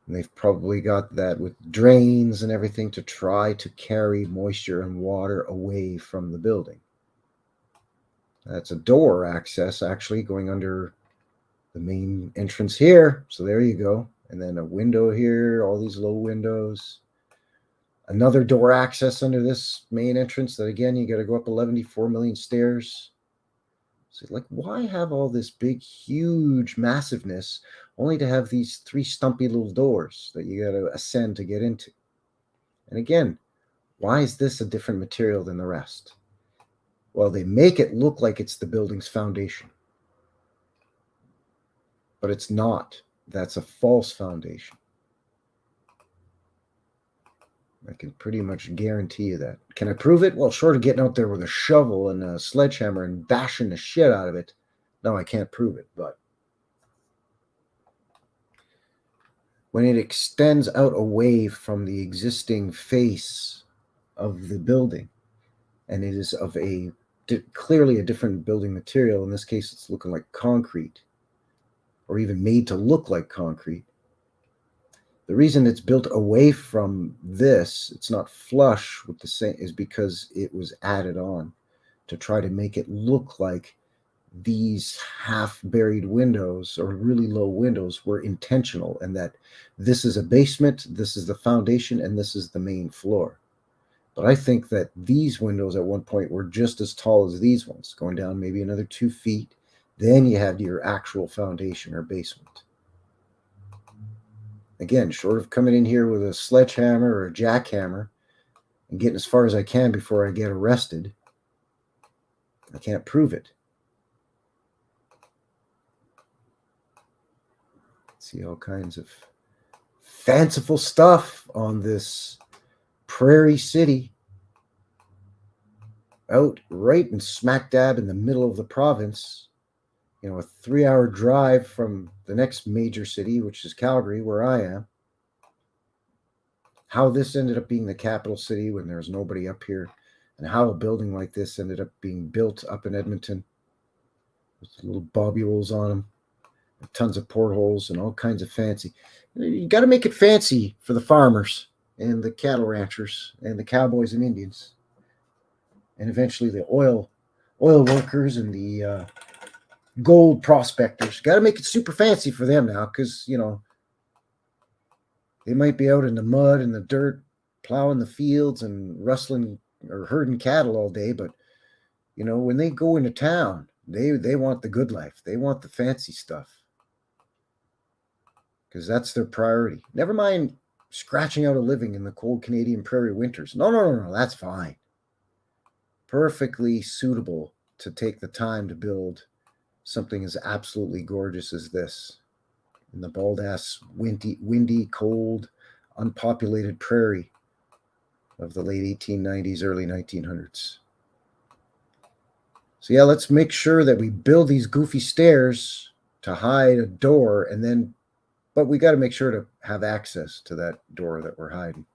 B: And they've probably got that with drains and everything to try to carry moisture and water away from the building. That's a door access actually going under the main entrance here. So there you go. And then a window here, all these low windows. Another door access under this main entrance that again, you got to go up 11.4 million stairs. So like, why have all this big, huge massiveness only to have these three stumpy little doors that you got to ascend to get into? And again, why is this a different material than the rest? Well, they make it look like it's the building's foundation, but it's not. That's a false foundation. I can pretty much guarantee you that. Can I prove it? Well, short of getting out there with a shovel and a sledgehammer and bashing the shit out of it, no, I can't prove it. But when it extends out away from the existing face of the building, and it is of a clearly a different building material, in this case, it's looking like concrete, or even made to look like concrete. The reason it's built away from this, it's not flush with the same, is because it was added on to try to make it look like these half-buried windows or really low windows were intentional, and that this is a basement, this is the foundation, and this is the main floor. But I think that these windows at one point were just as tall as these ones, going down maybe another 2 feet. Then you have your actual foundation or basement. Again, short of coming in here with a sledgehammer or a jackhammer and getting as far as I can before I get arrested, I can't prove it. See all kinds of fanciful stuff on this prairie city out right in smack dab in the middle of the province. You know, a 3-hour drive from the next major city, which is Calgary, where I am. How this ended up being the capital city when there's nobody up here, and how a building like this ended up being built up in Edmonton with little bobules on them, and tons of portholes and all kinds of fancy. You got to make it fancy for the farmers and the cattle ranchers and the cowboys and Indians, and eventually the oil workers and the gold prospectors. Got to make it super fancy for them now, because, you know, they might be out in the mud and the dirt, plowing the fields and rustling or herding cattle all day. But, you know, when they go into town, they want the good life. They want the fancy stuff, because that's their priority. Never mind scratching out a living in the cold Canadian prairie winters. No, that's fine. Perfectly suitable to take the time to build something as absolutely gorgeous as this in the bald-ass, windy, cold, unpopulated prairie of the late 1890s, early 1900s. So yeah, let's make sure that we build these goofy stairs to hide a door, and then, but we got to make sure to have access to that door that we're hiding.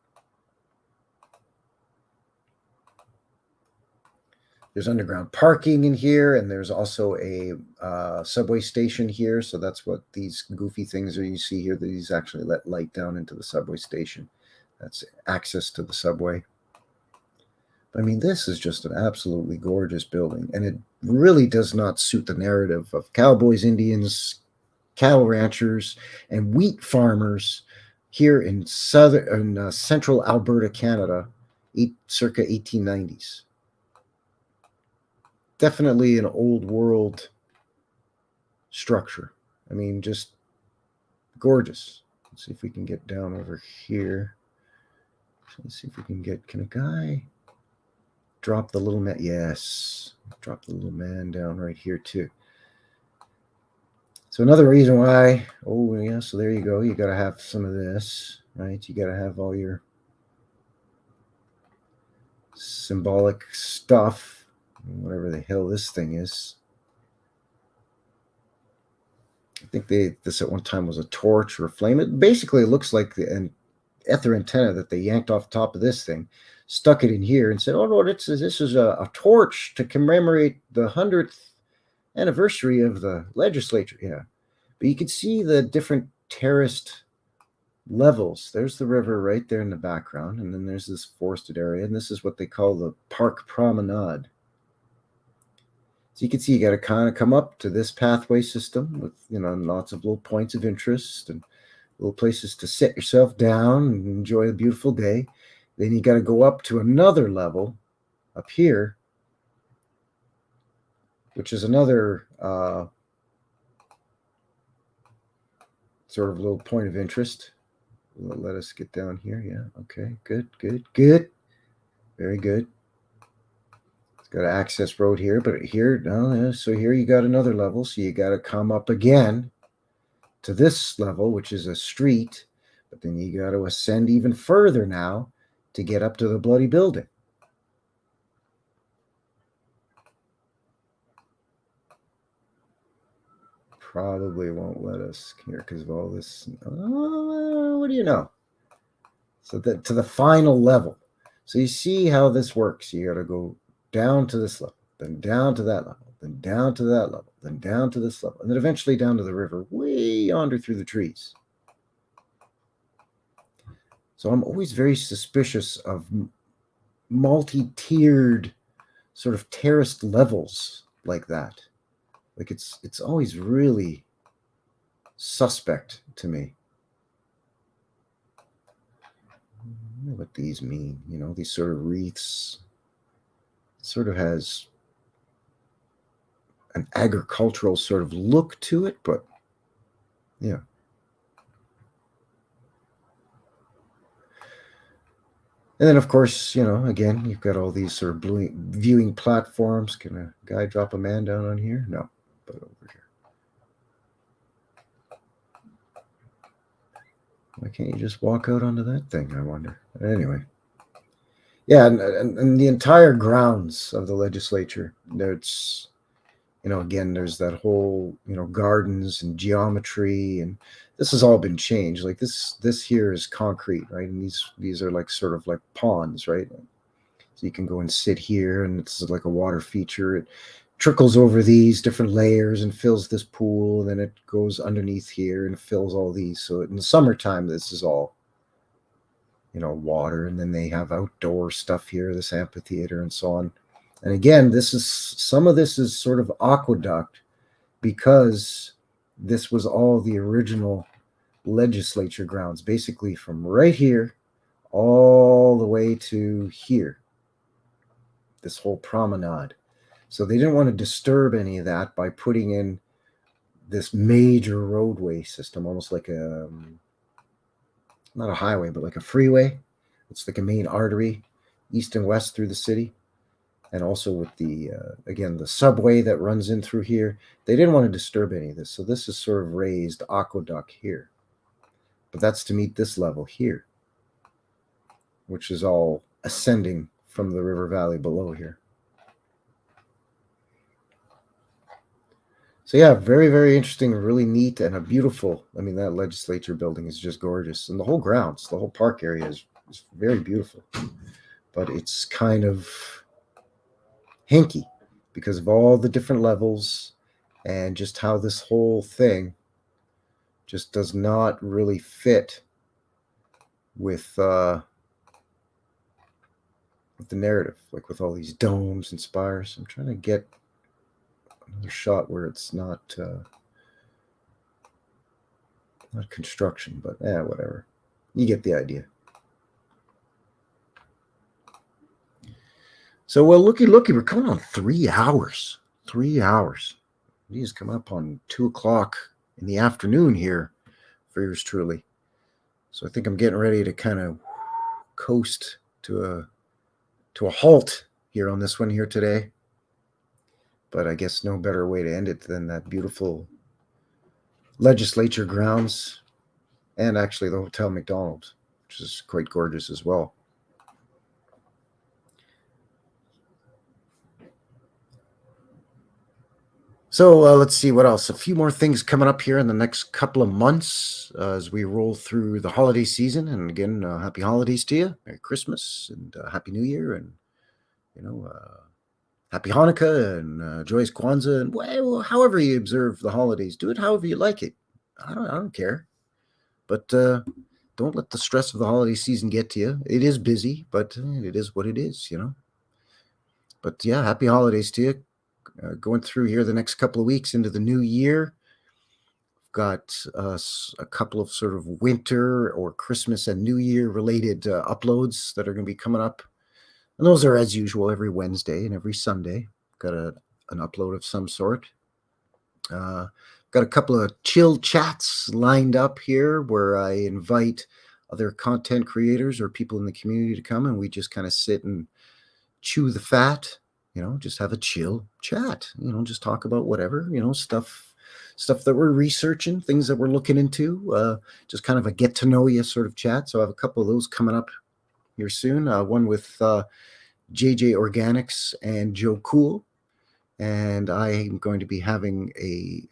B: There's underground parking in here, and there's also a subway station here. So that's what these goofy things are you see here. These actually let light down into the subway station. That's access to the subway. I mean, this is just an absolutely gorgeous building, and it really does not suit the narrative of cowboys, Indians, cattle ranchers, and wheat farmers here in central Alberta, Canada, circa 1890s. Definitely an old world structure. I mean, just gorgeous. Let's see if we can get down over here. Let's see if we can get, can a guy drop the little man? Yes, drop the little man down right here too. So another reason why, oh yeah, so there you go. You got to have some of this, right? You got to have all your symbolic stuff, whatever the hell this thing is. I think this at one time was a torch or a flame. It basically looks like an ether antenna that they yanked off the top of this thing, stuck it in here, and said, "Oh no, this is a torch to commemorate the 100th anniversary of the legislature. Yeah. But you can see the different terraced levels. There's the river right there in the background, and then there's this forested area, and this is what they call the park promenade. So you can see you got to kind of come up to this pathway system with, lots of little points of interest and little places to sit yourself down and enjoy a beautiful day. Then you got to go up to another level up here, which is another sort of little point of interest. Let us get down here. Yeah. Okay. Good. Very good. It's got an access road here, but here, no. Yeah, so here you got another level. So you got to come up again to this level, which is a street. But then you got to ascend even further now to get up to the bloody building. Probably won't let us here because of all this. What do you know? So that to the final level. So you see how this works. You got to go down to this level, then down to that level, then down to that level, then down to this level, and then eventually down to the river way yonder through the trees. So I'm always very suspicious of multi-tiered sort of terraced levels like that. Like it's always really suspect to me. I don't know what these mean, these sort of wreaths. It sort of has an agricultural sort of look to it, but yeah. And then, of course, again, you've got all these sort of viewing platforms. Can a guy drop a man down on here? No, but over here. Why can't you just walk out onto that thing, I wonder? Anyway. Yeah, and the entire grounds of the legislature, there's, again, there's that whole, gardens and geometry, and this has all been changed. Like this here is concrete, right? And these are like sort of like ponds, right? So you can go and sit here, and it's like a water feature. It trickles over these different layers and fills this pool, and then it goes underneath here and fills all these. So in the summertime, this is all, water, and then they have outdoor stuff here, this amphitheater and so on. And again, some of this is sort of aqueduct because this was all the original legislature grounds, basically from right here all the way to here, this whole promenade. So they didn't want to disturb any of that by putting in this major roadway system, almost like not a highway, but like a freeway. It's like a main artery, east and west through the city. And also with the, again, the subway that runs in through here. They didn't want to disturb any of this. So this is sort of raised aqueduct here. But that's to meet this level here, which is all ascending from the river valley below here. So yeah, very, very interesting, really neat, and a beautiful, that legislature building is just gorgeous. And the whole grounds, the whole park area is very beautiful. But it's kind of hinky because of all the different levels and just how this whole thing just does not really fit with the narrative, like with all these domes and spires. I'm trying to get another shot where it's not construction, but whatever. You get the idea. So, well, looky, we're coming on 3 hours. 3 hours. These come up on 2:00 in the afternoon here for yours truly. So I think I'm getting ready to kind of coast to a halt here on this one here today. But I guess no better way to end it than that beautiful legislature grounds and actually the Hotel McDonald, which is quite gorgeous as well. So let's see what else. A few more things coming up here in the next couple of months as we roll through the holiday season. And again, happy holidays to you. Merry Christmas and Happy New Year. And, Happy Hanukkah and joyous Kwanzaa, and well, however you observe the holidays, do it however you like it. I don't care, but don't let the stress of the holiday season get to you. It is busy, but it is what it is, you know. But yeah, happy holidays to you. Going through here the next couple of weeks into the new year. Got a couple of sort of winter or Christmas and New Year related uploads that are going to be coming up. And those are, as usual, every Wednesday and every Sunday. Got an upload of some sort. Got a couple of chill chats lined up here where I invite other content creators or people in the community to come and we just kind of sit and chew the fat, you know, just have a chill chat, you know, just talk about whatever, you know, stuff that we're researching, things that we're looking into, just kind of a get to know you sort of chat. So I have a couple of those coming up here soon. One with JJ Organics and Joe Cool. And I am going to be having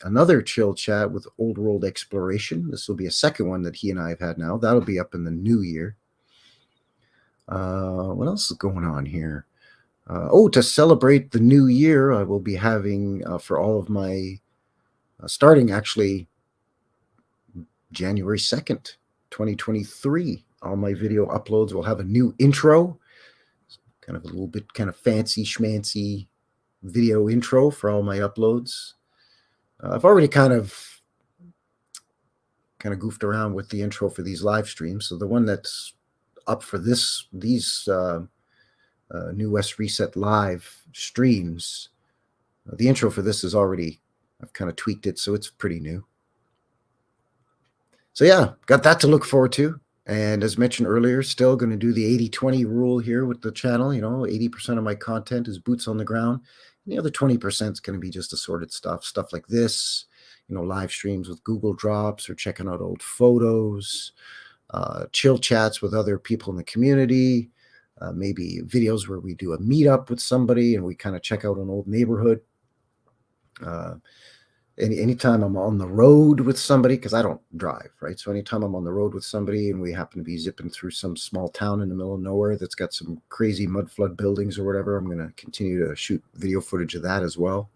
B: another chill chat with Old World Exploration. This will be a second one that he and I have had now. That'll be up in the new year. What else is going on here? To celebrate the new year, I will be having for all of my, starting actually January 2nd, 2023, all my video uploads will have a new intro, kind of a little bit kind of fancy schmancy video intro for all my uploads. I've already kind of goofed around with the intro for these live streams. So the one that's up for these New West Reset live streams, the intro for this is already, I've kind of tweaked it, so it's pretty new. So yeah, got that to look forward to. And as mentioned earlier, still going to do the 80-20 rule here with the channel. You know, 80% of my content is boots on the ground. And the other 20% is going to be just assorted stuff like this, you know, live streams with Google Drops or checking out old photos, chill chats with other people in the community, maybe videos where we do a meetup with somebody and we kind of check out an old neighborhood. Anytime I'm on the road with somebody, because I don't drive, right? So anytime I'm on the road with somebody and we happen to be zipping through some small town in the middle of nowhere that's got some crazy mud flood buildings or whatever, I'm going to continue to shoot video footage of that as well.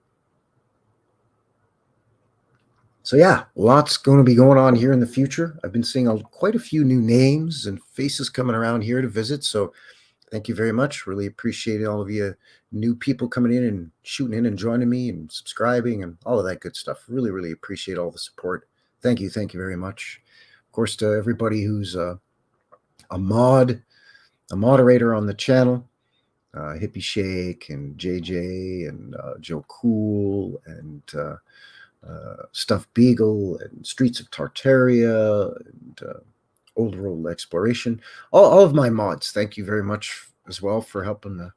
B: So yeah, lots going to be going on here in the future. I've been seeing quite a few new names and faces coming around here to visit. So thank you very much. Really appreciate all of you new people coming in and shooting in and joining me and subscribing and all of that good stuff. Really, really appreciate all the support. Thank you. Thank you very much. Of course, to everybody who's a moderator on the channel, Hippie Shake and JJ and Joe Cool and Stuffed Beagle and Streets of Tartaria and Old World Exploration, all of my mods. Thank you very much as well for helping to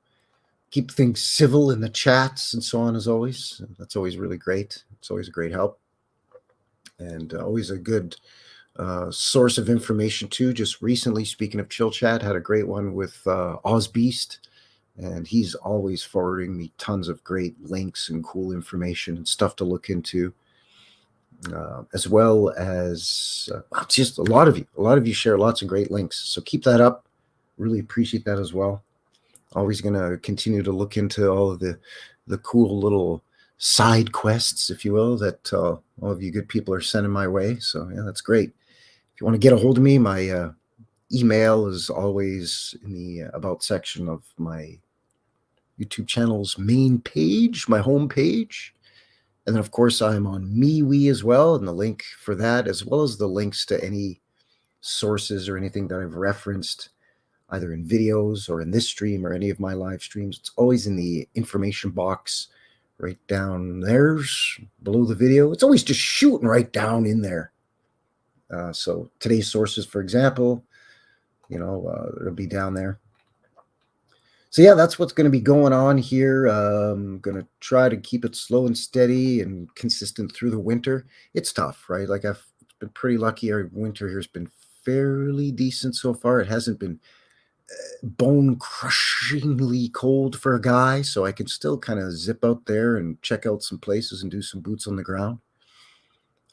B: keep things civil in the chats and so on, as always. That's always really great. It's always a great help and always a good source of information too. Just recently, speaking of chill chat, had a great one with Ozbeast, and he's always forwarding me tons of great links and cool information and stuff to look into. As well as just a lot of you share lots of great links. So keep that up. Really appreciate that as well. Always going to continue to look into all of the cool little side quests, if you will, that all of you good people are sending my way. So yeah, that's great. If you want to get a hold of me, my email is always in the about section of my YouTube channel's main page, my home page. And then, of course, I'm on MeWe as well, and the link for that, as well as the links to any sources or anything that I've referenced, either in videos or in this stream or any of my live streams. It's always in the information box right down there below the video. It's always just shooting right down in there. So today's sources, for example, you know, it'll be down there. So yeah, that's what's going to be going on here. I'm going to try to keep it slow and steady and consistent through the winter. It's tough, right? Like I've been pretty lucky. Our winter here has been fairly decent so far. It hasn't been bone-crushingly cold for a guy, so I can still kind of zip out there and check out some places and do some boots on the ground.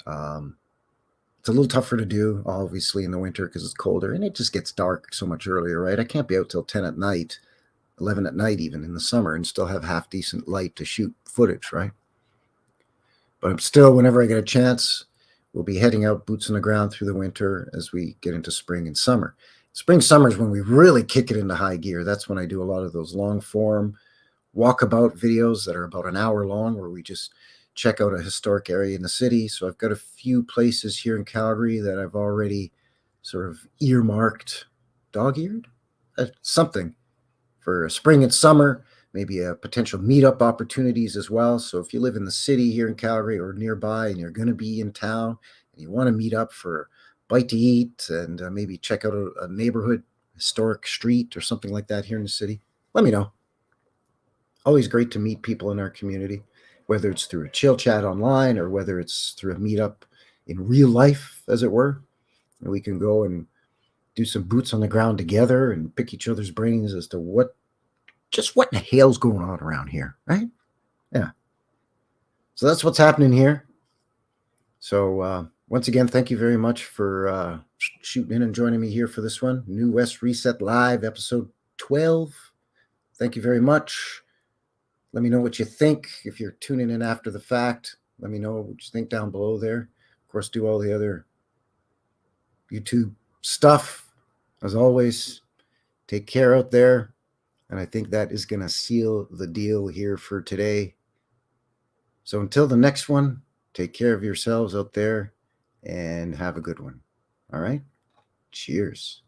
B: It's a little tougher to do, obviously, in the winter because it's colder, and it just gets dark so much earlier, right? I can't be out till 10 at night 11 at night, even in the summer, and still have half decent light to shoot footage, right? But still, whenever I get a chance, we'll be heading out boots on the ground through the winter as we get into spring and summer. Spring, summer is when we really kick it into high gear. That's when I do a lot of those long form walkabout videos that are about an hour long, where we just check out a historic area in the city. So I've got a few places here in Calgary that I've already sort of earmarked, dog-eared, something for spring and summer, maybe a potential meetup opportunities as well. So if you live in the city here in Calgary or nearby and you're going to be in town and you want to meet up for a bite to eat and maybe check out a neighborhood historic street or something like that here in the city, let me know. Always great to meet people in our community, whether it's through a chill chat online or whether it's through a meetup in real life, as it were. And we can go and do some boots on the ground together and pick each other's brains as to what in the hell's going on around here, right? Yeah. So that's what's happening here. So once again, thank you very much for shooting in and joining me here for this one. New West Reset Live, episode 12. Thank you very much. Let me know what you think. If you're tuning in after the fact, let me know what you think down below there. Of course, do all the other YouTube stuff. As always, take care out there. And I think that is going to seal the deal here for today. So until the next one, take care of yourselves out there and have a good one. All right? Cheers.